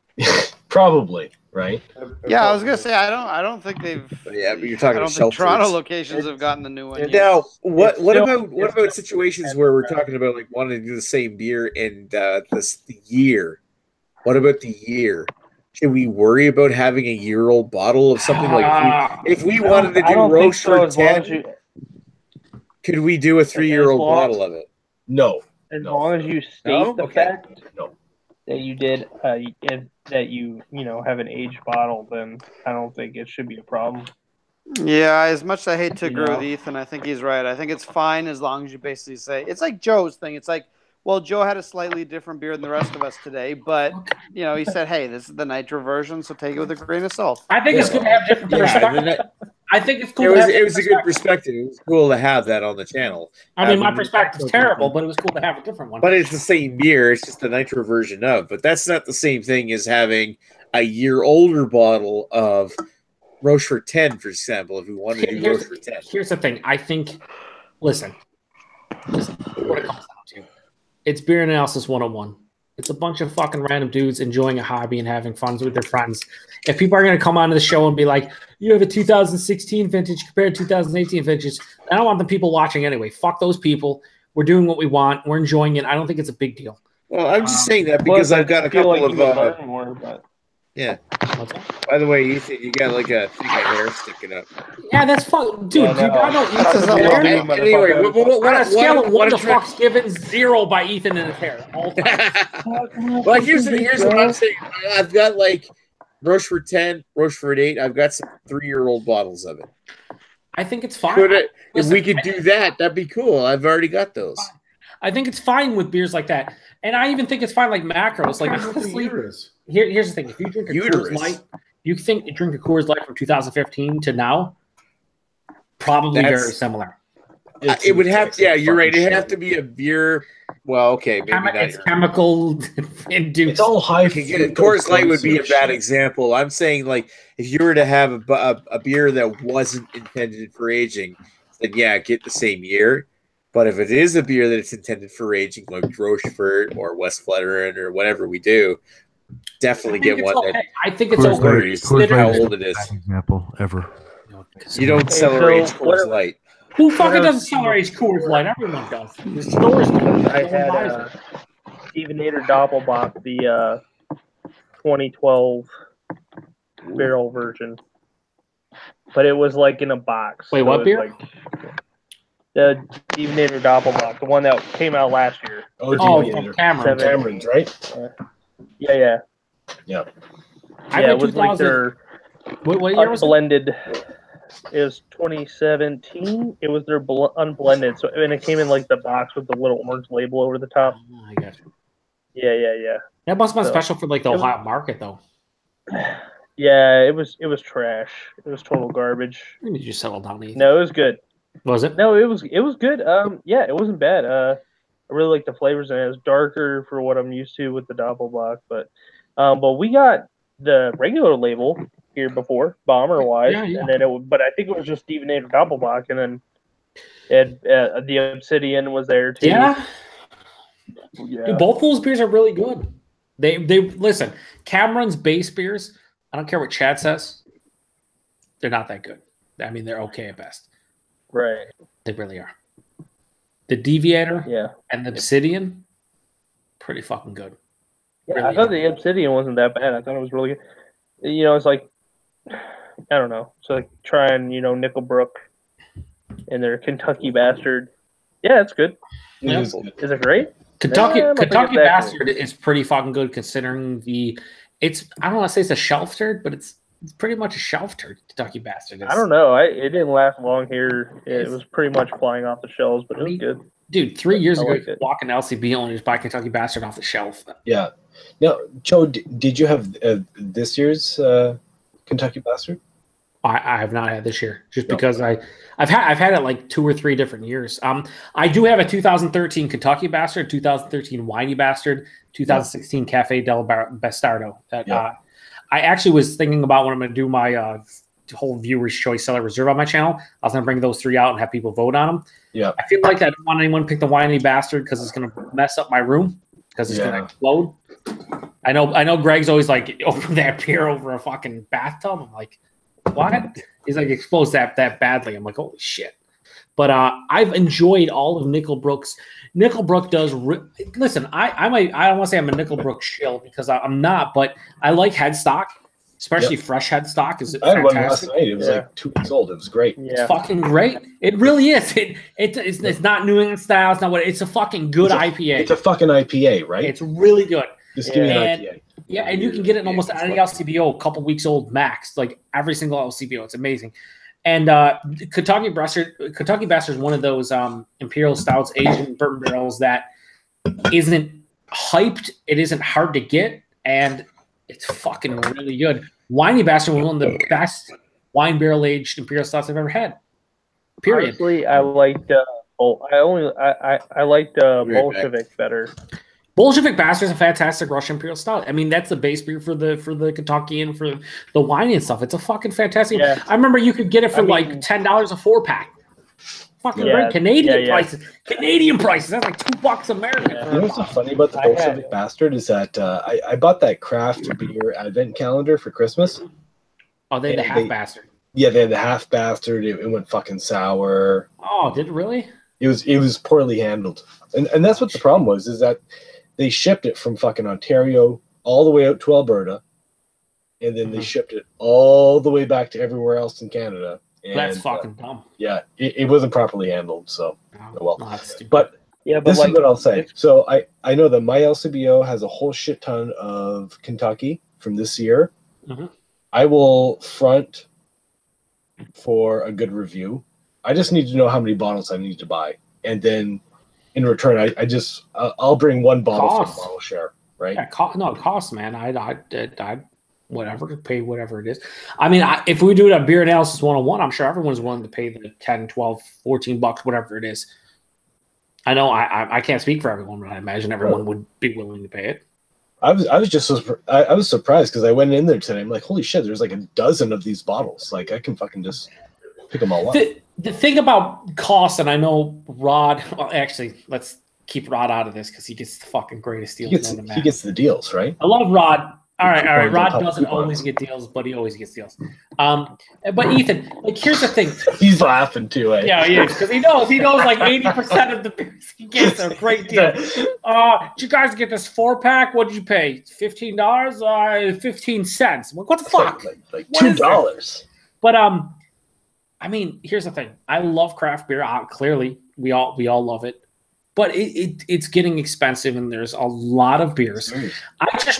Probably, right? Yeah, I was gonna say I don't think they've. Yeah, but you're talking I don't shelf think Toronto foods. locations have gotten the new one yet. Now, what still- about situations where we're talking about like wanting to do the same beer and the year? What about the year? Should we worry about having a year-old bottle of something like if we wanted to I do don't think so, Rochefort as long as 10? you, Could we do a 3-year-old long- bottle of it? No. as No. long as you state No? the Okay. fact No. that you did that you have an aged bottle, then I don't think it should be a problem. Yeah, as much as I hate to You agree know? with Ethan, I think he's right. I think it's fine as long as you basically say it's like Joe's thing. It's like, well, Joe had a slightly different beer than the rest of us today, but he said, hey, this is the nitro version, so take it with a grain of salt. I think it's good to have different perspectives. I think it's cool. It to was have it was a different good perspective. It was cool to have that on the channel. I mean, my perspective's terrible, but it was cool to have a different one. But it's the same beer. It's just the nitro version of. But that's not the same thing as having a year older bottle of Rochefort 10, for example. If we wanted to do Here's- Rochefort 10, Here's the thing. I think, listen, what it comes down to. It's Beer Analysis 101. It's a bunch of fucking random dudes enjoying a hobby and having fun with their friends. If people are going to come onto the show and be like, you have a 2016 vintage compared to 2018 vintage, I don't want the people watching anyway. Fuck those people. We're doing what we want. We're enjoying it. I don't think it's a big deal. well, I'm just saying that because I've got a feel couple like of. you would learn more, but Yeah. What's that? By the way, Ethan, you got like a thing of hair sticking up. Yeah, that's fun. Dude, Yeah, dude, no. I don't That's eat a the lot. beer. Anyway, On a scale of 1 to what- fucks given, 0 by Ethan and his hair. All time. Well, here's what I'm saying. I've got like Rochefort 10, Rochefort 8. I've got some 3-year-old bottles of it. I think it's fine. If Listen, we could do that, that'd be cool. I've already got those. I think it's fine with beers like that. And I even think it's fine like macros. Like, honestly, Uterus. here's the thing. If you drink a Coors Uterus. Light, you drink a Coors Light from 2015 to now, probably That's- very similar. It would have, It's yeah, you're right. fucking It'd have shit. to be a beer. Well, okay, maybe not. It's chemical induced. It's all high. Coors Light would be a bad shit. example. I'm saying, like, if you were to have a beer that wasn't intended for aging, then yeah, get the same year. But if it is a beer that it's intended for aging, like Rochefort or West Fluttering or whatever we do, definitely get one that I think it's Coors okay. Light- considers Coors Light how is old the it is. best example ever. You don't so celebrate Coors what- Light. Who fucking What doesn't else? celebrate Coors Light? Everyone does. The stores do. No I one had buys it. Stevenator Doppelbock, the 2012 barrel version, but it was like in a box. Wait, So what it was beer? Like, the Stevenator Doppelbock, the one that came out last year. Oh, Deviator. from Cameron. Seven. Cameron's, right? Yeah. I Yeah, read it was like 2000 their What year was it? unblended. It was 2017. It was their unblended. So and it came in like the box with the little orange label over the top. Oh, I got you. Yeah. That must have been So- special for like the it was- Ohio market, though. Yeah, it was trash. It was total garbage. When did you settle down, Ethan? No, it was good. Was it? No, it was good. Yeah, it wasn't bad. I really like the flavors in it. It was darker for what I'm used to with the Doppelbock, but we got the regular label here before, bomber wise, Yeah. and then but I think it was just Stevenator Doppelbock, and then it the Obsidian was there too. Yeah. Yeah. Dude, both those beers are really good. They listen. Cameron's base beers. I don't care what Chad says. They're not that good. I mean, they're okay at best. Right. They really are. The Deviator Yeah. and the Obsidian, pretty fucking good. Yeah, Really I thought are. the Obsidian wasn't that bad. I thought it was really good. It's like, I don't know. So like trying, Nickelbrook and their Kentucky Bastard. Yeah, it's good. It Is it great? Kentucky I don't think Kentucky it's that Bastard is pretty fucking good considering it's I don't want to say it's a shelf turd, but it's pretty much a shelf turd. Kentucky Bastard. I don't know. It didn't last long here. It was pretty much flying off the shelves, but it was good. Dude, 3 years ago, liked it. walking LCB only just buy Kentucky Bastard off the shelf. Yeah. Now, Joe, did you have this year's Kentucky Bastard? I have not had this year just because I've had it like 2 or 3 different years. I do have a 2013 Kentucky Bastard, 2013 Whiny Bastard, 2016 Cafe del Bastardo. That I actually was thinking about when I'm going to do my whole Viewer's Choice Cellar Reserve on my channel. I was going to bring those 3 out and have people vote on them. Yeah, I feel like I don't want anyone to pick the Whiny Bastard because it's going to mess up my room because it's going to explode. I know. Greg's always like, open that beer over a fucking bathtub. I'm like, what? He's like, exposed that badly. I'm like, holy shit. But I've enjoyed all of Nickelbrook's. Nickelbrook does listen. I don't want to say I'm a Nickelbrook shill because I'm not, but I like headstock, especially fresh headstock. Is I had one last night. It was like 2 weeks old. It was great. It's fucking great. It really is. It's not New England style. It's not what it's a fucking good IPA. It's a fucking IPA, right? It's really good. Just give me an IPA. Yeah, and you can get it in almost any LCBO, a couple weeks old max, like every single LCBO. It's amazing. And Kentucky Bastard is one of those imperial stouts, Asian bourbon barrels that isn't hyped. It isn't hard to get, and it's fucking really good. Whiny Bastard was one of the best wine barrel aged imperial stouts I've ever had. Period. Honestly, I liked. I liked Bolshevik better. Bolshevik Bastard is a fantastic Russian Imperial Stout. I mean, that's the base beer for the Kentucky and for the wine and stuff. It's a fucking fantastic. Yeah. I remember you could get it for like $10 a 4-pack. Fucking great. Canadian prices. Canadian prices. That's like $2 American. You know what's so funny about the Bolshevik Bastard is that I bought that craft beer advent calendar for Christmas. Oh, they had the half bastard. Yeah, they had the half bastard. It went fucking sour. Oh, did it really? It was poorly handled, and that's what the problem was. Is that they shipped it from fucking Ontario all the way out to Alberta, and then they shipped it all the way back to everywhere else in Canada. And, that's fucking dumb. Yeah, it wasn't properly handled. So, well, but yeah, this is what I'll say. So I know that my LCBO has a whole shit ton of Kentucky from this year. I will front for a good review. I just need to know how many bottles I need to buy, and then in return, I'll bring 1 bottle for the bottle share, right? Yeah, it costs, man. I whatever, pay whatever it is. I mean, if we do it at Beer Analysis 101, I'm sure everyone's willing to pay the 10, 12, 14 bucks, whatever it is. I know I can't speak for everyone, but I imagine everyone would be willing to pay it. I was surprised because I went in there today. I'm like, holy shit, there's like a dozen of these bottles. Like I can fucking just pick them all up. The thing about cost, and I know Rod. Well, actually, let's keep Rod out of this because he gets the fucking greatest deals. He gets the deals, right? I love Rod. All right. Rod doesn't always get deals, but he always gets deals. But Ethan, like, here's the thing. He's laughing too, eh? Yeah, he is because he knows like 80% of the beers he gets are a great deal. Did you guys get this 4-pack? What did you pay? $15? 15 cents. What the fuck? Like $2. But I mean, here's the thing. I love craft beer. Clearly, we all love it. But it's getting expensive, and there's a lot of beers.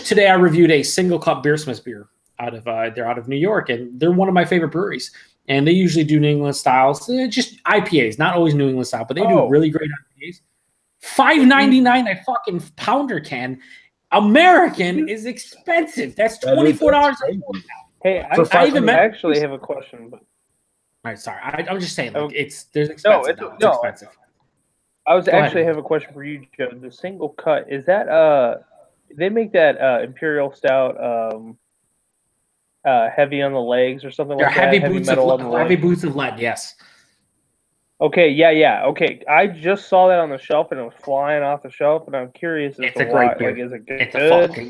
Today I reviewed a single cup Beersmiths beer they're out of New York, and they're one of my favorite breweries. And they usually do New England styles, just IPAs, not always New England style, but they do really great IPAs. $5.99 a fucking pounder can. American is expensive. That's $24. Hey, I actually have a question. But... All right, sorry. I'm just saying, like, there's expensive. It's expensive. I have a question for you, Joe. The single cut, is that they make that Imperial Stout heavy on the legs or something like that? Heavy boots of lead, yes. Okay, yeah. Okay, I just saw that on the shelf and it was flying off the shelf, and I'm curious. It's a great beer. Like, is it good? It's a fucking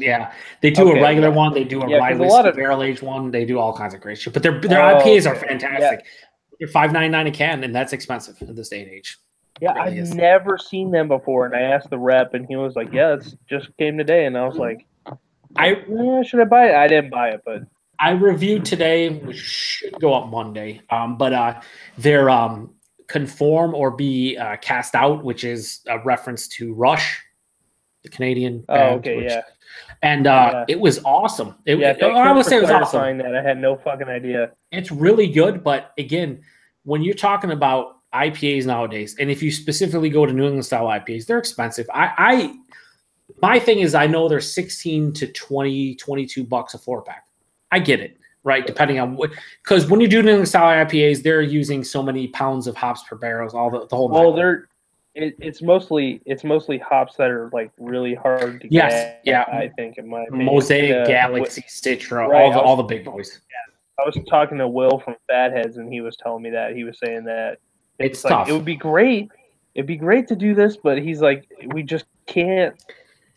They do a regular one. They do a rye whiskey barrel aged one. They do all kinds of great shit. But their IPAs are fantastic. They're $5.99 a can, and that's expensive in this day and age. Yeah, really I've never seen them before, and I asked the rep, and he was like, "Yeah, it just came today," and I was like, should I buy it?" I didn't buy it, but I reviewed today, which should go up Monday. But their conform or be cast out, which is a reference to Rush, the Canadian band. And it was awesome. I would say it was awesome. That I had no fucking idea. It's really good, but again, when you're talking about IPAs nowadays, and if you specifically go to New England style IPAs, they're expensive. My thing is, I know they're 16 to 20, 22 bucks a 4-pack. I get it, right? Depending on what, because when you do New England style IPAs, they're using so many pounds of hops per barrel, the whole. Well, it's mostly hops that are like really hard to get. Yeah. I think in my opinion. Mosaic, Galaxy, Citra, right, all the big boys. Yeah, I was talking to Will from Fatheads, and he was telling me that he was saying that it's like, tough. It would be great. It'd be great to do this, but he's like, we just can't.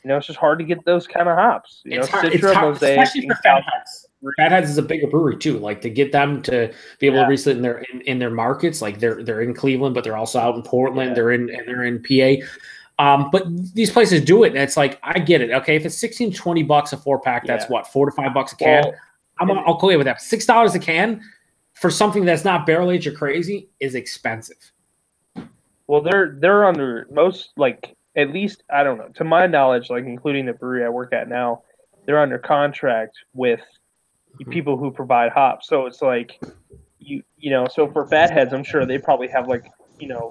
It's just hard to get those kind of hops. It's hard, Mosaic, especially for Fatheads. Fatheads is a bigger brewery too. Like to get them to be able to resell in their markets. Like they're in Cleveland, but they're also out in Portland. They're in PA. But these places do it, and it's like I get it. Okay, if it's $16, $20 a 4-pack, that's what $4 to $5 a can. I'll go away with that. $6 a can for something that's not barrel aged or crazy is expensive. Well, they're under most at least, I don't know, to my knowledge, like including the brewery I work at now, they're under contract with people who provide hops. So it's like, so for Fatheads, I'm sure they probably have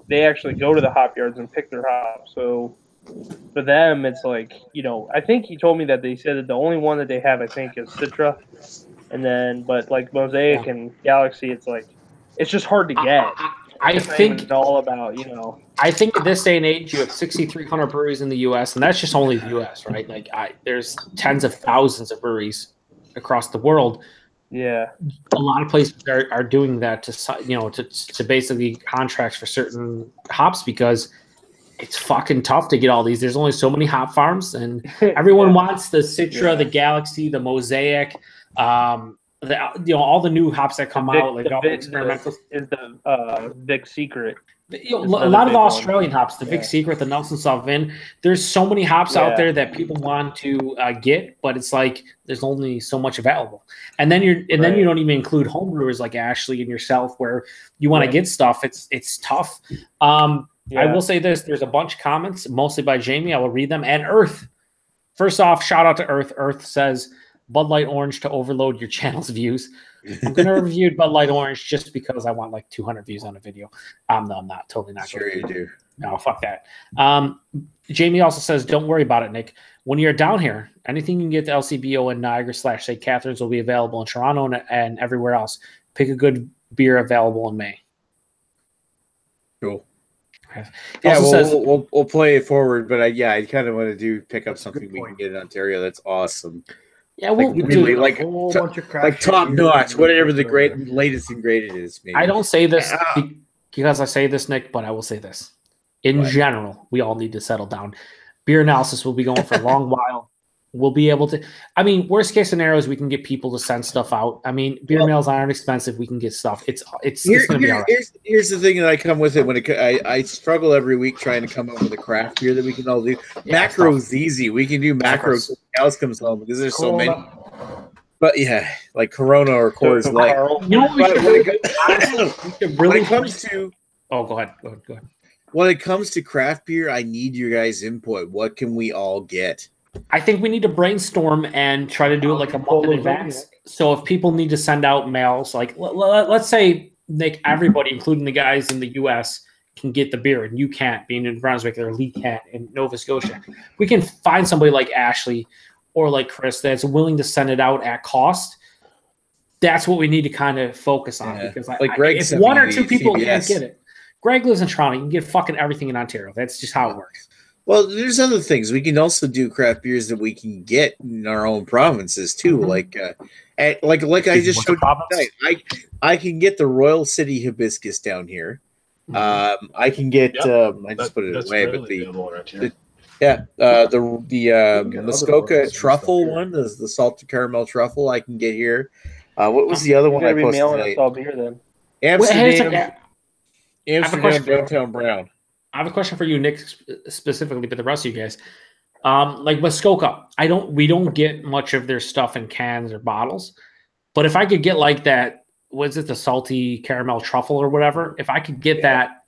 they actually go to the hop yards and pick their hops. So for them, it's like, I think he told me that they said that the only one that they have, I think, is Citra. And then, but like Mosaic and Galaxy, it's like, it's just hard to get. I think it's all about, I think in this day and age, you have 6,300 breweries in the U.S., and that's just only the U.S., right? Like, there's tens of thousands of breweries across the world. Yeah, a lot of places are doing that to basically contracts for certain hops because it's fucking tough to get all these. There's only so many hop farms, and everyone wants the Citra, the Galaxy, the Mosaic. All the new hops that come out, like all the experimental, is the Vic Secret. A lot of the Australian hops, the Vic Secret, the Nelson Sauvin. There's so many hops out there that people want to get, but it's like there's only so much available. And then you don't even include home brewers like Ashley and yourself, where you want to get stuff. It's tough. I will say this: there's a bunch of comments, mostly by Jamie. I will read them. And Earth. First off, shout out to Earth. Earth says, Bud Light Orange to overload your channel's views. I'm going to review Bud Light Orange just because I want 200 views on a video. No, I'm not. Totally not. Sure you do. No, fuck that. Jamie also says, don't worry about it, Nick. When you're down here, anything you can get to LCBO in Niagara/St. Catharines will be available in Toronto and everywhere else. Pick a good beer available in May. Cool. Okay. Yeah, we'll play it forward, but I kind of want to pick up something we can get in Ontario. That's awesome. Yeah, we'll really top notch, whatever the latest and greatest is. Maybe. I don't say this because I say this, Nick, but I will say this. In general, we all need to settle down. Beer analysis will be going for a long while. We'll be able to. I mean, worst case scenario is we can get people to send stuff out. I mean, beer mails aren't expensive. We can get stuff. It's going to be all right. Here's the thing that I come with it I struggle every week trying to come up with a craft beer that we can all do. Macro's easy. We can do macros. Else comes home because there's so many. But like Corona or Coors Light. When it comes to go ahead. When it comes to craft beer, I need your guys' input. What can we all get? I think we need to brainstorm and try to do it like a month in advance. So if people need to send out mails, like let's say, Nick, everybody, including the guys in the U.S., can get the beer, and you can't, being in Brunswick or Lee can't in Nova Scotia. We can find somebody like Ashley or like Chris that's willing to send it out at cost. That's what we need to kind of focus on because if one or two people can't get it, Greg lives in Toronto. You can get fucking everything in Ontario. That's just how it works. Well, there's other things. We can also do craft beers that we can get in our own provinces too. Mm-hmm. Like I just showed you tonight. I can get the Royal City hibiscus down here. Mm-hmm. I can get. I just put it away, but the Muskoka truffle one, the salted caramel truffle, I can get here. What was the other one I posted tonight? All beer then. Amsterdam Downtown Brown. I have a question for you, Nick, specifically, but the rest of you guys. Like Muskoka, we don't get much of their stuff in cans or bottles. But if I could get like that, was it the salty caramel truffle or whatever? If I could get that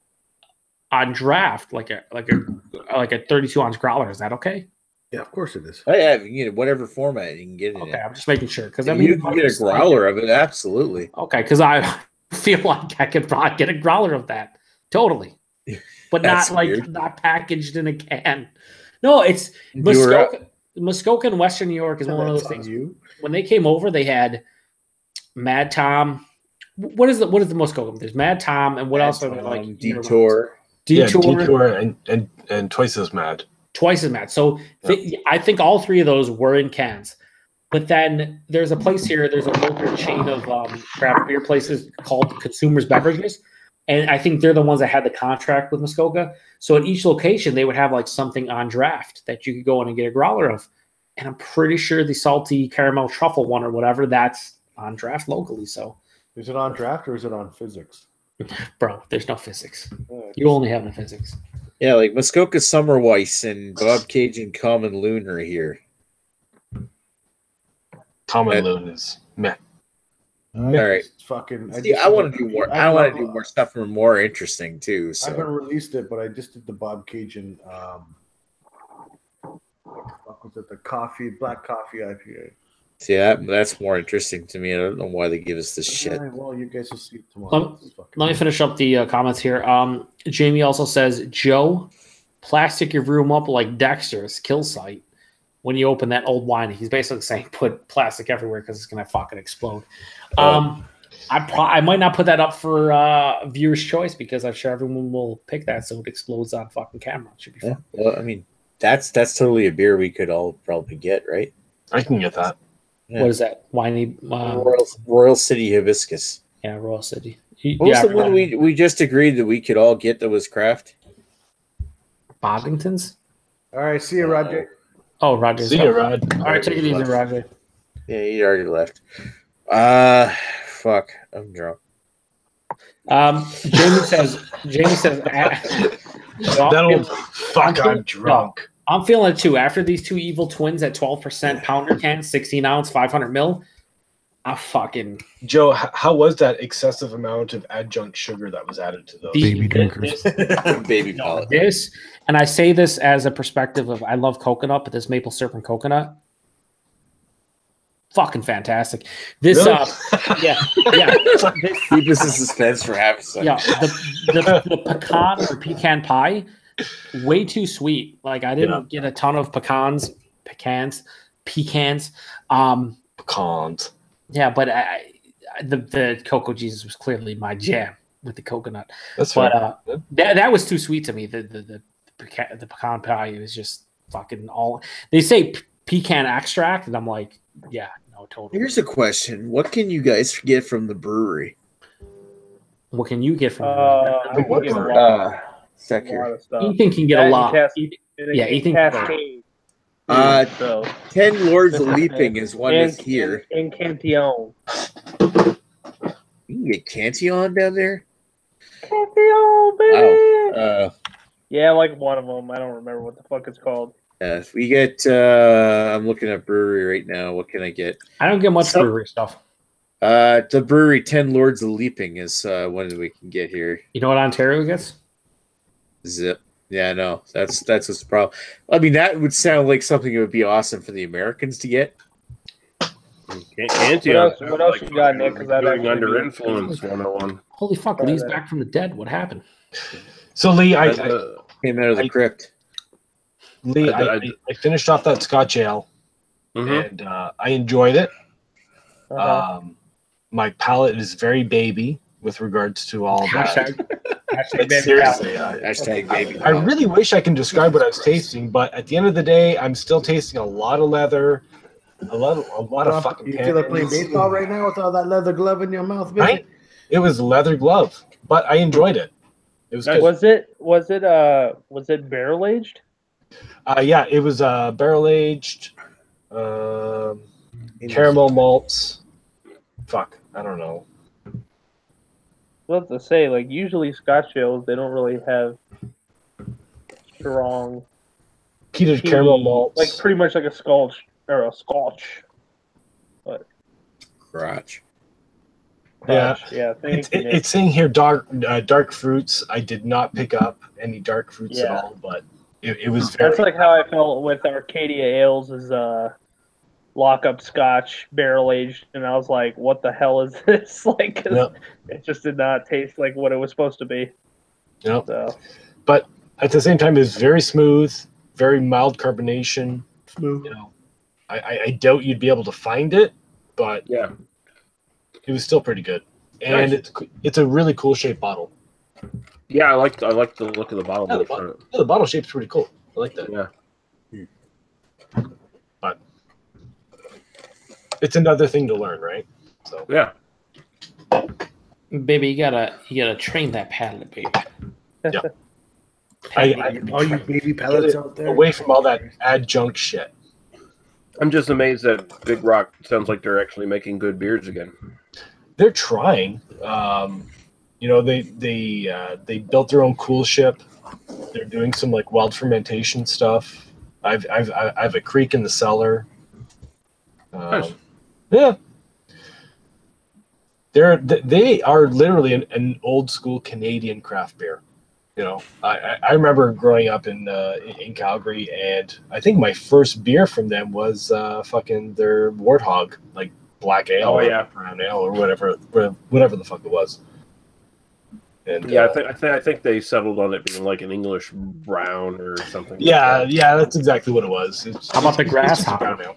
on draft, like a 32-ounce growler. Is that okay? Yeah, of course it is. Oh, yeah, you know, whatever format you can get it Okay, in. I'm just making sure because If you can get a growler of it, absolutely. Okay, because I feel like I could probably get a growler of that, totally, but not not packaged in a can. No, it's Muskoka in Western New York is one of those things. When they came over, they had Mad Tom. What is the Muskoka? There's Mad Tom, and what else are there like? Detour. Detour and Twice as Mad. Twice as Mad. So I think all three of those were in cans. But then there's a place here. There's a local chain of craft beer places called Consumers Beverages, and I think they're the ones that had the contract with Muskoka. So at each location, they would have like something on draft that you could go in and get a growler of. And I'm pretty sure the salty caramel truffle one or whatever, that's on draft locally. So is it on draft or is it on physics? Bro, there's no physics. You only have the physics. Yeah, like Muskoka Summer Weiss and Bob Cajun Common Loon are here. Common Loon is meh. All right. Fucking. I want to do more. I want to do more stuff for more interesting too. So. I haven't released it, but I just did the Bob Cajun. What was it? The black coffee IPA. See, that's more interesting to me. I don't know why they give us this shit. Well, you guys will see it tomorrow. Let me finish up the comments here. Jamie also says, Joe, plastic your room up like Dexter's kill site. When you open that old wine, he's basically saying put plastic everywhere because it's gonna fucking explode. I might not put that up for viewer's choice because I'm sure everyone will pick that so it explodes on fucking camera. It should be fun. Well, I mean, that's totally a beer we could all probably get, right? I can get that. Yeah. What is that? Winey Royal City Hibiscus. Yeah, Royal City. What was the one we just agreed that we could all get that was craft? Boddington's? All right, see you, Roger. Oh, Roger. See you, Rod. All right, take it easy, Roger. Yeah, he already left. Fuck, I'm drunk. Jamie says, I'm drunk. No, I'm feeling it too. After these two evil twins at 12% pounder cans, 16 ounce, 500 mil, I fucking. Joe, how was that excessive amount of adjunct sugar that was added to those? Baby drinkers. Baby palate. This, and I say this as a perspective of I love coconut, but this maple syrup and coconut, fucking fantastic. This, really? Keep us in suspense for half a second. Yeah, the pecan or pecan pie, way too sweet. Like I didn't get a ton of pecans. Yeah, but the Cocoa Jesus was clearly my jam with the coconut. That's but that was too sweet to me. The pecan pie was just fucking all. They say pecan extract, and I'm like, yeah, no, totally. Here's a question: what can you guys get from the brewery? What can you get from the brewery? Ethan can get a lot. Ethan. Cascade. 10 Lords of Leaping is one that's here. And Cantillon. You can get Cantillon down there? Cantillon, baby! Wow. Yeah, like one of them. I don't remember what the fuck it's called. If we get, I'm looking at brewery right now. What can I get? I don't get much brewery stuff. The brewery 10 Lords of Leaping is one that we can get here. You know what Ontario gets? Zip. Yeah, no, that's what's the problem. I mean, that would sound like something that would be awesome for the Americans to get. What else you got, Nick? Because Doing Under Influence 101. Holy fuck, Lee's back from the dead. What happened? So, Lee, I came out of the crypt. Lee, I finished off that Scotch Ale, and I enjoyed it. My palate is very baby with regards to all that. Seriously, hashtag baby. I really wish I can describe what I was tasting, but at the end of the day, I'm still tasting a lot of leather, a lot of fucking. You feel like playing baseball right now with all that leather glove in your mouth, baby? Right? It was a leather glove, but I enjoyed it. It was good. Was it barrel aged? Yeah, it was barrel aged, caramel malts. Fuck, I don't know. What to say? Like usually Scotch ales, they don't really have strong peated caramel malts. Like pretty much like a Scotch or a Scotch. But Scotch. Yeah, Yeah. Thank you, Nick. it's saying here dark fruits. I did not pick up any dark fruits at Yeah. all, but it was very. That's like how I felt with Arcadia Ales is lockup Scotch barrel aged, and I was like, "What the hell is this?" Like, 'cause Yep. it just did not taste like what it was supposed to be. Yep. So, But at the same time, it's very smooth, very mild carbonation. Smooth. You know, I doubt you'd be able to find it, but Yeah. it was still pretty good, and it's a really cool shaped bottle. Yeah, I like the look of the bottle. Yeah, the bottle shape's pretty cool. I like that. Yeah. But it's another thing to learn, right? So Yeah. Baby, you gotta train that palate, baby. yeah. All you baby pellets out there. Away from all that adjunct shit. I'm just amazed that Big Rock sounds like they're actually making good beers again. They're trying. You know, they built their own cool ship. They're doing some like wild fermentation stuff. I have a creek in the cellar. Nice. Yeah, they are literally an old school Canadian craft beer. You know, I remember growing up in Calgary, and I think my first beer from them was fucking their Warthog, like black ale, Oh, or yeah. brown ale, or whatever the fuck it was. And Yeah, I think they settled on it being like an English brown or something. yeah, that's exactly what it was. How about the it's just a grasshopper? brown ale.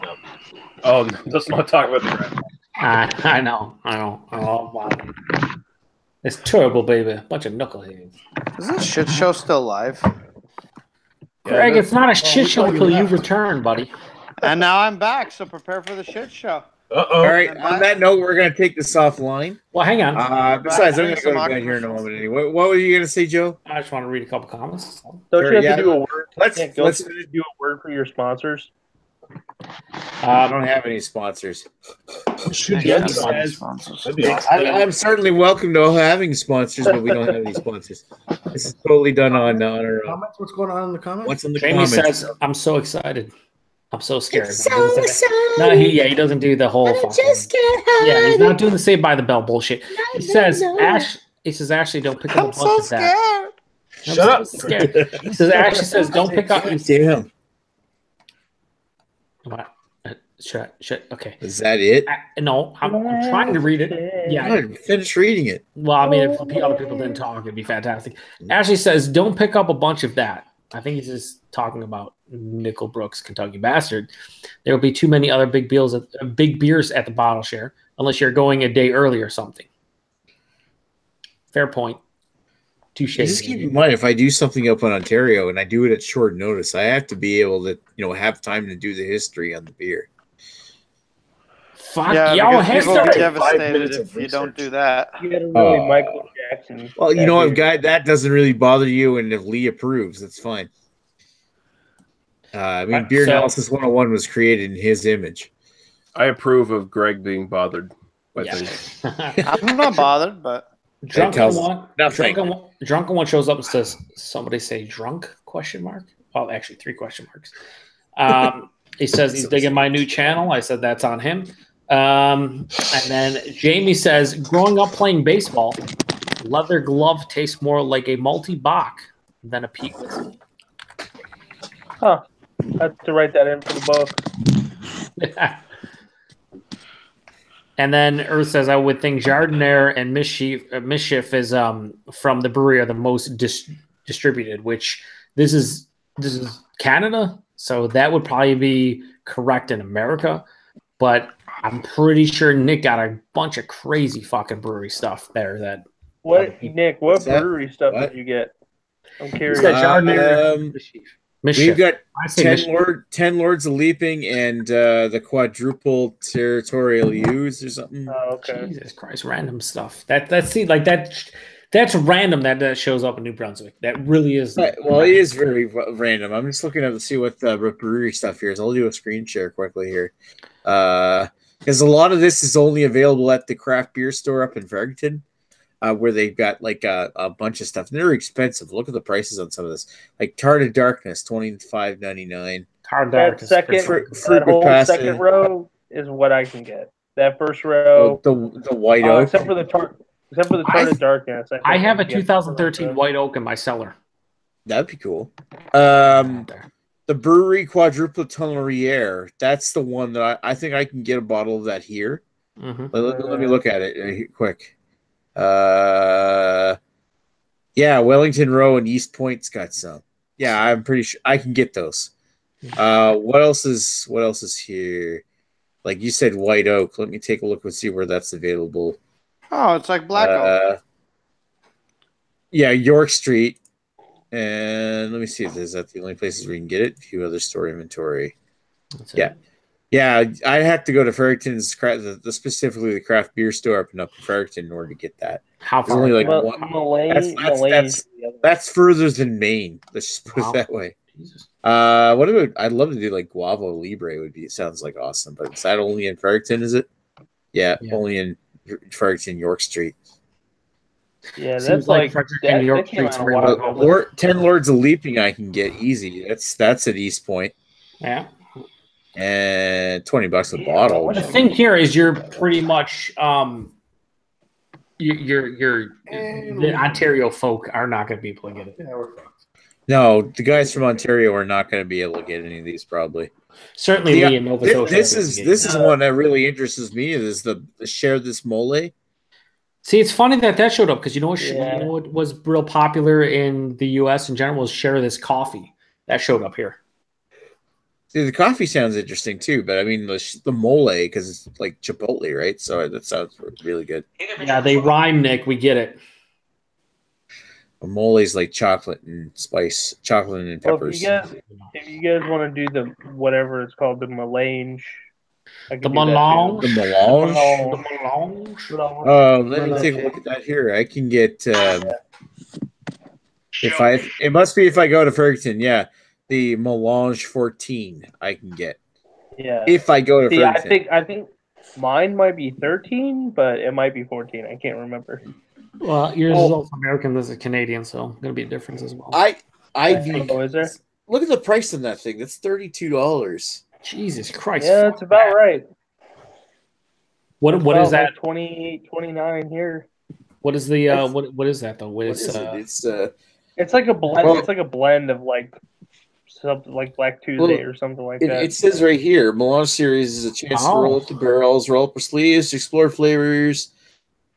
No. Oh, let's not talk about the grass. I know. Oh, wow. It's terrible, baby. Bunch of knuckleheads. Is this shit show still live? Greg, it's not a shit show until you return, buddy. And now I'm back, so prepare for the shit show. Uh-oh. All right. On that note, we're going to take this offline. Well, hang on. Besides, I'm going to go to bed here in a moment anyway. What were you going to say, Joe? I just want to read a couple comments. don't Sure, you have yeah. to do a word? Let's do a word for your sponsors. I don't have any sponsors. Should Yeah, get some. sponsors. That'd be awesome. I'm certainly welcome to having sponsors, but we don't have any sponsors. This is totally done on our own. Comments? What's going on in the comments? What's in the Jamie comments? says, "I'm so excited. I'm so scared." So excited. No, he doesn't do the whole. Fucking, yeah, he's not doing the Saved by the Bell bullshit. He says, He says, Ashley, don't pick up a bunch so of that. Shut up. Scared. He says, Ashley says, don't pick up. Damn. What? Shut. Okay. Is that it? No, I'm trying to read it. Yeah. God, finish reading it. Well, I mean, if other people didn't talk, it'd be fantastic. Ashley says, don't pick up a bunch of that. I think he's just talking about Nickel Brooks, Kentucky Bastard. There will be too many other big beers at the bottle share, unless you're going a day early or something. Fair point. Touche. Just keep in mind, if I do something up in Ontario and I do it at short notice, I have to be able to, have time to do the history on the beer. Fuck Yeah, y'all, because people will be history. 5 devastated minutes if of you don't research. do that. You got to really Michael Jackson. Well, you that know what, beer. guy, that doesn't really bother you, and if Lee approves, that's fine. Beer So- Analysis 101 was created in his image. I approve of Greg being bothered by Yeah. things. I'm not bothered, but Drunken tells one, nothing. drunken one shows up and says, "Somebody say drunk?" Question mark. Well, actually, 3 question marks. He says he's digging my new channel. I said that's on him. And then Jamie says, "Growing up playing baseball, leather glove tastes more like a malty Bach than a peat whiskey." Huh. I have to write that in for the book. And then Earth says, "I would think Jardinier and Mischief is from the brewery are the most distributed." Which this is Canada, so that would probably be correct in America. But I'm pretty sure Nick got a bunch of crazy fucking brewery stuff there. That Nick? What What's that? brewery stuff What? did you get? I'm he curious. said Jardinier and Mischief. We've got I say 10 Lords of Leaping and the quadruple territorial use or something. Oh, okay. Jesus Christ, random stuff. That's random that shows up in New Brunswick. That really is. Well, it is very random. I'm just looking to see what the brewery stuff here is. I'll do a screen share quickly here. Because a lot of this is only available at the craft beer store up in Fredericton, where they've got like a bunch of stuff. And they're expensive. Look at the prices on some of this. Like Tart of Darkness, $25.99. Hard That dark. second, Fruit that whole with pasta. second row is what I can get. That first row. The white oak. Except for the Target Darkness. I have a 2013 White Oak in my cellar. That'd be cool. The Brewery Quadruple Tonnelier. That's the one that I think I can get a bottle of that here. Mm-hmm. Let me look at it quick. Yeah, Wellington Row and East Point's got some. Yeah, I'm pretty sure I can get those. What else is here? Like you said, White Oak. Let me take a look and see where that's available. Oh, it's like Black Oak. Yeah, York Street. And let me see if is that the only places where you can get it. View other store inventory. Yeah, I have to go to Fredericton's, specifically the craft beer store up in Fredericton in order to get that. How far? Only like that's further than Maine. Let's just put it that way. Jesus. What about? I'd love to do like Guava Libre. It sounds like awesome, but is that only in Fredericton? Is it? Yeah, only in Fredericton, York Street. Yeah, that's like Fredericton, York Street. Or 10 Lords of Leaping, I can get easy. That's at East Point. Yeah. And $20 a bottle. The thing here is you're pretty much the Ontario folk are not going to be able to get it. Yeah, we're fucked. No, the guys from Ontario are not going to be able to get any of these probably. Certainly me in Nova Scotia. This is one that really interests me is the Share This Mole. See, it's funny that showed up because you know what was real popular in the U.S. in general was Share This Coffee. That showed up here. See, the coffee sounds interesting too, but I mean the mole because it's like Chipotle, right? So that sounds really good. Yeah, they rhyme, Nick. We get it. A mole is like chocolate and spice, chocolate and peppers. If you guys want to do the whatever it's called, the melange. The melange. The melange. Let me take a look at that here. I can get it must be if I go to Fredericton, yeah. The Melange 14 I can get. Yeah. If I go to Fredericton. I think mine might be 13, but it might be 14. I can't remember. Well, yours is also American, this is Canadian, so going to be a difference as well. Is there? Look at the price on that thing. That's $32. Jesus Christ. Yeah, that's about right. What is that? 28, 29 here. What is the what is that though? It's like a blend. Well, it's like a blend of like something like Black Tuesday or something like that. It says right here, Melange series is a chance to roll up the barrels, roll up our sleeves, to explore flavors.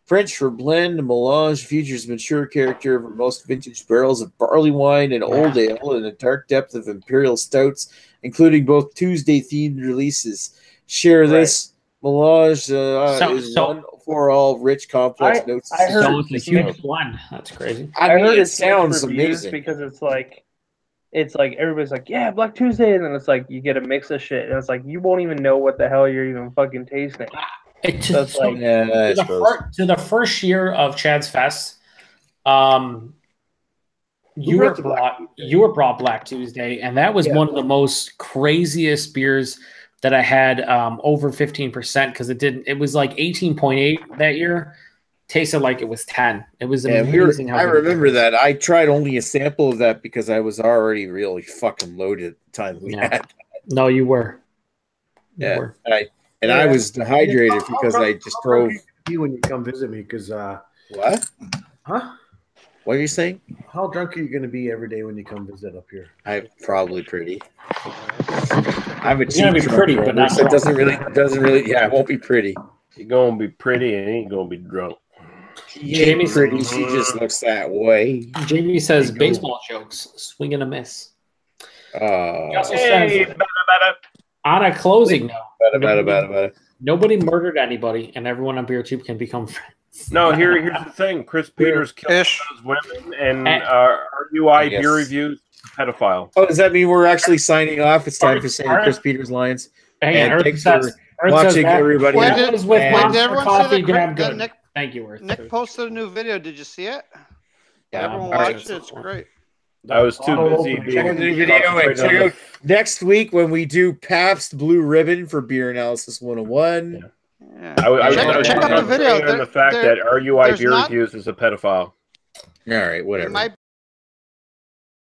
French for blend. Melange features mature character of most vintage barrels of barley wine and old ale and a dark depth of imperial stouts, including both Tuesday-themed releases. Share this. Melange is one for all rich, complex notes. I heard it's a huge blend. That's crazy. I heard it sounds amazing because it's like everybody's like, yeah, Black Tuesday, and then it's like you get a mix of shit, and it's like you won't even know what the hell you're even fucking tasting. To the first year of Chad's Fest, you were brought Black Tuesday, and that was one of the most craziest beers that I had over 15% because it was like 18.8 that year. Tasted like it was 10. It was amazing. I remember that. I tried only a sample of that because I was already really fucking loaded at the time we had. No, you were. I was dehydrated because I just drove. You when you come visit me, because what? Huh? What are you saying? How drunk are you going to be every day when you come visit up here? I'm probably pretty. I'm a cheap gonna be pretty, but not so it doesn't really. Yeah, it won't be pretty. You're gonna be pretty and ain't gonna be drunk. Jamie's pretty. She just looks that way. Jamie says baseball jokes, swing and a miss. He also hey, says, on a closing note, nobody murdered anybody, and everyone on Beertube can become friends. No, here's the thing. Chris Peters killed those women, and RUI beer reviews pedophile. Oh, does that mean we're actually signing off? It's time to say Chris Peters lines. And thanks for watching, everybody. Thank you, Earth. Nick posted a new video. Did you see it? Yeah, everyone watched it. It's great. I was too busy being video. Next week when we do Pabst Blue Ribbon for Beer Analysis 101. Yeah. I was check out the video. On the fact that RUI beer reviews is a pedophile. All right, whatever.